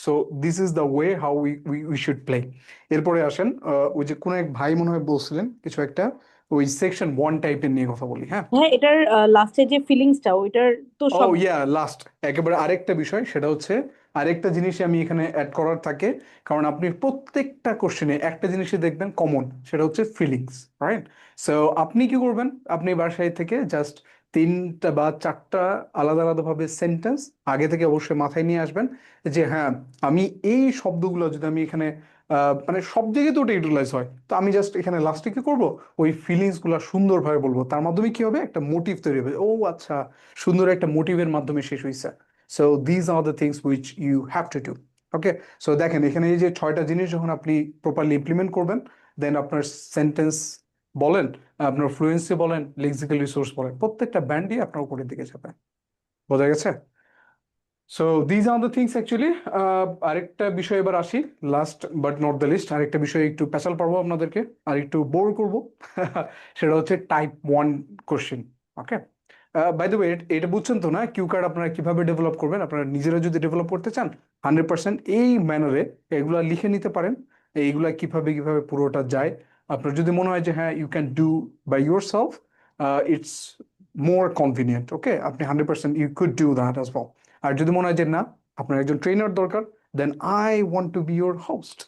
So this is the way how we should play. এরপরে আসেন, ওই যে কোন এক ভাই মনে হয় বলছিলেন কিছু একটা, ওই সেকশন 1 টাইপের নিয়ে কথা বলি, হ্যাঁ? হ্যাঁ, এটার লাস্টে যে ফিলিংসটা ওইটার তো ও সব ইয়া, লাস্ট একেবারে আরেকটা বিষয়, সেটা হচ্ছে আরেকটা জিনিস আমি এখানে অ্যাড করার থাকে, কারণ আপনি প্রত্যেকটা কোশ্চেনে একটা জিনিসই দেখবেন কমন, সেটা হচ্ছে ফিলিংস, রাইট? সো আপনি কি করবেন, আপনি বাসায় থেকে জাস্ট 3টা বা 4টা আলাদা আলাদা ভাবে সেন্টেন্স আগে থেকে অবশ্যই মাথায় নিয়ে আসবেন, যে হ্যাঁ আমি এই শব্দগুলো যদি আমি এখানে মানে সব জায়গায় তো ওটা ইউটিলাইজ হয়, তো আমি জাস্ট এখানে লাস্টে কি করবো, ওই ফিলিংস গুলা সুন্দরভাবে বলবো, তার মাধ্যমে কি হবে, একটা মোটিভ তৈরি হবে, ও আচ্ছা, সুন্দর একটা মোটিভের মাধ্যমে শেষ হয়েছে। So these are the things which you have to do. Okay, so দেখেন এখানে এই যে 6টা জিনিস যখন আপনি প্রপারলি ইমপ্লিমেন্ট করবেন, দেন আপনার সেন্টেন্স বলেন, আপনার ফ্লুয়েন্সি বলেন, লেক্সিক্যাল রিসোর্স বলেন, প্রত্যেকটা ব্যান্ডই আপনার উপরের দিকে যাবে। বোঝা গেছে? So these are the things actually. আরেকটা বিষয় এবার আসি, last but not the least, আরেকটা বিষয় একটু পেঁচাল পারবো আপনাদেরকে, আর একটু বোর করবো। সেটা হচ্ছে type 1 question. Okay, by the way, এটা বুঝছেন তো না কিউ কার্ড আপনারা কিভাবে ডেভেলপ করবেন, আপনারা নিজেরা যদি ডেভেলপ করতে চান 100% এই ম্যানারে এগুলা লিখে নিতে পারেন, এইগুলা কিভাবে কিভাবে পুরোটা যায়। আপনার যদি মনে হয় যে হ্যাঁ you can do by yourself, it's more convenient. Okay, আপনি 100% you could do that as well. আর যদি মনে হয় যে না, আপনার একজন ট্রেনার দরকার, then I want to be your host.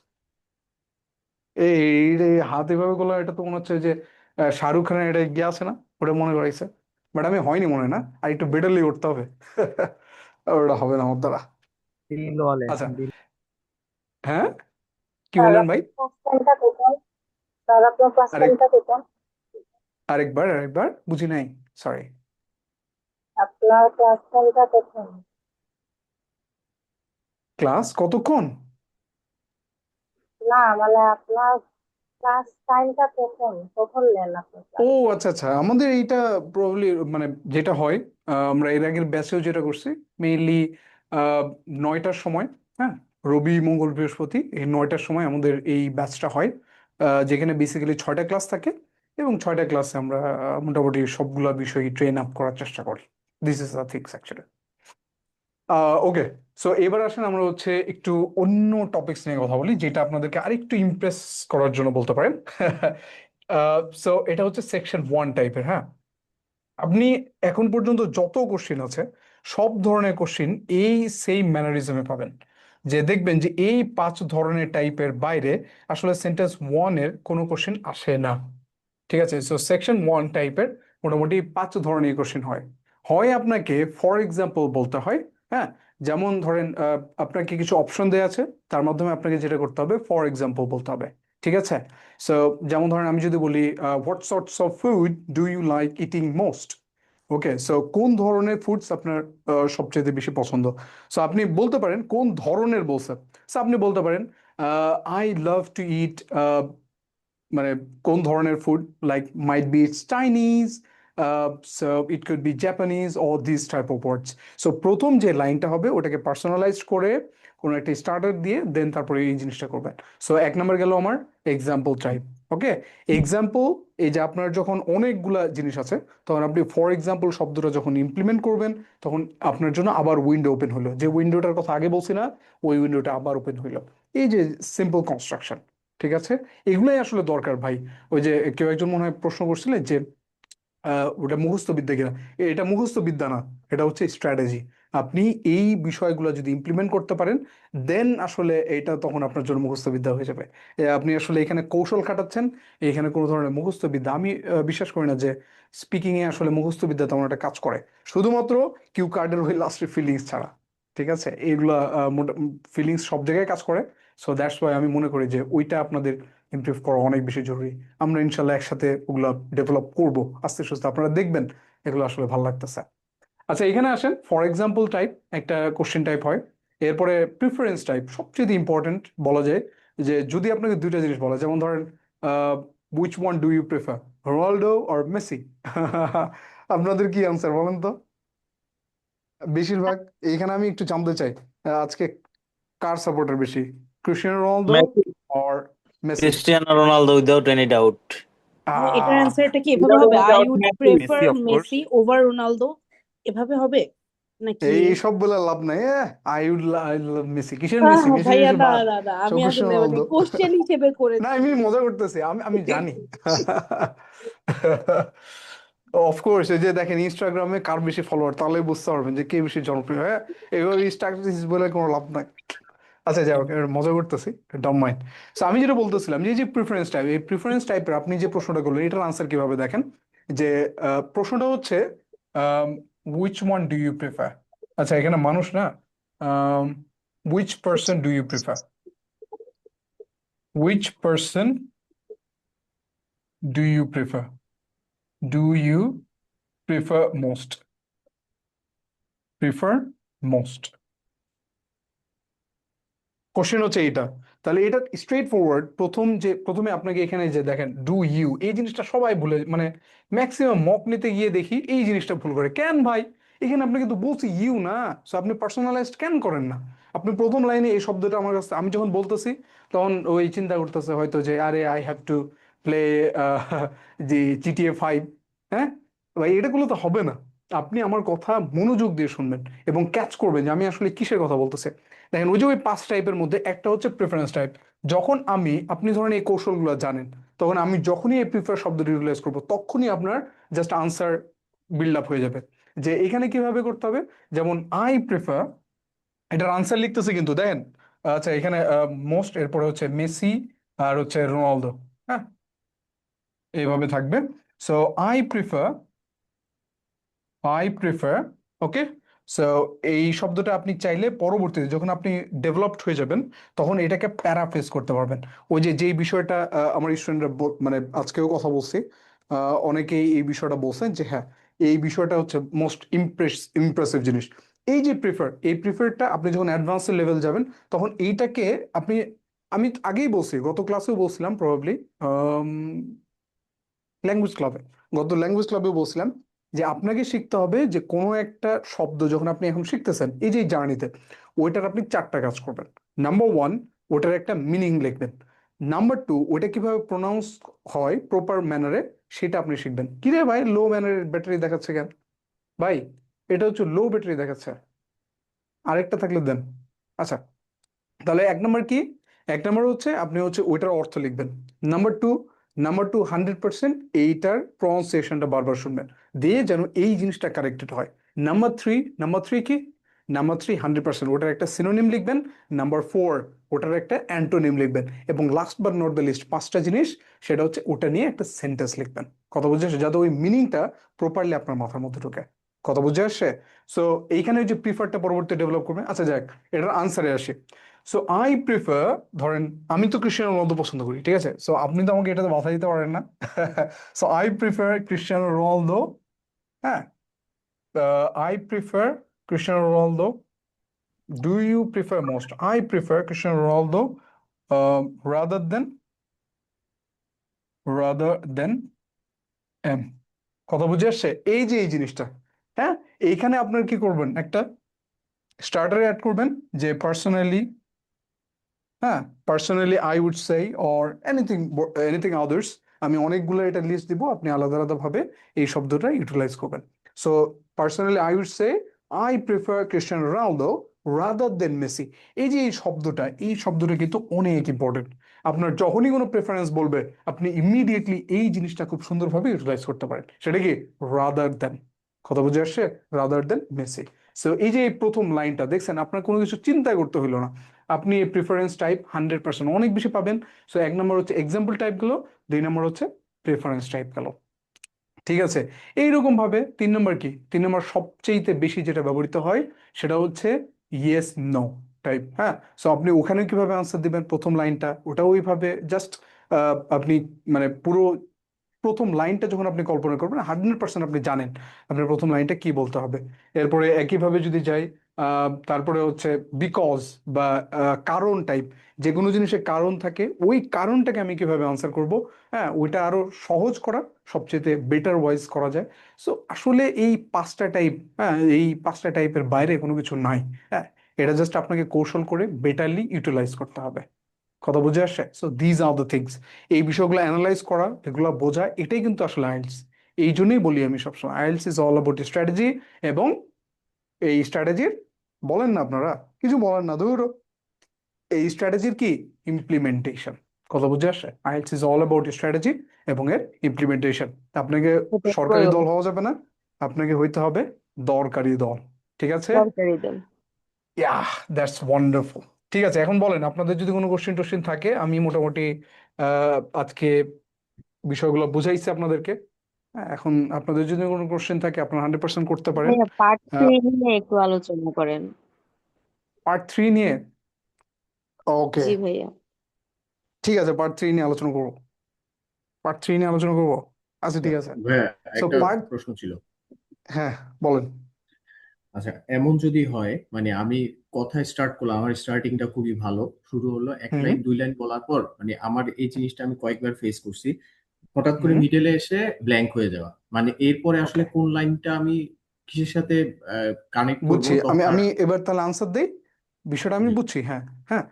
এই এই হাত এভাবে করলাম, এটা তো মনে হচ্ছে যে শাহরুখ খানের এটা গিয়ে আছে না, ওটা মনে করাইছে, বাট আমি হয়নি মনে হয় না, আর একটু বেটারলি করতে হবে। ওটা হবে না আমার দ্বারা। আচ্ছা, হ্যাঁ, কি স্যার বললেন ভাই? আপনার ক্লাস টাইমটা কোথায়? স্যার আপনার ক্লাস আরেক টাইমটা কোথায়? আরেকবার বুঝি নাই, সরি। আপনার ক্লাস টাইমটা কোথায়? ক্লাস কতক্ষণ? না মানে আপনার ক্লাস টাইমটা কখন নেন আপনি ও ক্লাস? আচ্ছা আচ্ছা, আমাদের এইটা প্রবাবলি মানে যেটা হয়, আমরা এর আগের ব্যাচেও যেটা করছি, মেইনলি 9টার সময়, হ্যাঁ, রবি মঙ্গল বৃহস্পতি এই 9টার সময় আমাদের এই ব্যাচটা হয়, যেখানে বেসিক্যালি 6টা ক্লাস থাকে, এবং 6টা ক্লাসে আমরা মোটামুটি সবগুলা বিষয় ট্রেন আপ করার চেষ্টা করি। This is the things actually. Okay, so এবার আসেন আমরা হচ্ছে একটু অন্য টপিকস নিয়ে কথা বলি, যেটা আপনাদেরকে আরেকটু ইমপ্রেস করার জন্য বলতে পারেন। সো এটা হচ্ছে সেকশন 1 টাইপের। হ্যাঁ, আপনি এখন পর্যন্ত যত কোশ্চিন আছে সব ধরনের কোশ্চিন এই সেম ম্যানারিজমে পাবেন, যে দেখবেন যে এই 5 ধরনের টাইপের বাইরে আসলে সেন্টেন্স 1 এর কোনো কোশ্চিন আসে না। ঠিক আছে, সো সেকশন 1 টাইপের মোটামুটি 5 ধরনের কোশ্চিন হয়। হয় আপনাকে ফর এক্সাম্পল বলতে হয়, হ্যাঁ, যেমন ধরেন আপনাকে কিছু অপশন দেওয়া আছে, তার মাধ্যমে আপনাকে যেটা করতে হবে ফর এক্সাম্পল বলতে হবে। ঠিক আছে, সো যেমন ধরেন আমি যদি বলি what sorts of food do you like eating most. Okay, so কোন ধরনের ফুডস আপনার সবচেয়ে বেশি পছন্দ। সো আপনি বলতে পারেন কোন ধরনের বলছেন। সো আপনি বলতে পারেন আই লাভ টু ইট, মানে কোন ধরনের food, like might be it's Chinese, so it could B Japanese or this type of words. So প্রথম যে লাইনটা হবে ওটাকে পার্সোনালাইজ করে কোনো একটা স্টার্টার দিয়ে দেন তারপরে এই জিনিসটা করবেন। সো 1 নম্বর গেল আমার এক্সাম্পল টাইপ। ওকে, এক্সাম্পল, এই যে আপনার যখন অনেকগুলা জিনিস আছে তখন আপনি ফর এক্সাম্পল শব্দটা যখন ইমপ্লিমেন্ট করবেন তখন আপনার জন্য আবার উইন্ডো ওপেন হলো, যে উইন্ডোটার কথা আগে বলছি না ওই উইন্ডোটা আবার ওপেন হইলো। এই যে সিম্পল কনস্ট্রাকশন। ঠিক আছে, এগুলোই আসলে দরকার ভাই। ওই যে কেউ একজন মনে হয় প্রশ্ন করছিলেন যে ওটা মুখস্থ বিদ্যা কিনা। এটা মুখস্থ বিদ্যা না, এটা হচ্ছে স্ট্র্যাটেজি। আপনি এই বিষয়গুলো যদি ইমপ্লিমেন্ট করতে পারেন দেন আসলে এটা তখন আপনার জন্য মুখস্থ বিদ্যা হয়ে যাবে। আপনি আসলে এখানে কৌশল খাটাচ্ছেন, এখানে কোনো ধরনের মুখস্থ বিদ্যা আমি বিশ্বাস করি না যে স্পিকিং এ আসলে মুখস্থ বিদ্যা তেমন একটা কাজ করে, শুধুমাত্র কিউ কার্ডের ওই লাস্টের ফিলিংস ছাড়া। ঠিক আছে, এইগুলা ফিলিংস সব জায়গায় কাজ করে। সো দ্যাটস ওয়াই আমি মনে করি যে ওইটা আপনাদের ইমপ্রুভ করা অনেক বেশি জরুরি। আমরা ইনশাল্লাহ একসাথে ওগুলা ডেভেলপ করব আস্তে সুস্তে, আপনারা দেখবেন এগুলো আসলে ভালো লাগতেছে। আচ্ছা, এখানে আসেন ফর এক্সাম্পল টাইপ একটা কোশ্চেন টাইপ হয়। এরপরে প্রিফারেন্স টাইপ সবচেয়ে ইম্পর্টেন্ট বলা যায়, যে যদি আপনাকে দুইটা জিনিস বলা, যেমন ধরেন which one do you prefer, Ronaldo or Messi? আপনাদের কি আনসার বলেন তো? বেশিরভাগ এখানে আমি একটু জানতে চাই আজকে কার সাপোর্টার বেশি, Cristiano Ronaldo Messi, or Messi? Cristiano Ronaldo without any doubt. ভাই, এটার আহ অ্যান্সারটা কি এভাবে হবে? I would prefer Messi of course. Messi over Ronaldo, এভাবে হবে নাকি? এই সব বলে লাভ নাই। আই উড লাভ মেসি, কিসের মেসি? মেসি ভাইয়া, মেসি না বাদ, না না, সব আমি ক্রিস্টিয়ানো আসলে রোনালদো। কোশ্চেন হিসেবে না, করেছি। আমি মজা করতেছি, আমি জানি। অফকোর্স, এই যে দেখেন ইনস্টাগ্রামে কার বেশি ফলোয়ার তাহলে বুঝতে পারবেন যে কে বেশি জনপ্রিয়। হ্যাঁ, এইভাবে স্ট্যাটিস্টিক্স বলে কোনো লাভ নাই। আচ্ছা, যাই হোক, এর মজা করতেছি, ডোন্ট মাইন্ড। সো আমি যেটা বলতেছিলাম যে এই যে প্রিফারেন্স টাইপ, এই প্রিফারেন্স টাইপের আপনি যে প্রশ্নটা করলেন এটার আনসার কিভাবে দেখেন, যে প্রশ্নটা হচ্ছে which one do you prefer. আচ্ছা, এখানে মানুষ না, which person do you prefer, which person do you prefer, do you prefer most, prefer most. Question হচ্ছে এইটা। তাহলে এটা স্ট্রেট ফরওয়ার্ড, প্রথমে আপনাকে এখানে যে দেখেন ডু ইউ, এই জিনিসটা সবাই ভুলে, মানে ম্যাক্সিমাম মক নিতে গিয়ে দেখি এই জিনিসটা ভুল করে। কেন ভাই, এখানে আপনাকে তো বলছি ইউ না, সো আপনি পার্সোনালাইজড কেন করেন না? আপনি প্রথম লাইনে এই শব্দটা আমার কাছে, আমি যখন বলতেছি তখন ওই চিন্তা করতেছে হয়তো যে আরে আই হ্যাভ টু প্লে যে GTA 5। হ্যাঁ ভাই, এটাগুলো তো হবে না। আপনি আমার কথা মনোযোগ দিয়ে শুনবেন এবং ক্যাচ করবেন যে আমি আসলে কিসের কথা বলতেছি। দেখেন, ওই যে ওই 5 টাইপের মধ্যে একটা হচ্ছে প্রেফারেন্স টাইপ। যখন আপনি ধরেন এই কৌশলগুলো জানেন, তখন আমি যখনই এই প্রিফার শব্দটি ইউটিলাইজ করবো তখনই আপনার জাস্ট আনসার বিল্ড আপ হয়ে যাবে। যে এখানে কিভাবে করতে হবে, যেমন আই প্রেফার, এটার আনসার লিখতেছে কিন্তু দেখেন। আচ্ছা, এখানে মোস্ট, এরপরে হচ্ছে মেসি, আর হচ্ছে রোনালদো। হ্যাঁ, এইভাবে থাকবে। So I prefer. Okay, so এই শব্দটা আপনি চাইলে পরবর্তীতে যখন আপনি ডেভেলপড হয়ে যাবেন তখন এটাকে প্যারাফ্রেজ করতে পারবেন। ওই যে যেই বিষয়টা আমার স্টুডেন্টরা মানে আজকেও কথা বলছি, অনেকেই এই বিষয়টা বলছেন যে হ্যাঁ, এই বিষয়টা হচ্ছে মোস্ট ইমপ্রেসিভ জিনিস। এই যে এই প্রিফারটা আপনি যখন অ্যাডভান্সের লেভেল যাবেন তখন এইটাকে আপনি, আমি আগেই বলছি, গত ক্লাসেও বলছিলাম প্রবাবলি, ল্যাঙ্গুয়েজ ক্লাবে, গত ল্যাঙ্গুয়েজ ক্লাবে বলছিলাম যে আপনাকে শিখতে হবে যে কোনো একটা শব্দ যখন আপনি এখন শিখতেছেন এই যে জার্নিতে, ওইটার আপনি 4টা কাজ করবেন। নাম্বার 1, ওটার একটা মিনিং লিখবেন। নাম্বার 2, ওটা কিভাবে প্রোনাউন্স হয় প্রপার ম্যানারে সেটা আপনি শিখবেন। কি রে ভাই, লো ম্যানের ব্যাটারি দেখাচ্ছে কেন ভাই? এটা হচ্ছে লো ব্যাটারি দেখাচ্ছে, আরেকটা থাকলে দেন। আচ্ছা, তাহলে 1 নম্বর কি? 1 নম্বর হচ্ছে আপনি হচ্ছে ওইটার অর্থ লিখবেন। নাম্বার টু 100% এইটার প্রনাউন্সিয়েশনটা বারবার শুনবেন, দিয়ে যেন এই জিনিসটা কারেক্টেড হয়। নাম্বার থ্রি কি? নাম্বার 3 100% ওটার একটা সিনোনিম লিখবেন। নাম্বার 4 ওটার একটা অ্যান্টোনিম লিখবেন। এবং last but not the least, 5টা জিনিস, সেটা হচ্ছে ওটা নিয়ে একটা সেন্টেন্স লিখবেন। কথা বুঝে আসছে? যাতে ওই মিনিংটা প্রপারলি আপনার মাথার মধ্যে ঢোকে। কথা বুঝে আসছে? সো এইখানে ওই যে প্রিফারটা পরবর্তী ডেভেলপ করবেন। আচ্ছা যাক, এটার আনসারে আসি। সো আই প্রিফার, ধরেন আমি তো ক্রিস্টিয়ানো রোনালদো পছন্দ করি, ঠিক আছে? সো আপনি তো আমাকে এটাতে বাধা দিতে পারেন না। So I prefer Cristiano Ronaldo. হ্যাঁ, I prefer Cristiano Ronaldo. Do you prefer most? I prefer Cristiano Ronaldo rather than rather than him. কথা বুঝে আসছে? এই যে এই জিনিসটা, হ্যাঁ, এইখানে আপনার কি করবেন, একটা স্টার্টারে অ্যাড করবেন যে পার্সোনালি, হ্যাঁ, personally I would say or anything others. আমি অনেকগুলো এটা লিস্ট দিব, আপনি আলাদা আলাদা ভাবে এই শব্দটা ইউটিলাইজ করবেন। So personally I would say I prefer Cristiano Ronaldo rather than Messi. এই শব্দটা কিন্তু অনেক ইম্পর্টেন্ট। আপনার যখনই কোনো প্রেফারেন্স বলবে, আপনি ইমিডিয়েটলি এই জিনিসটা খুব সুন্দরভাবে ইউটিলাইজ করতে পারেন। সেটা কি? Rather than. কথা বুঝে আসছে? Rather than Messi. সো এই যে এই প্রথম লাইনটা দেখছেন, আপনার কোনো কিছু চিন্তা করতে হইলো না, আপনি প্রিফারেন্স টাইপ 100% অনেক বেশি পাবেন। সো 1 নম্বর হচ্ছে এক্সাম্পল টাইপ গেল, 2 নম্বর হচ্ছে প্রেফারেন্স টাইপ গেল। ঠিক আছে? এইরকম ভাবে 3 নম্বর কি? 3 নম্বর সবচেয়ে বেশি যেটা ব্যবহৃত হয় সেটা হচ্ছে ইয়েস নো টাইপ। হ্যাঁ, সো আপনি ওখানে কিভাবে আনসার দিবেন, প্রথম লাইনটা ওটা ওইভাবে জাস্ট আপনি মানে পুরো প্রথম লাইনটা যখন আপনি কল্পনা করবেন 100% আপনি জানেন আপনার প্রথম লাইনটা কি বলতে হবে। এরপরে একইভাবে যদি যাই, তারপরে হচ্ছে বিকজ বা কারণ টাইপ, যে কোনো জিনিসের কারণ থাকে, ওই কারণটাকে আমি কিভাবে আনসার করব। হ্যাঁ, ওইটা আরো সহজ করা, সবচেয়ে বেটার ওয়াইজ করা যায়। সো আসলে এই 5টা টাইপ, হ্যাঁ, এই 5টা টাইপের বাইরে কোনো কিছু নাই। হ্যাঁ, এটা জাস্ট আপনাকে কৌশল করে বেটারলি ইউটিলাইজ করতে হবে। কথা বুঝে আসছে? So these are the things, এই বিষয়গুলো অ্যানালাইজ করা, এগুলো বোঝা, এটাই কিন্তু আসলে আইএলটিএস। এই জন্যই বলি আমি সবসময় IELTS is all about strategy. এবং এই স্ট্র্যাটেজির, বলেন না আপনারা, কিছু বলেন না ধরো, এই স্ট্র্যাটেজির কি? ইমপ্লিমেন্টেশন। কথা বুঝে আসছে? IELTS is all about strategy এবং এর ইমপ্লিমেন্টেশন। আপনাকে সেটার সরকারি প্রয়োগ। দল হওয়া যাবে না, আপনাকে হইতে হবে দরকারি দল। ঠিক আছে? দরকারি দল। Yeah, that's wonderful. ঠিক আছে, এখন বলেন আপনাদের যদি কোনো কোশ্চেন টোশ্চেন থাকে। আমি মোটামুটি আজকে বিষয়গুলো বুঝাইছি আপনাদেরকে। হ্যাঁ, এখন আপনাদের যদি কোনো কোশ্চেন থাকে আপনারা 100% করতে পারেন। ভাইয়া পার্ট 3 নিয়ে একটু আলোচনা করেন। পার্ট 3 নিয়ে? ওকে, জি ভাইয়া। ঠিক আছে, পার্ট 3 নিয়ে আলোচনা করবো। আচ্ছা ঠিক আছে। ভাইয়া সো একটা পার্ট, প্রশ্ন ছিল। হ্যাঁ বলেন। আচ্ছা, এমন যদি হয় মানে আমি কথা স্টার্ট করলাম, আমার স্টার্টিংটা খুবই ভালো, শুরু হলো এক হুম লাইন দুই লাইন বলার পর মানে আমার এই জিনিসটা আমি কয়েকবার ফেস করছি, হঠাৎ করে হুম মিডলে এসে ব্ল্যাঙ্ক হয়ে যাওয়া, মানে এরপরে আসলে ওকে, কোন লাইনটা আমি কিসের সাথে কানেক্ট করব বুঝছি। আমি তখন আর আমি এবার তাহলে আনসার দেই, বিষয়টা আমি জি। বুঝছি। হ্যাঁ হ্যাঁ,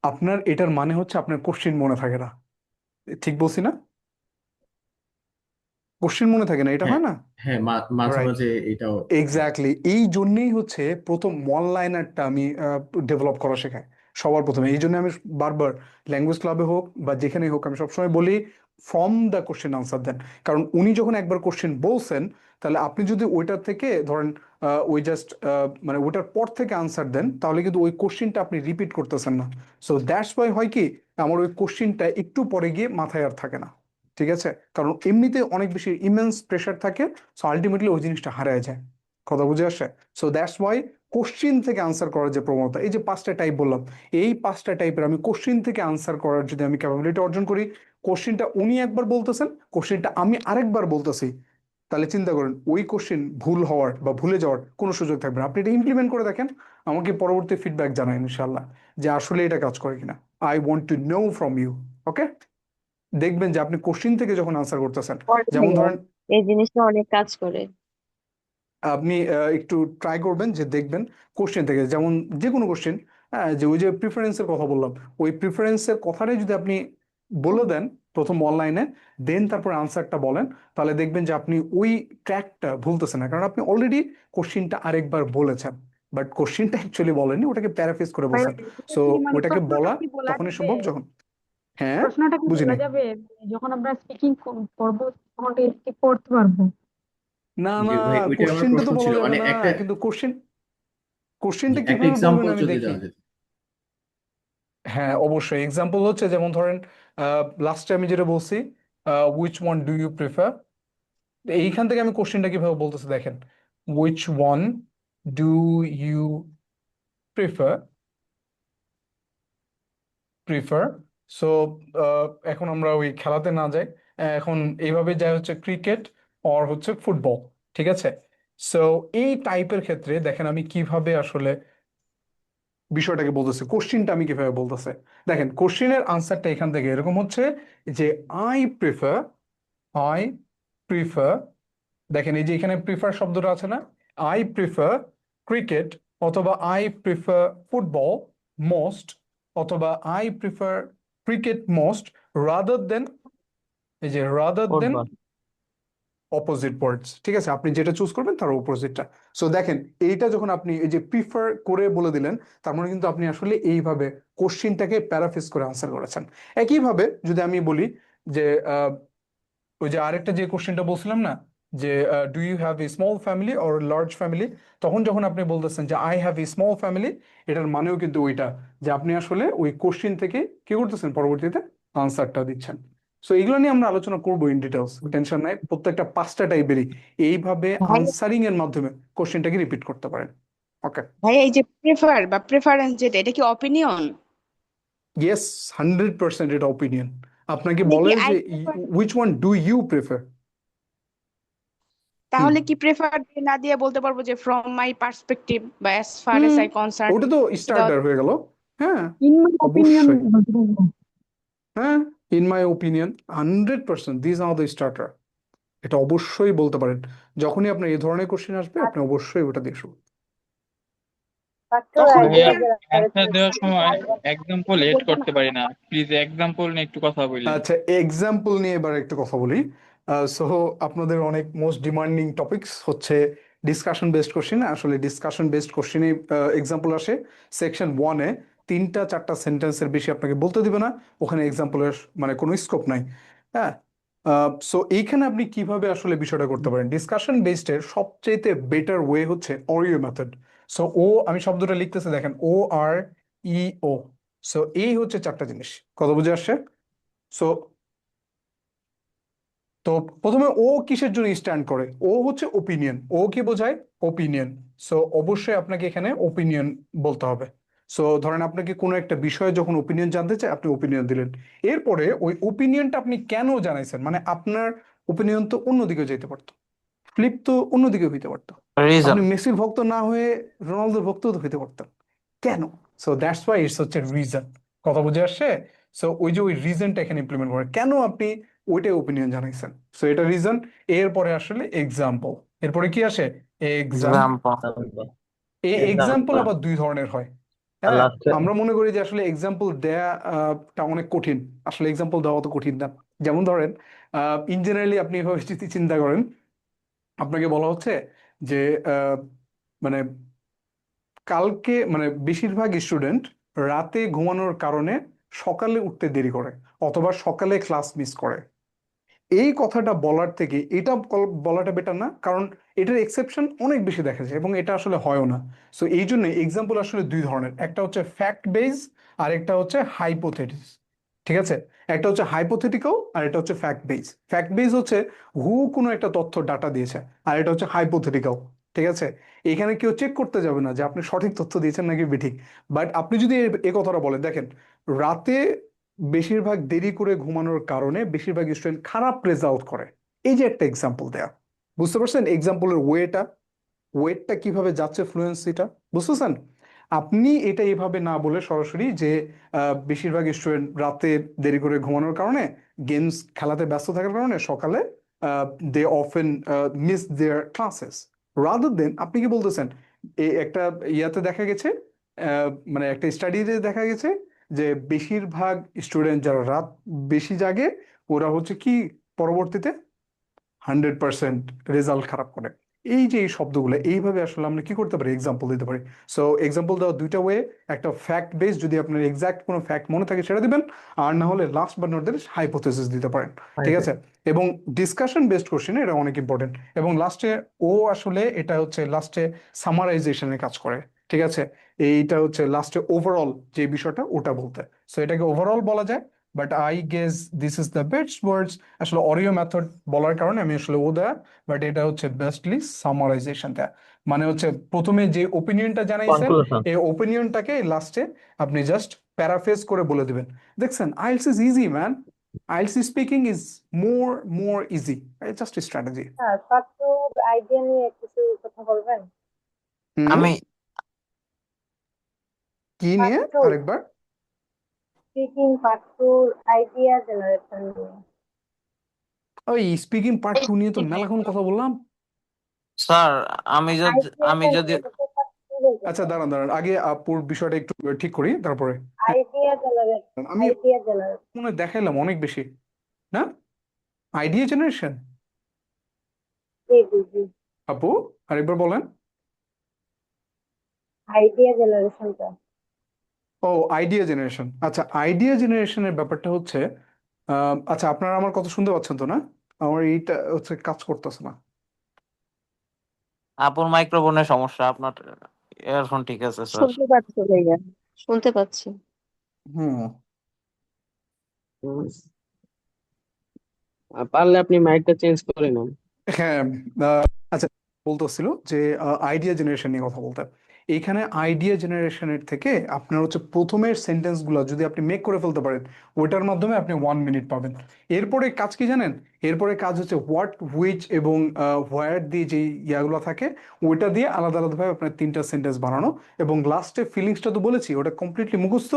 আপনার এটার মানে হচ্ছে আপনার কোশ্চিন মনে থাকে না। ঠিক বলছি না? কোশ্চিন মনে থাকে না, এটা হ্যাঁ হয় না? হ্যাঁ, মাঝে রাইট, মাঝে এটাও হয়। এক্স্যাক্টলি। এই জন্যই হচ্ছে প্রথম ওয়ান লাইনারটা আমি ডেভেলপ করা শেখাই সবার প্রথমে। এই জন্য আমি বারবার ল্যাঙ্গুয়েজ ক্লাবে হোক বা যেখানেই হোক আমি সবসময় বলি ফ্রম দ্য কোশ্চেন আনসার দেন। কারণ উনি যখন একবার কোশ্চেন বলছেন, তাহলে আপনি যদি ওইটার থেকে ধরেন ওই জাস্ট মানে ওইটার পর থেকে আনসার দেন, তাহলে কিন্তু ওই কোশ্চেনটা আপনি রিপিট করতেছেন না। সো দ্যাটস ওয়াই হয় কি, আমার ওই কোশ্চেনটা একটু পরে গিয়ে মাথায় আর থাকে না। ঠিক আছে? কারণ এমনিতে অনেক বেশি ইমেন্স প্রেশার থাকে। সো আলটিমেটলি ওই জিনিসটা হারিয়ে যায়। কথা বুঝে আসে? সো দ্যাটস ওয়াই কোশ্চিন থেকে আনসার করার যে প্রবণতা, এই যে 5টা টাইপ বললাম, এই 5টা টাইপের আমি কোশ্চিন থেকে আনসার করার যদি আমি ক্যাপাবিলিটি অর্জন করি, কোশ্চিনটা উনি একবার বলতেছেন, কোশ্চিনটা আমি আরেকবার বলতেছি, তাহলে চিন্তা করেন ওই কোশ্চিন ভুল হওয়ার বা ভুলে যাওয়ার কোনো সুযোগ থাকবে না। আপনি এটা ইমপ্লিমেন্ট করে দেখেন, আমাকে পরবর্তী ফিডব্যাক জানান ইনশাল্লাহ যে আসলে এটা কাজ করে কিনা। I want to know from you. Okay, দেখবেন যে আপনি কোশ্চিন থেকে যখন আনসার করতেছেন, করে যেমন ভাইয়া, ধরেন এই জিনিসটা অনেক কাজ করে। আপনি একটু ট্রাই করবেন যে দেখবেন কোশ্চেন থেকে, যেমন যে কোনো কোশ্চেন, হ্যাঁ, যে ওই যে প্রিফারেন্সের কথা বললাম, ওই প্রিফারেন্সের কথাটাই যদি আপনি বলে দেন, প্রথম অনলাইনে, দেন তারপর আনসারটা বলেন, তাহলে দেখবেন যে আপনি ওই ট্র্যাকটা ভুলতেছেন না, কারণ আপনি অলরেডি কোশ্চিনটা আরেকবার বলেছেন, বাট কোশ্চিনটা অ্যাকচুয়ালি বলেননি, ওটাকে প্যারাফ্রেজ করে ভাই বলছেন। এটা সো কি মানে ওটাকে প্রশ্নটা বলা কি বলা তখনই যাবে? সম্ভব যখন, হ্যাঁ প্রশ্নটা কি বুঝি বলা নাই। যাবে যখন আমরা স্পিকিং করবো তখন স্কিপ করতে পারবো? না জি না, ভাই, ওইটাই আমার কোশ্চিনটা প্রশ্ন তো বলা ছিল, যাবে মানে না, একটা কিন্তু জি, কোশ্চিনটা একটা কিভাবে বলবেন এক্সাম্পল আমি যদি দেখি। দেওয়া যেত। হ্যাঁ অবশ্যই, এক্সাম্পল হচ্ছে যেমন ধরেন লাস্টে আমি যেটা বলছি, which one do you prefer, এইখান থেকে আমি কোশ্চেনটা কিভাবে বলতেছি দেখেন, which one do you prefer prefer so এখন আমরা ওই খেলাতে না যাই, এখন এইভাবে যাই হচ্ছে ক্রিকেট অর হচ্ছে ফুটবল, ঠিক আছে। সো এই টাইপের ক্ষেত্রে দেখেন আমি কিভাবে আসলে বিষয়টাকে বলতেছে, কোশ্চিনটা আমি কিভাবে বলতেছে। দেখেন কোশ্চিনের আনসারটা এখান থেকে এরকম হচ্ছে যে আই প্রিফার আই প্রিফার দেখেন এই যে এখানে প্রিফার শব্দটা আছে না, আই প্রিফার ক্রিকেট, অথবা আই প্রিফার ফুটবল মোস্ট, অথবা I prefer cricket most rather than, এই যে rather than football. Opposite words, ঠিক আছে, আপনি যেটা চুজ করবেন তার অপোজিটটা। সো দেখেন এইটা যখন আপনি এই যে প্রিফার করে বলে দিলেন, তার মানে কিন্তু আপনি আসলে এইভাবে কোশ্চিনটাকে প্যারাফ্রেজ করে আনসার করেছেন। একইভাবে যদি আমি বলি যে ওই যে আরেকটা যে কোশ্চেনটা বলছিলাম না, যে do you have a small family or large family, তখন যখন আপনি বলতেছেন যে I have a small family, এটার মানেও কিন্তু ওইটা যে আপনি আসলে ওই কোশ্চেন থেকে কি করতেছেন, পরবর্তীতে আনসারটা দিচ্ছেন। সো এগুলো নিয়ে আমরা আলোচনা করবো ইন ডিটেলস, টেনশন নাই, প্রত্যেকটা 5টা টাইপেরই এইভাবে ভাই আনসারিং এর মাধ্যমে কোশ্চেনটাকে রিপিট করতে পারেন। ওকে, ভাই এই যে প্রেফার বা প্রেফারেন্স যেটা, এটা কি অপিনিয়ন? ইয়েস, 100% এটা অপিনিয়ন। আপনাকে মানে কি বলে আই যে prefer, which one do you prefer. হুম তাহলে কি প্রেফার না দিয়ে বলতে পারবো যে ফ্রম মাই পার্সপেক্টিভ বা as far as hmm I concern? ওটা তো স্টার্টার হয়ে গেল। হ্যাঁ ইন মাই ওপিনিয়ন অবশ্যই, বলতে পারবো। হ্যাঁ, in my opinion 100% this are the starter, এটা অবশ্যই বলতে পারেন। যখনই আপনার এই ধরনের কোশ্চেন আসবে আপনি অবশ্যই ওটা দিয়ে শুরু। মাত্র তখন এক কি ভাইয়া, বছর অ্যান্সার দেওয়ার সময় আরেকবার এক্সাম্পল এড বলবো না? করতে পারি না, প্লিজ এক্সাম্পল নিয়ে একটু কথা বলেন। আচ্ছা, এক্সাম্পল নিয়ে এবার একটু কথা বলি। সো আপনাদের অনেক মোস্ট ডিমান্ডিং টপিকস হচ্ছে ডিসকাশন বেসড কোশ্চেন। আসলে ডিসকাশন বেসড কোশ্চেনে এক্সাম্পল আসে সেকশন 1-এ, 3টা 4টা সেন্টেন্সের বেশি আপনাকে বলতে দিবে না, ওখানে এক্সাম্পলের মানে কোনো স্কোপ নাই। হ্যাঁ, সো এইখানে আপনি কিভাবে আসলে বিষয়টা করতে পারেন, ডিসকাশন বেসড এর সবচেয়ে বেটার ওয়ে হচ্ছে অরিও মেথড। সো আমি শব্দটা লিখতেছি দেখেন, OREO। সো এই হচ্ছে 4টা জিনিস, কত বুঝে আসছে? সো তো প্রথমে ও কিসের জন্য স্ট্যান্ড করে, ও হচ্ছে ওপিনিয়ন, ও কি বোঝায়, ওপিনিয়ন। সো অবশ্যই আপনাকে এখানে ওপিনিয়ন বলতে হবে। সো ধরেন আপনাকে কোনো একটা বিষয়ে যখন ওপিনিয়ন জানতে চায়, আপনি ওপিনিয়ন দিলেন, এরপরে ওই ওপিনিয়নটা আপনি কেন জানাইছেন, মানে আপনার ওপিনিয়ন তো অন্যদিকে যেতে পারতো, ফ্লিপ তো অন্যদিকে হইতে পারতো, রিজন। আপনি মেসির ভক্ত না হয়ে রোনালদোর ভক্ত তো হইতে পারতেন, কেন? সো দ্যাটস ওয়াই ইটস হচ্ছে রিজন, কথা বুঝে আসছে? সো ওই যে ওই রিজনটা এখানে ইমপ্লিমেন্ট করে, কেন আপনি ওইটাই ওপিনিয়ন জানাইছেন, সো এটা রিজন। এরপরে আসলে এক্সাম্পল, এরপরে কি আসে, এক্সাম। এক্সাম্পল। এই এক্সাম্পল আবার 2 ধরনের হয়। হ্যাঁ, আমরা মনে করি যে আসলে এক্সাম্পল দেয়া টা অনেক কঠিন, আসলে এক্সাম্পল দেওয়া তো কঠিন না। যেমন ধরেন ইন জেনারেলি আপনি এভাবে যদি চিন্তা করেন, আপনাকে বলা হচ্ছে যে আহ, মানে কালকে মানে বেশিরভাগ স্টুডেন্ট রাতে ঘুমানোর কারণে সকালে উঠতে দেরি করে, অথবা সকালে ক্লাস মিস করে। এই কথাটা বলার থেকে এটা বলাটা বেটার না, কারণ এটার এক্সেপশন অনেক বেশি দেখা যায় এবং এটা আসলে হয়ও না। সো এই জন্য এক্সাম্পল আসলে 2 ধরনের, একটা হচ্ছে ফ্যাক্ট বেস আর একটা হচ্ছে হাইপোথেটিস, ঠিক আছে। একটা হচ্ছে হাইপোথেটিক্যাল আর এটা হচ্ছে ফ্যাক্ট বেস। ফ্যাক্ট বেস হচ্ছে কোনো একটা তথ্য ডাটা দিয়েছে, আর এটা হচ্ছে হাইপোথেটিক্যাল, ঠিক আছে। এখানে কেউ চেক করতে যাবে না যে আপনি সঠিক তথ্য দিয়েছেন নাকি বেঠিক। বাট আপনি যদি এ কথাটা বলেন, দেখেন রাতে বেশিরভাগ দেরি করে ঘুমানোর কারণে বেশিরভাগ স্টুডেন্ট খারাপ রেজাল্ট করে, এই যে একটা এক্সাম্পল দেয়া, বুঝতে পারছেন এক্সাম্পলের ওয়েটটা কিভাবে যাচ্ছে, ফ্লুয়েন্সিটা বুঝতেছেন? আপনি এটা এভাবে না বলে সরাসরি যে বেশিরভাগ স্টুডেন্ট রাতে দেরি করে ঘুমানোর কারণে, গেমস খেলাতে ব্যস্ত থাকার কারণে সকালে they often miss their classes, rather than আপনি কি বলতেছেন এই একটা ইয়াতে দেখা গেছে, মানে একটা স্টাডিতে দেখা গেছে যে বেশিরভাগ স্টুডেন্ট যারা রাত বেশি জাগে ওরা হচ্ছে কি পরবর্তীতে 100% রেজাল্ট খারাপ করে। এই যে এই শব্দগুলো এইভাবে আসলে আমরা কি করতে পারি, এক্সাম্পল দিতে পারি। সো এক্সাম্পল দেওয়ার দুইটা ওয়ে, একটা ফ্যাক্ট বেস, যদি আপনার এক্সাক্ট কোনো ফ্যাক্ট মনে থাকে সেটা দিবেন, আর না হলে last but not the least hypothesis দিতে পারেন, ঠিক আছে। এবং ডিসকাশন বেসড কোশ্চেন এটা অনেক ইম্পর্টেন্ট। এবং লাস্টে ও আসলে এটা হচ্ছে লাস্টে সামারাইজেশনের কাজ করে, ঠিক আছে। এইটা হচ্ছে লাস্টে ওভারঅল যে বিষয়টা ওটা বলতে, সো এটাকে ওভারঅল বলা যায়। But I guess this is the best words, আসলে অরিও মেথড বলার কারণে আমি আসলে ও দেয়া, বাট এটা হচ্ছে বেস্টলি সামারাইজেশন দেয়া। মানে হচ্ছে প্রথমে যে ওপিনিয়নটা জানাইছেন কনক্লুশন। এই ওপিনিয়নটাকে লাস্টে আপনি জাস্ট প্যারাফ্রেজ করে বলে দিবেন। দেখছেন, IELTS is easy man, IELTS speaking is more easy, just strategy. Sir part two idea নিয়ে কিছু কথা বলবেন? আমি কি পার্ট নিয়ে টু আরেকবার? Speaking part two idea generation নিয়ে। ওই স্পিকিং পার্ট 2 নিয়ে তো মেলাক্ষণ কথা বললাম। স্যার আমি আইডিয়া যদি আচ্ছা দাঁড়ান দাঁড়ান, আগে আপুর বিষয়টা একটু ঠিক করি তারপরে। আইডিয়া জেনারেশন, আমি আইডিয়া জেনারেশন। মনে হয় দেখাইলাম অনেক বেশি না, আইডিয়া জেনারেশন। জি জি জি, আপু আরেকবার বলেন। আইডিয়া জেনারেশনটা। ও আইডিয়া জেনারেশন, আচ্ছা আইডিয়া জেনারেশনের ব্যাপারটা হচ্ছে আচ্ছা আপনারা আমার কথা শুনতে পাচ্ছেন তো না? আমার এইটা হচ্ছে কাজ করতেছে না। আপুর মাইক্রোফোনের সমস্যা, আপনার ইয়ারফোন ঠিক আছে স্যার? শুনতে পাচ্ছি ভাইয়া, শুনতে পাচ্ছি। হুম পারলে আপনি মাইকটা চেঞ্জ করে নেন। হ্যাঁ, আচ্ছা বলতেছিল যে আইডিয়া জেনারেশন নিয়ে কথা বলতে। এইখানে আইডিয়া জেনারেশনের থেকে আপনার হচ্ছে প্রথমের সেন্টেন্সগুলো যদি আপনি মেক করে ফেলতে পারেন, ওইটার মাধ্যমে আপনি 1 মিনিট পাবেন। এরপরে কাজ কি জানেন? এরপরে কাজ হচ্ছে হোয়াট, হুইচ এবং হোয়ার দিয়ে যে ইয়াগুলো থাকে ওইটা দিয়ে আলাদা আলাদাভাবে আপনার 3টা সেন্টেন্স বানানো, এবং লাস্টে ফিলিংসটা তো বলেছি ওটা কমপ্লিটলি মুখস্থ,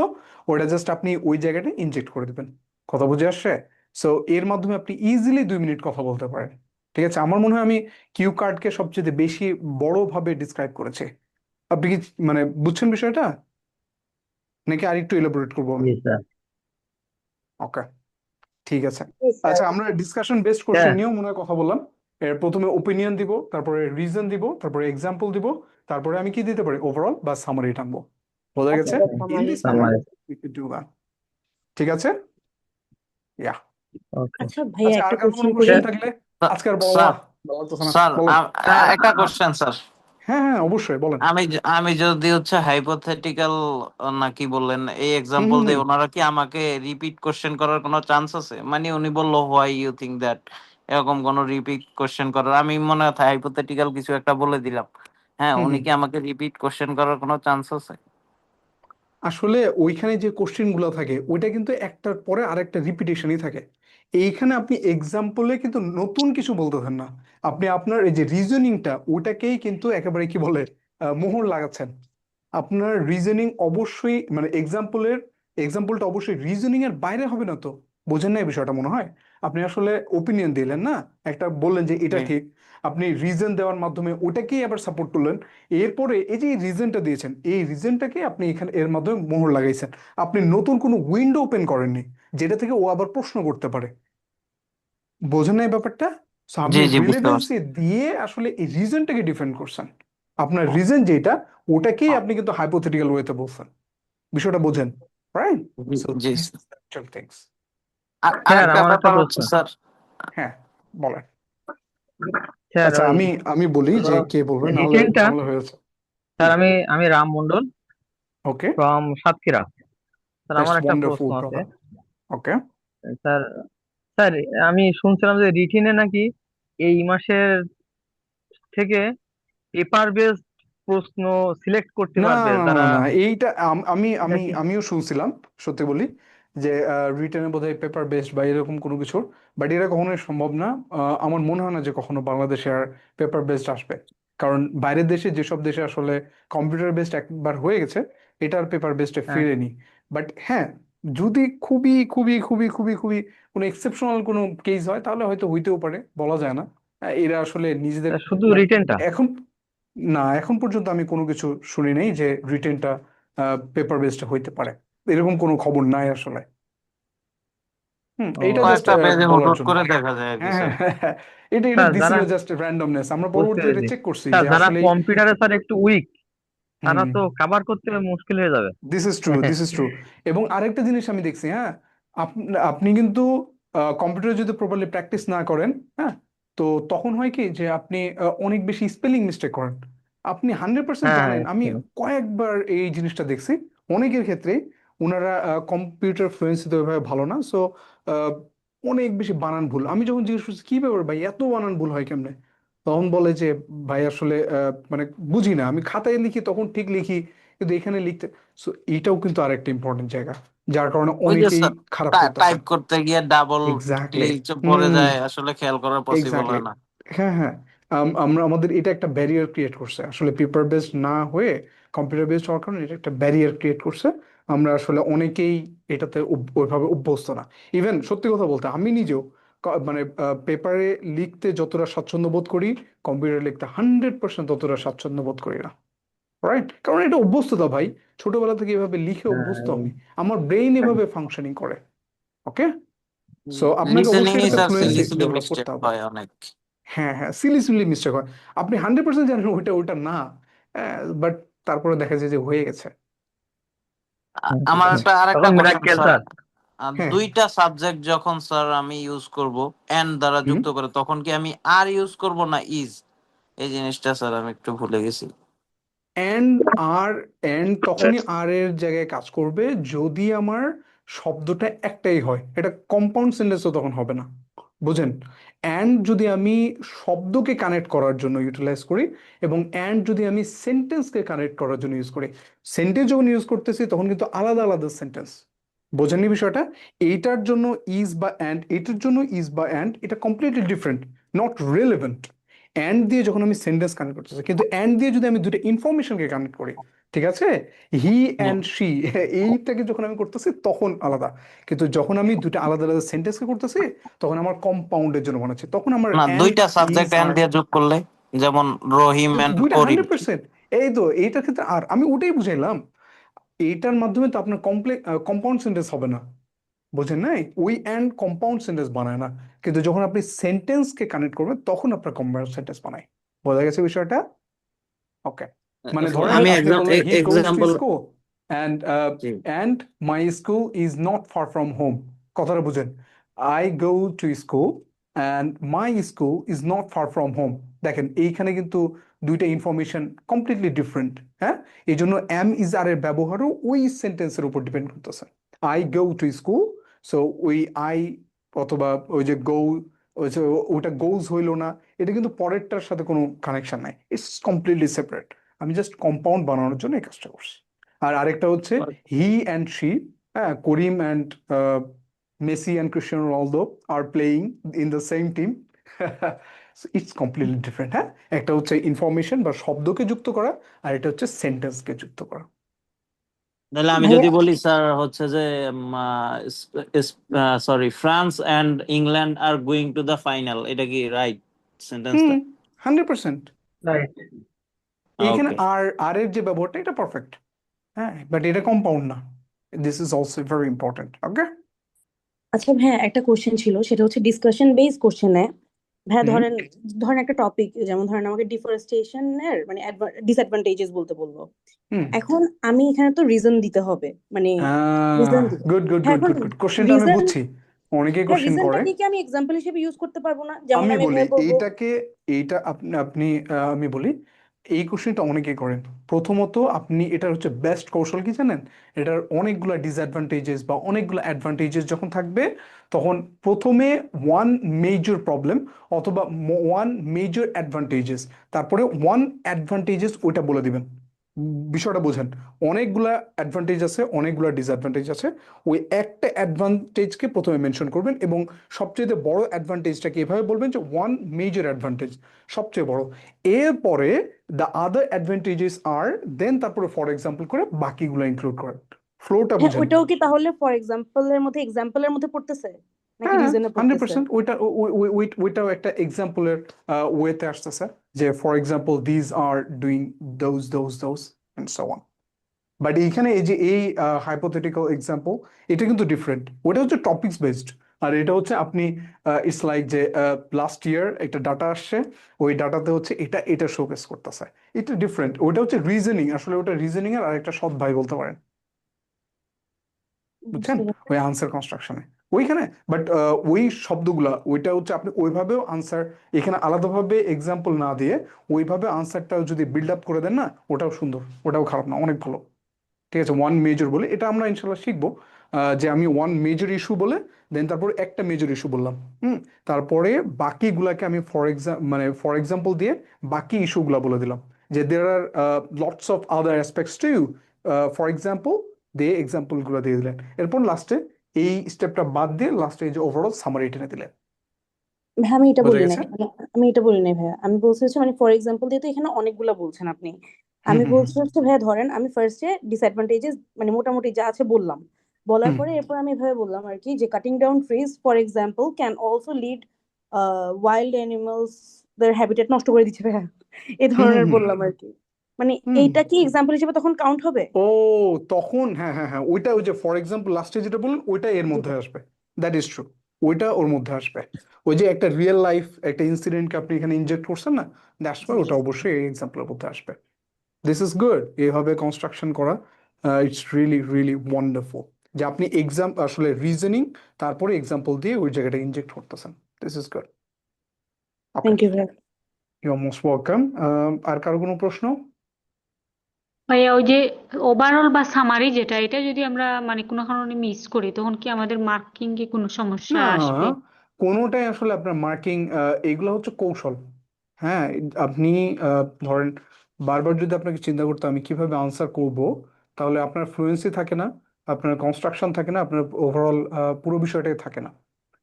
ওটা জাস্ট আপনি ওই জায়গাটা ইনজেক্ট করে দেবেন। কথা বুঝে আসছে? সো এর মাধ্যমে আপনি ইজিলি 2 মিনিট কথা বলতে পারেন, ঠিক আছে। আমার মনে হয় আমি কিউ কার্ডকে সবচেয়ে বেশি বড়ভাবে ডিসক্রাইব করেছে। আপনি কি মানে বুঝছেন বিষয়টা, নাকি আর একটু এলাবোরেট করবো আমি? জি স্যার। ওকে, ঠিক আছে। জি স্যার। আচ্ছা আমরা ডিসকাশন বেসড কোশ্চেন নিয়েও মনে হয় কথা বললাম। এর প্রথমে ওপিনিয়ন দিব, তারপরে রিজন দিব, তারপরে এক্সাম্পল দিব, তারপরে আমি কি দিতে পারি, ওভারঅল বা সামারি টানবো। বোঝা গেছে? In this manner we could do that, ঠিক আছে। ইয়া, ওকে আচ্ছা ভাইয়া আচ্ছা আর একটা কারো কোনো কোশ্চেন করি। কোশ্চেন থাকলে আজকে আর বলা স্যার লাগতেছে না, স্যার বলেন। একটা কোশ্চেন স্যার। হ্যাঁ হ্যাঁ অবশ্যই বলেন। আমি যদি হচ্ছে হাইপোথেটিক্যাল নাকি বললেন এই হুম এক্সাম্পল হুম দিয়ে, হুম। ওনারা কি আমাকে রিপিট কোশ্চেন করার কোনো চান্স আছে? মানে উনি বললো হোয়াই ইউ থিঙ্ক দ্যাট, এরকম কোনো রিপিট কোশ্চেন করার, আমি মনে হয় হাইপোথেটিক্যাল কিছু একটা বলে দিলাম, হ্যাঁ, হুম উনি হুম। কি আমাকে রিপিট কোশ্চেন করার কোনো চান্স আছে? আসলে ওইখানে যে কোশ্চেন গুলো থাকে ওইটা কিন্তু একটার পরে আরেকটা রিপিটেশনই থাকে। এইখানে আপনি এক্সাম্পলে কিন্তু নতুন কিছু বলতেছেন না, আপনি আপনার এই যে রিজনিংটা ওটাকেই কিন্তু একেবারে কি বলে মোহর লাগাচ্ছেন। আপনার রিজনিং অবশ্যই মানে এক্সাম্পলটা অবশ্যই রিজনিং এর বাইরে হবে না তো। বোঝেন না এই বিষয়টা মনে হয়? আপনি আসলে ওপিনিয়ন দিলেন না, একটা বললেন যে এটা জি ঠিক, আপনি রিজন দেওয়ার মাধ্যমে ওটাকেই আবার সাপোর্ট করলেন। এরপরে এই যে রিজনটা দিয়েছেন এই রিজনটাকে আপনি এখানে এর মাধ্যমে মোহর লাগাইছেন। আপনি নতুন কোনো উইন্ডো ওপেন করেননি যেটা থেকে ও আবার প্রশ্ন করতে পারে। বোঝেন না এই ব্যাপারটা? সো আপনি জি জি বুঝতে পারছি। রিলেভেন্সি দিয়ে আসলে এই রিজনটাকে ডিফেন্ড করছেন। আপনার রিজন যেটা ওটাকেই আপনি কিন্তু হাইপোথেটিক্যাল ওয়েতে বলছেন। বিষয়টা বোঝেন, right? So G this is actual things. Sir আরেকটা আমার একটা ব্যাপার প্রশ্ন। হচ্ছে স্যার, হ্যাঁ বলেন। স্যার আচ্ছা ওই আমি বলি যে কে বলবেন, নাহলে রিটেনটা, ঝামেলা হয়ে যাচ্ছে। স্যার আমি রাম মন্ডল ওকে, ফ্রম সাতক্ষীরা। স্যার দ্যাটস আমার একটা প্রশ্ন ওয়ান্ডারফুল আছে। ব্রাদার। ওকে, স্যার স্যার আমি শুনছিলাম যে রিটেনে নাকি এই মাসের থেকে পেপার বেসড প্রশ্ন সিলেক্ট করতে না পারবে না না যারা, না এইটা এটা কি? আমিও শুনছিলাম, সত্যি বলি, যে রিটেনে বোধহয় পেপার বেসড বা এরকম কোনো কিছু, বাট এটা কখনোই সম্ভব না। আমার মনে হয় না যে কখনো বাংলাদেশে আর পেপার বেসড আসবে। কারণ বাইরের দেশে যেসব দেশে আসলে কম্পিউটার বেসড একবার হয়ে গেছে, এটা আর পেপার বেসডে হ্যাঁ ফিরেনি। বাট হ্যাঁ, যদি খুবই খুবই খুবই খুবই খুবই কোনো এক্সেপশনাল কোনো কেস হয় তাহলে হয়তো হইতেও পারে, বলা যায় না। এরা আসলে নিজেদের, স্যার, শুধু বাট রিটেনটা? এখন না, এখন পর্যন্ত আমি কোনো কিছু শুনি নাই যে রিটেনটা পেপার বেসড হইতে পারে, এরকম কোনো খবর নাই আসলে। এইটা জাস্ট কয়েকটা পেজে হুট বলার হুট জন্য। করে দেখা যায় আর কি হ্যাঁ স্যার। হ্যাঁ হ্যাঁ, এটা স্যার দিছিল যারা জাস্ট র্যান্ডমনেস। আমরা বুঝতে পরবর্তীতে পেরেছি চেক করছি স্যার, যে যারা আসলে কম্পিউটারে স্যার একটু উইক তারা হুম তো কাভার করতে মুশকিল হয়ে যাবে। This is true, this is true. এবং আরেকটা জিনিস আমি দেখছি, হ্যাঁ, আপনি কিন্তু কম্পিউটার যদি প্রপারলি প্র্যাকটিস না করেন, হ্যাঁ, তো তখন হয় কি যে আপনি অনেক বেশি স্পেলিং মিস্টেক করেন। আপনি 100% হ্যাঁ জানেন, হ্যাঁ আমি কয়েকবার এই জিনিসটা দেখছি অনেকের ক্ষেত্রে, ওনারা কম্পিউটার ফ্লুয়েন্সিতে ওইভাবে ভালো না, সো অনেক বেশি বানান ভুল। আমি যখন জিজ্ঞেস করছি কি ব্যাপার ভাই এত বানান ভুল হয় কেমনে, তখন বলে যে ভাই আসলে মানে বুঝি না, আমি খাতায় লিখি তখন ঠিক লিখি, কিন্তু এখানে লিখতে। সো এইটাও কিন্তু আরেকটা ইম্পর্টেন্ট জায়গা, যার কারণে ওই যে অনেকেই স্যার খারাপ করতেছেন। টাইপ করতে গিয়ে ডাবল এক্স্যাক্টলি। ক্লিক পড়ে যায়, আসলে খেয়াল করা পসিবল এক্স্যাক্টলি। হয় না। হ্যাঁ হ্যাঁ। আমাদের এটা একটা ব্যারিয়ার ক্রিয়েট করছে, আসলে পেপার বেসড না হয়ে কম্পিউটার বেসড হওয়ার কারণে এটা একটা ব্যারিয়ার ক্রিয়েট করছে। আমরা আসলে অনেকেই এটাতে ওইভাবে অভ্যস্ত না। ইভেন সত্যি কথা বলতে আমি নিজেও মানে পেপারে লিখতে যতটা স্বাচ্ছন্দ্য বোধ করি, কম্পিউটারে লিখতে 100% ততটা স্বাচ্ছন্দ্য বোধ করি না। রাইট, কারণ এটা অভ্যস্ততা ভাই, ছোটবেলা থেকে এভাবে লিখে অভ্যস্ত আমি, আমার ব্রেইন এভাবে ফাংশনিং করে। ওকে, সো আপনাকে লিসেনিং অবশ্যই এ এটাতে sir fluency silly silly develop mistake করতে হবে। হয় অনেক। হ্যাঁ হ্যাঁ, সিলি সিলি মিস্টেক হয়, আপনি 100% জানেন ওইটা ওইটা না, বাট তারপরে দেখা যায় যে হয়ে গেছে। ঠিক আমার আছে। একটা আরেকটা তখন কোশ্চেন মিরাক্কেল স্যার, স্যার। হ্যাঁ, দুইটা সাবজেক্ট যখন স্যার আমি ইউজ করব এন্ড দ্বারা হুম। যুক্ত করে, তখন কি আমি আর ইউজ করব না ইজ? এই জিনিসটা স্যার আমি একটু ভুলে গেছি। অ্যান্ড আর, অ্যান্ড তখনই আর এর জায়গায় কাজ করবে যদি আমার শব্দটা একটাই হয়, এটা কম্পাউন্ড সেন্টেন্সও তখন হবে না, বুঝেন। অ্যান্ড যদি আমি শব্দকে কানেক্ট করার জন্য ইউটিলাইজ করি, এবং অ্যান্ড যদি আমি সেন্টেন্সকে কানেক্ট করার জন্য ইউজ করি, সেন্টেন্স যখন ইউজ করতেছি তখন কিন্তু আলাদা আলাদা সেন্টেন্স। বোঝেননি বিষয়টা? এইটার জন্য ইজ বা অ্যান্ড, এটার জন্য ইজ বা অ্যান্ড, এটা completely different, not relevant. And দিয়ে যখন আমি সেন্টেন্স কানেক্ট করতেছি, কিন্তু অ্যান্ড দিয়ে যদি আমি দুটো ইনফরমেশনকে কানেক্ট করি, ঠিক আছে, হি অ্যান্ড শি, এইটাকে যখন আমি করতেছি তখন আলাদা। কিন্তু যখন আমি দুটো আলাদা আলাদা সেন্টেন্সকে করতেছি, তখন আমার কম্পাউন্ডের জন্য বানাচ্ছি, তখন আমার না, অ্যান্ড দুইটা ইজ সাবজেক্ট এন্ড আর দিয়ে যোগ করলে, যেমন রহিম এন্ড দুইটা করিম। 100%। এই তো এইটার ক্ষেত্রে আর আমি ওটাই বুঝাইলাম, এইটার মাধ্যমে তো আপনার কম্পাউন্ড সেন্টেন্স হবে না, বোঝেন নাই? ওই অ্যান্ড কম্পাউন্ড সেন্টেন্স বানায় না, কিন্তু যখন আপনি সেন্টেন্সকে কানেক্ট করবেন তখন আপনার কম্পাউন্ড সেন্টেন্স বানায়। বোঝা গেছে বিষয়টা? ওকে, মানে ধরেন আমি আপনি বললেন he goes to example. School and and my school is not far from home. কথাটা বুঝেন, I go to school and my school is not far from home. দেখেন এইখানে কিন্তু দুইটা ইনফরমেশন কমপ্লিটলি ডিফারেন্ট। হ্যাঁ, এই জন্য এম ইজ আর এর ব্যবহারও ওই সেন্টেন্সের উপর ডিপেন্ড করতেছে। I go to school, so ওই আই অথবা ওই যে গো, ওই যে ওটা গোজ হইলো না, এটা কিন্তু পরেরটার সাথে কোনো কানেকশন নাই, ইটস কমপ্লিটলি সেপারেট। আমি জাস্ট কম্পাউন্ড বানানোর জন্য এই কাজটা করছি। আর আরেকটা হচ্ছে হি অ্যান্ড শি, হ্যাঁ, Karim and Messi and Cristiano Ronaldo are playing in the same team. It's completely different. হ্যাঁ, একটা হচ্ছে ইনফরমেশন বা শব্দকে যুক্ত করা, আর এটা হচ্ছে সেন্টেন্সকে যুক্ত করা। তাহলে আমি ভাইয়া যদি বলি স্যার হচ্ছে যে sorry, France and England are going to the final, এটা কি রাইট সেন্টেন্সটা? 100%। রাইট। এইখানে ওকে। আর আর এর যে ব্যবহারটা এটা পারফেক্ট। হ্যাঁ, বাট এটা কম্পাউন্ড না, this is also very important. Okay. আচ্ছা ভাইয়া, একটা কোশ্চেন ছিল, সেটা হচ্ছে ডিসকাশন বেস কোশ্চেনে। ভাইয়া হুম ধরেন, ধরেন একটা টপিক, যেমন ধরেন আমাকে ডিফরেস্টেশনের মানে ডিসঅ্যাডভান্টেজেস বলতে বললো। হুম এখন আমি এখানে তো রিজন দিতে হবে, মানে রিজন দিব। গুড গুড হ্যাঁ, গুড এখন গুড গুড, কোশ্চেনটা আমি রিজন, বুঝছি, অনেকেই হ্যাঁ, কোশ্চেন রিজনটা করে। কি আমি এক্সাম্পল হিসেবে ইউজ করতে পারবো না? যেমন আমি আমি বলি এভাবে বলবো। এইটাকে, এইটা আপনি আপনি আমি বলি এই কোশ্চেনটা অনেকেই করেন। প্রথমত আপনি, এটা হচ্ছে বেস্ট কৌশল কি জানেন, এটার অনেকগুলো ডিসঅ্যাডভান্টেজেস বা অনেকগুলো অ্যাডভান্টেজেস যখন থাকবে, তখন প্রথমে ওয়ান মেজর প্রবলেম অথবা ওয়ান মেজর অ্যাডভান্টেজেস, তারপরে ওয়ান অ্যাডভান্টেজেস ওইটা বলে দিবেন। বিষয়টা বোঝেন, অনেকগুলা অ্যাডভান্টেজ আছে, অনেকগুলা ডিসঅ্যাডভান্টেজ আছে, ওই একটা অ্যাডভান্টেজকে প্রথমে মেনশন করবেন, এবং সবচেয়ে বড় অ্যাডভান্টেজটাকে এভাবে বলবেন যে ওয়ান মেজর অ্যাডভান্টেজ, সবচেয়ে বড়। এরপরে দ্য আদার অ্যাডভান্টেজেস আর, দেন তারপরে ফর এক্সাম্পল করে বাকিগুলো ইনক্লুড করেন। ফ্লোটা হ্যাঁ, বুঝেন? ওইটাও কি তাহলে ফর এক্সাম্পলের মধ্যে পড়তেছে নাকি হ্যাঁ, রিজনে পড়তেছে? 100% ওইটাও একটা এক্সাম্পলের ওয়েতে আসতেছে, যে for example these are doing those and so on. But এইখানে এই যে এই হাইপোথেটিক্যাল এক্সাম্পল, এটা কিন্তু ডিফারেন্ট, ওটা হচ্ছে টপিকস বেসড, আর এটা হচ্ছে আপনি ইটস লাইক যে লাস্ট ইয়ার একটা ডাটা আসছে, ওই ডাটাতে হচ্ছে এটা এটা শোকেস করতেছে। এটা ডিফারেন্ট, ওটা হচ্ছে রিজনিং, আসলে ওটা রিজনিং এর আরেকটা সৎ ভাই বলতে পারেন, বুঝছেন, বুঝতে পারছি। ওই আনসার কনস্ট্রাকশনে ওইখানে। বাট ওই শব্দগুলা ওইটা হচ্ছে আপনি ওইভাবেও আনসার, এখানে আলাদাভাবে এক্সাম্পল না দিয়ে ওইভাবে আনসারটা যদি বিল্ড আপ করে দেন না, ওটাও সুন্দর, ওটাও খারাপ না, অনেক ভালো। ঠিক আছে, ওয়ান মেজর বলে এটা আমরা ইনশাল্লাহ শিখবো, যে আমি ওয়ান মেজর ইস্যু বলে দেন তারপর একটা মেজর ইস্যু বললাম, তারপরে বাকিগুলাকে আমি ফর এক্সাম্পল দিয়ে বাকি ইস্যুগুলা বলে দিলাম, যে there are lots of other aspects to you, for example দিয়ে এক্সাম্পলগুলো দিয়ে দিলেন, এরপর লাস্টে এই স্টেপটা বাদ দিয়ে লাস্টে এই যে ওভারঅল সামারি টেনে দিলেন। ভাই আমি এটা বোঝা বলি নাই, গেছে? আমি এটা বলি নাই ভাইয়া, আমি বলছি হচ্ছে মানে ফর এক্সাম্পল দিয়ে তো এখানে অনেকগুলা বলছেন আপনি। হুম আমি হুম বলছি হচ্ছে ভাইয়া ধরেন আমি ফার্স্টে ডিসঅ্যাডভান্টেজেস মানে মোটামুটি যা আছে বললাম, বলার হুম পরে এরপর আমি এভাবে বললাম আর কি যে cutting down trees for example can also lead wild animals there habitat নষ্ট করে দিচ্ছে ভাইয়া, এই হুম ধরনের হুম বললাম আর কি। মানে হুম এইটা কি এক্সাম্পল হিসেবে তখন কাউন্ট হবে? ও তখন হ্যাঁ হ্যাঁ হ্যাঁ, ওইটা ওই যে ফর এক্সাম্পল লাস্টে যেটা বললেন ওইটা এর জি মধ্যে ভাই। আসবে, দ্যাট ইজ ট্রু, ওইটা ওর মধ্যে আসবে। ওই যে একটা রিয়েল লাইফ একটা ইনসিডেন্টকে আপনি এখানে ইনজেক্ট করছেন না, দ্যাটস জি ওয়াই ওটা অবশ্যই এই এক্সাম্পলের মধ্যে আসবে। দিস ইজ গুড, এইভাবে কনস্ট্রাকশন করা ইটস রিয়েলি রিয়েলি ওয়ান্ডারফুল, যে আপনি এক্সাম আসলে রিজনিং তারপরে এক্সাম্পল দিয়ে ওই জায়গাটা ইনজেক্ট করতেছেন। This is good. Okay, thank you ভাইয়া। You are most welcome. আর কারো কোনো প্রশ্ন? ভাইয়া ওই যে ওভারঅল বা সামারি যেটা, এটা যদি আমরা মানে কোনো কারণে মিস করি তখন কি আমাদের মার্কিং এ কোনো সমস্যা না, আসবে? কোনোটাই আসলে আপনার মার্কিং, এগুলো হচ্ছে কৌশল। হ্যাঁ, আপনি ধরেন বারবার যদি আপনাকে চিন্তা করতে আমি কিভাবে আনসার করব, তাহলে আপনার ফ্লুয়েন্সি থাকে না, আপনার কনস্ট্রাকশন থাকে না, আপনার ওভারঅল পুরো বিষয়টাই থাকে না।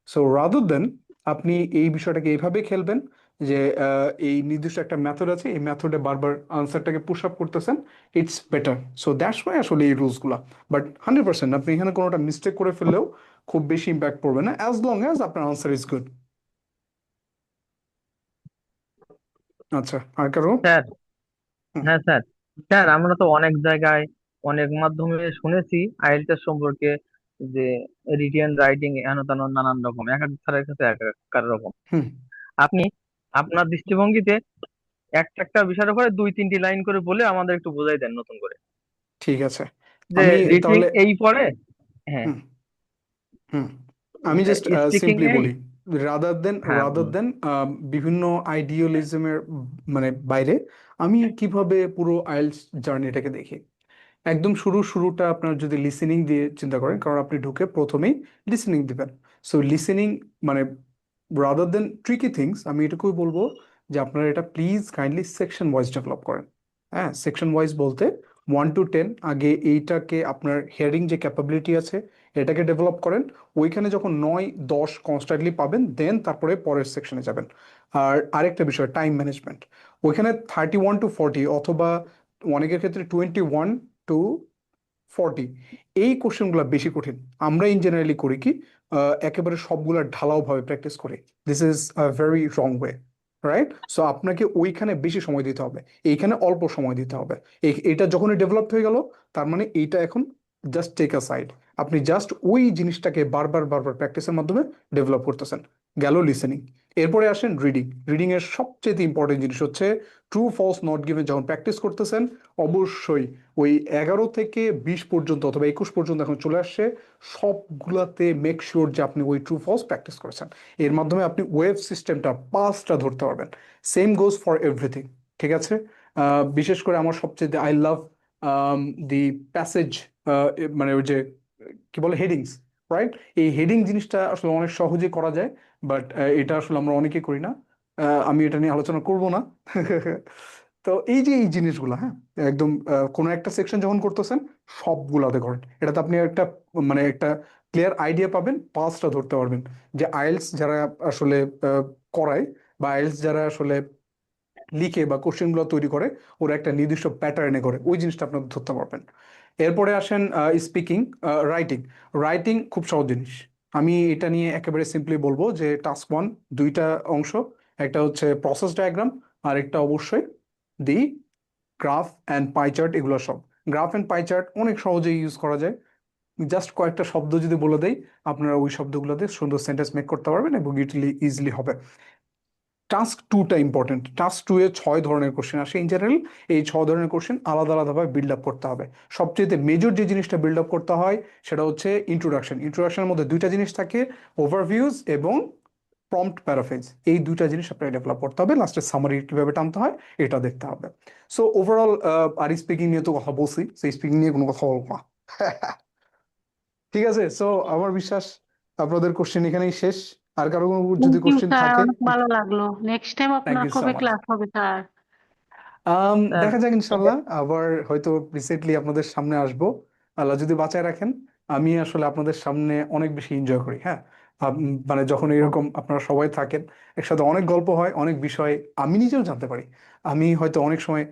সো রাদার দেন আপনি এই বিষয়টাকে এইভাবে খেলবেন যে এই নির্দিষ্ট একটা মেথড আছে, এই মেথডে বারবার আনসারটাকে পুশ আপ করতেছেন, it's better. So that's Y আসলে এই রুলসগুলা। বাট 100% আপনি এখানে কোনোটা মিস্টেক করে ফেললেও খুব বেশি ইম্প্যাক্ট পড়বে না, অ্যাজ লং অ্যাজ আপনার আনসার ইজ গুড। আচ্ছা, আর কারো? স্যার, হুম, হ্যাঁ স্যার, স্যার আমরা তো অনেক জায়গায় অনেক মাধ্যমে শুনেছি আইএলটিএস সম্পর্কে যে রিটেন রাইটিং হেন তেন নানান রকম, এক এক স্যারের কাছে এক এক রকম। হুম, আপনি আপনার দৃষ্টিভঙ্গিতে একটা একটা বিষয়ের উপরে দুই তিনটি লাইন করে বলে আমাদের একটু বোঝাই দেন নতুন করে, ঠিক আছে। যে আমি রিটিং তাহলে এই পড়ে। হ্যাঁ, হুম হুম আমি জাস্ট স্পিকিং সিম্পলি এই। বলি, রাদার দেন হ্যাঁ রাদার বলুন। দেন বিভিন্ন আইডিয়ালিজমের মানে বাইরে আমি কিভাবে পুরো আইএলটিএস জার্নিটাকে দেখি। একদম শুরুটা আপনার যদি লিসেনিং দিয়ে চিন্তা করেন, কারণ আপনি ঢুকে প্রথমেই লিসেনিং দিবেন। সো লিসেনিং মানে রাদার দেন ট্রিকি থিংস, আমি এটুকুই বলবো যে আপনারা এটা please kindly section wise develop করেন। হ্যাঁ, সেকশন ওয়াইজ বলতে 1 to 10 আগে এইটাকে আপনার হেয়ারিং যে ক্যাপাবিলিটি আছে এটাকে ডেভেলপ করেন। ওইখানে যখন 9 10 কনস্ট্যান্টলি পাবেন দেন তারপরে পরের সেকশনে যাবেন। আর আরেকটা বিষয় টাইম ম্যানেজমেন্ট, ওইখানে 31 to 40 অথবা অনেকের ক্ষেত্রে 21 to 40 এই কোশ্চেনগুলো বেশি কঠিন। আমরা ইন জেনারেলি করি কি একেবারে সবগুলা ঢালাও ভাবে প্র্যাকটিস করি, this is a very wrong way, right? So আপনাকে ওইখানে বেশি সময় দিতে হবে, এইখানে অল্প সময় দিতে হবে। এটা যখনই ডেভেলপ হয়ে গেল তার মানে এইটা এখন জাস্ট টেক আ সাইড, আপনি জাস্ট ওই জিনিসটাকে বারবার বারবার প্র্যাকটিসের মাধ্যমে ডেভেলপ করতেছেন। গেল লিসেনিং, এরপরে আসেন রিডিং। রিডিং এর সবচেয়ে ইম্পর্টেন্ট জিনিস হচ্ছে ট্রু ফলস নট গিভেন। যখন প্র্যাকটিস করতেছেন অবশ্যই ওই 11 থেকে 20 পর্যন্ত অথবা 21 পর্যন্ত এখন চলে আসছে, সবগুলাতে মেক শিওর যে আপনি ওই ট্রু ফলস প্র্যাকটিস করেছেন। এর মাধ্যমে আপনি ওয়েভ সিস্টেমটা পাঁচটা ধরতে পারবেন। সেম গোজ ফর এভরিথিং, ঠিক আছে? বিশেষ করে আমার সবচেয়ে আই লাভ দি প্যাসেজ, মানে ওই যে কি বলে হেডিংস, রাইট? এই হেডিং জিনিসটা আসলে অনেক সহজে করা যায়, বাট এটা আসলে আমরা অনেকে করি না। আমি এটা নিয়ে আলোচনা করব না। তো এই যে এই জিনিসগুলো, হ্যাঁ, একদম কোনো একটা সেকশন যখন করতেছেন সবগুলাতে করেন, এটাতে আপনি একটা মানে একটা ক্লিয়ার আইডিয়া পাবেন, পাঁচটা ধরতে পারবেন যে আইএলটিএস যারা আসলে করায় বা আইএলটিএস যারা আসলে লিখে বা কোশ্চেনগুলো তৈরি করে ওরা একটা নির্দিষ্ট প্যাটার্নে করে, ওই জিনিসটা আপনার ধরতে পারবেন। এরপরে আসেন স্পিকিং, রাইটিং। রাইটিং খুব সহজ জিনিস, আমি এটা নিয়ে একেবারে সিম্পলি বলবো যে টাস্ক 1 দুইটা অংশ, একটা হচ্ছে প্রসেস ডায়াগ্রাম আর একটা অবশ্যই the graph and pie chart. এগুলো সব গ্রাফ অ্যান্ড পাই চার্ট অনেক সহজেই ইউজ করা যায়। জাস্ট কয়েকটা শব্দ যদি বলে দেই, আপনারা ওই শব্দগুলোতে সুন্দর সেন্টেন্স মেক করতে পারবেন এবং ইজিলি হবে। টাস্ক 2টা ইম্পর্টেন্ট। টাস্ক 2-এ 6 ধরনের কোশ্চেন আসে ইন জেনারেল। এই 6 ধরনের কোশ্চেন আলাদা আলাদাভাবে বিল্ড আপ করতে হবে। সবচেয়ে মেজর যে জিনিসটা বিল্ড আপ করতে হয় সেটা হচ্ছে ইন্ট্রোডাকশন। ইন্ট্রোডাকশনের মধ্যে 2টা জিনিস থাকে, ওভারভিউজ এবং প্রম্পট প্যারাফ্রেজ। এই 2টা জিনিস আপনাকে ডেভেলপ করতে হবে। লাস্টে সামারি কিভাবে টানতে হয় এটা দেখতে হবে। সো ওভারঅল আর স্পিকিং নিয়ে তো কথা বলছি, সেই স্পিকিং নিয়ে কোনো কথা বলবো না। ঠিক আছে, সো আমার বিশ্বাস আপনাদের কোশ্চেন এখানেই শেষ। আর কারো কোনো যদি থ্যাংক ইউ কোশ্চেন স্যার, থাকে, অনেক ভালো লাগলো। নেক্সট টাইম থ্যাংক আপনার ইউ সো কবে মাচ। ক্লাস হবে স্যার? স্যার দেখা যাক ইনশাল্লাহ, আবার হয়তো রিসেন্টলি আপনাদের সামনে আসবো, আল্লাহ যদি বাঁচায় রাখেন। আমি আসলে আপনাদের সামনে অনেক বেশি এনজয় করি। হ্যাঁ, মানে যখন এরকম আপনারা সবাই থাকেন একসাথে, অনেক গল্প হয়, অনেক বিষয় আমি নিজেও জানতে পারি। আমি হয়তো অনেক সময়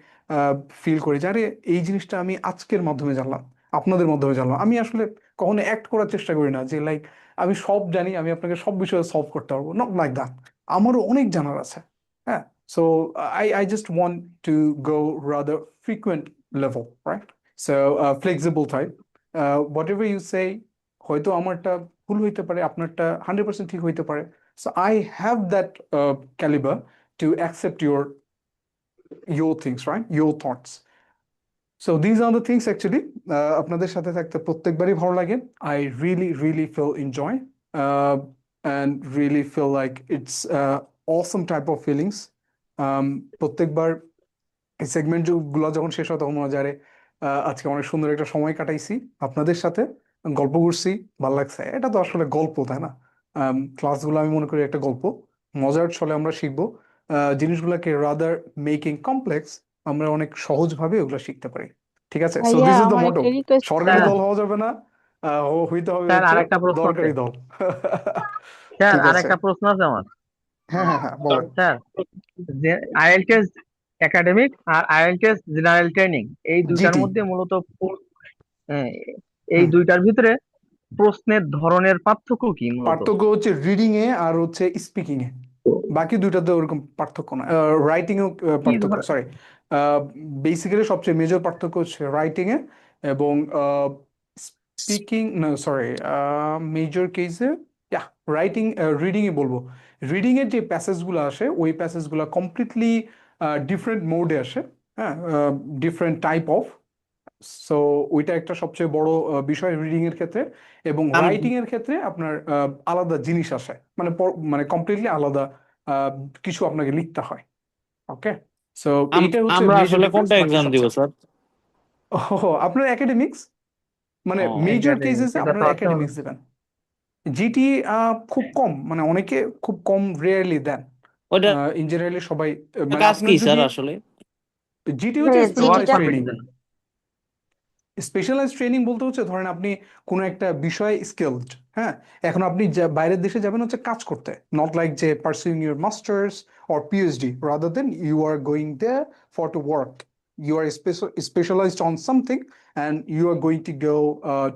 ফিল করি যে আরে এই জিনিসটা আমি আজকের মাধ্যমে জানলাম, আপনাদের মাধ্যমে জানলাম। আমি আসলে কখনো অ্যাক্ট করার চেষ্টা করি না যে লাইক আমি সব জানি, আমি আপনাকে সব বিষয়ে সলভ করতে পারবো, নট লাইক দ্যাট। আমারও অনেক জানার আছে। হ্যাঁ, so I just want to go rather frequent level, right? So flexible type. Whatever you say, হয়তো আমারটা ভুল হইতে পারে, আপনারটা 100% ঠিক হইতে পারে। So I have that caliber to accept your things, right? Your thoughts. So these are the things actually. আপনাদের সাথে থাকতে প্রত্যেকবারই ভালো লাগে। I really feel enjoy uh, and really feel like it's awesome type of feelings. প্রত্যেকবার এই segment গুলো যখন শেষ হয় তখন মনে হয় যে আরে, আজকে অনেক সুন্দর একটা সময় কাটাইছি আপনাদের সাথে, গল্প করছি, ভালো লাগছে। এটা তো আসলে গল্প, তাই না? ক্লাসগুলো আমি মনে করি একটা গল্প, মজার ছলে আমরা শিখবো। জিনিসগুলোকে রাদার মেকিং কমপ্লেক্স, আমরা অনেক সহজভাবে ওগুলো শিখতে পারি। ঠিক আছে, সো ভাইয়া দিস ইজ দ্য আমার মোটো। একটা রিকোয়েস্ট সরকারি স্যার দল হওয়া যাবে না, হইতে হবে স্যার হচ্ছে আরেকটা প্রশ্ন আছে। দরকারি দল। স্যার ঠিক আছে, আরেকটা প্রশ্ন আছে আমার। হ্যাঁ বলেন। স্যার, যে আইএলটিএস একাডেমিক আর আইএলটিএস জেনারেল ট্রেনিং, এই দুইটার জিটি। মধ্যে মূলত হ্যাঁ, এই দুইটার ভিতরে প্রশ্নের ধরনের পার্থক্য কি মূলত? পার্থক্য হচ্ছে রিডিং এ আর হচ্ছে স্পিকিং এ, বাকি দুইটাতে ওরকম পার্থক্য না। রাইটিং এও কি পার্থক্য, ধর সরি, বেসিক্যালি সবচেয়ে মেজর পার্থক্য হচ্ছে রাইটিং এ এবং স্পিকিং, না সরি, মেজর কেসে রাইটিং, রিডিং এ বলবো। রিডিং এর যে প্যাসেজগুলো আসে ওই প্যাসেজগুলো কমপ্লিটলি ডিফারেন্ট মোডে আসে। হ্যাঁ, ডিফারেন্ট টাইপ অফ। সো ওইটা একটা সবচেয়ে বড় বিষয় রিডিং এর ক্ষেত্রে। এবং রাইটিং এর ক্ষেত্রে আপনার আলাদা জিনিস আসে, মানে মানে কমপ্লিটলি আলাদা কিছু আপনাকে লিখতে হয়। ওকে, সো এইটা হচ্ছে আমরা মেজর আসলে ডিফারেন্স। কোনটা বাকি এক্সাম দিব সবচেয়ে স্যার? আপনার একাডেমিক্স, মানে ও মেজর একাডেমিক, কেসেসে এটা তো আপনার আছে হলো। একাডেমিক্স দেবেন। জিটি খুব কম, মানে অনেকে খুব কম রেয়ারলি দেন। ওইটা ইন জেনারেলি সবাই মানে কাজ কি আপনার স্যার যদি আসলে? জিটি হচ্ছে হ্যাঁ, ওয়ার্ক স্পেশালাইজড জিটিটা পারমিট ট্রেনিং। দেন। স্পেশালাইজড ট্রেনিং বলতে হচ্ছে ধরেন আপনি কোনো একটা বিষয়ে স্কিলড। হ্যাঁ, এখন আপনি বাইরের দেশে যাবেন হচ্ছে কাজ করতে, নট লাইক যে pursuing your masters or PhD, rather than you are going there for to work. You are specialized on something and you are going to go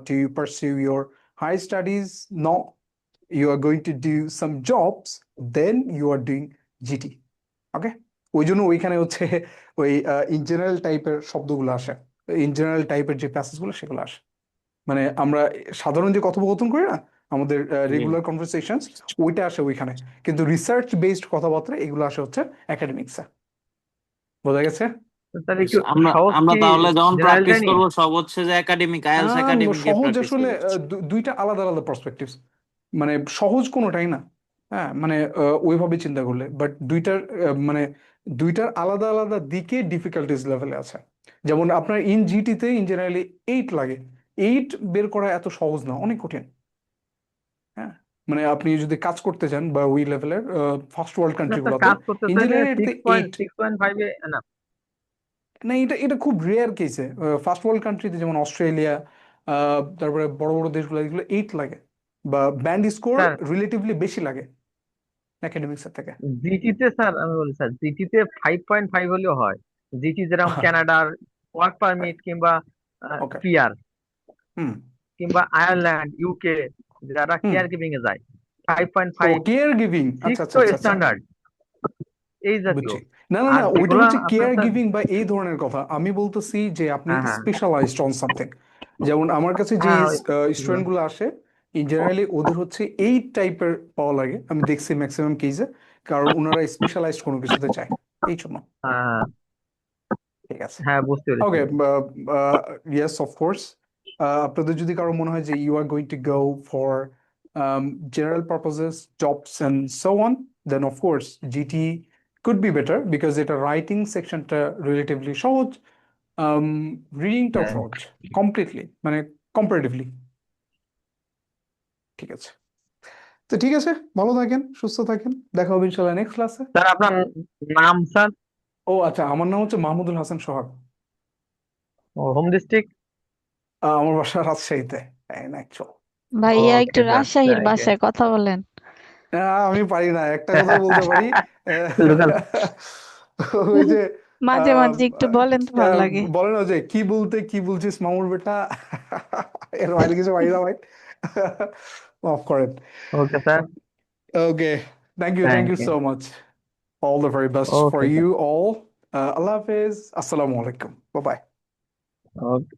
to pursue your higher studies. No, you are going to do some jobs, then you are doing GT. ওকে, ওই জন্য ওইখানে হচ্ছে ওই in general টাইপের শব্দগুলো আসে, in general টাইপের যে প্যাসেজগুলো সেগুলো আসে। মানে আমরা সাধারণ যে কথোপকথন করি না, আমাদের রেগুলার কনভারসেশনস, ওইটা আসে ওইখানে। কিন্তু রিসার্চ বেসড কথাবার্তা এগুলো আসে হচ্ছে একাডেমিক্সে। বোঝা গেছে? তাহলে একটু আমরা সহজ আমরা কি তাহলে যখন জেনারেল প্র্যাকটিস ট্রেনিং? করব সব হচ্ছে যে একাডেমিক, আইএলটিএস একাডেমিকে সহজ প্র্যাকটিস আসলে করব। দুইটা আলাদা আলাদা পার্সপেক্টিভস, মানে সহজ কোনোটাই না। হ্যাঁ, মানে ওইভাবে চিন্তা করলে, বাট দুইটার মানে দুইটার আলাদা আলাদা দিকে ডিফিকাল্টিস লেভেলে আছে। যেমন আপনার ইন জিটিতে ইন জেনারেলি 8 লাগে, 8 বের করা এত সহজ না, অনেক কঠিন। হ্যাঁ, মানে আপনি যদি কাজ করতে চান বা ওই লেভেলের ফার্স্ট ওয়ার্ল্ড কান্ট্রি গুলোতে কাজ করতে ইন চাইলে জেনারেলি এটাতে 8 6.5 এ না? না, এটা খুব রেয়ার কেসে। ফার্স্ট ওয়ার্ল্ড কান্ট্রিতে যেমন অস্ট্রেলিয়া, তারপরে বড় বড় দেশগুলো, এগুলো 8 লাগে, বা ব্যান্ড স্কোর স্যার রিলেটিভলি বেশি লাগে একাডেমিক্সের থেকে। জিটিতে, স্যার আমি বলি স্যার, জিটিতে 5.5 হলেও হয়। জিটি যেরকম কানাডার ওয়ার্ক পারমিট কিংবা ওকে, পিআর হুম কিংবা আয়ারল্যান্ড, ইউকে যারা হুম কেয়ার গিভিং এ যায়, ও 5.5 কেয়ার গিভিং, 6 আচ্ছা তো আচ্ছা। স্ট্যান্ডার্ড এই জাতীয়। বুঝছি। না না আর না, ওইটা যেগুলা হচ্ছে আপনার কেয়ার স্যার, গিভিং বা এই ধরনের কথা। আমি বলতেছি যে আপনি হ্যাঁ হ্যাঁ স্পেশালাইজড অন সামথিং। যেমন আমার কাছে যে হ্যাঁ স্টুডেন্ট গুলো আসে ইন জেনারেলি ওদের হচ্ছে এই টাইপের পাওয়া লাগে, আমি দেখছি ম্যাক্সিমাম কেসে, কারণ ওনারা স্পেশালাইজড কোনো কিছুতে চায় এই জন্য। হ্যাঁ ঠিক আছে, হ্যাঁ বুঝতে পেরেছি। Okay, yes of course. আপনাদের যদি কারো মনে হয় যে you are going to go for general purposes jobs and so on, then of course GT could be better because এটা রাইটিং সেকশনটা রিলেটিভলি সহজ, রিডিংটাও হ্যাঁ সহজ কমপ্লিটলি, মানে কম্পারেটিভলি। ঠিক আছে, তো ঠিক আছে, ভালো থাকেন, সুস্থ থাকেন, দেখা হবে ইনশাল্লাহ নেক্সট ক্লাসে। স্যার আপনার নাম স্যার? ও আচ্ছা, আমার নাম হচ্ছে মাহমুদুল হাসান সোহাগ। ও হোম ডিস্ট্রিক্ট? আমার বাসা রাজশাহীতে, অ্যাকচুয়াল। ভাইয়া ওকে একটু স্যার, রাজশাহীর থ্যাংক ইউ। ভাষায় কথা বলেন। আমি পারি না, একটা কথা বলতে পারি। লোকাল। ওই যে মাঝে মাঝে একটু বলেন তো ভালো লাগে। বলে না যে কি বলতে কি বলছিস মামুর বেটা, এর বাইরে কিছু পারি না ভাই, মাফ করেন। Okay sir, okay, thank you thank you. So much, all the very best for okay sir, you all. Allah Hafiz, Assalamu alaikum, bye bye. Okay.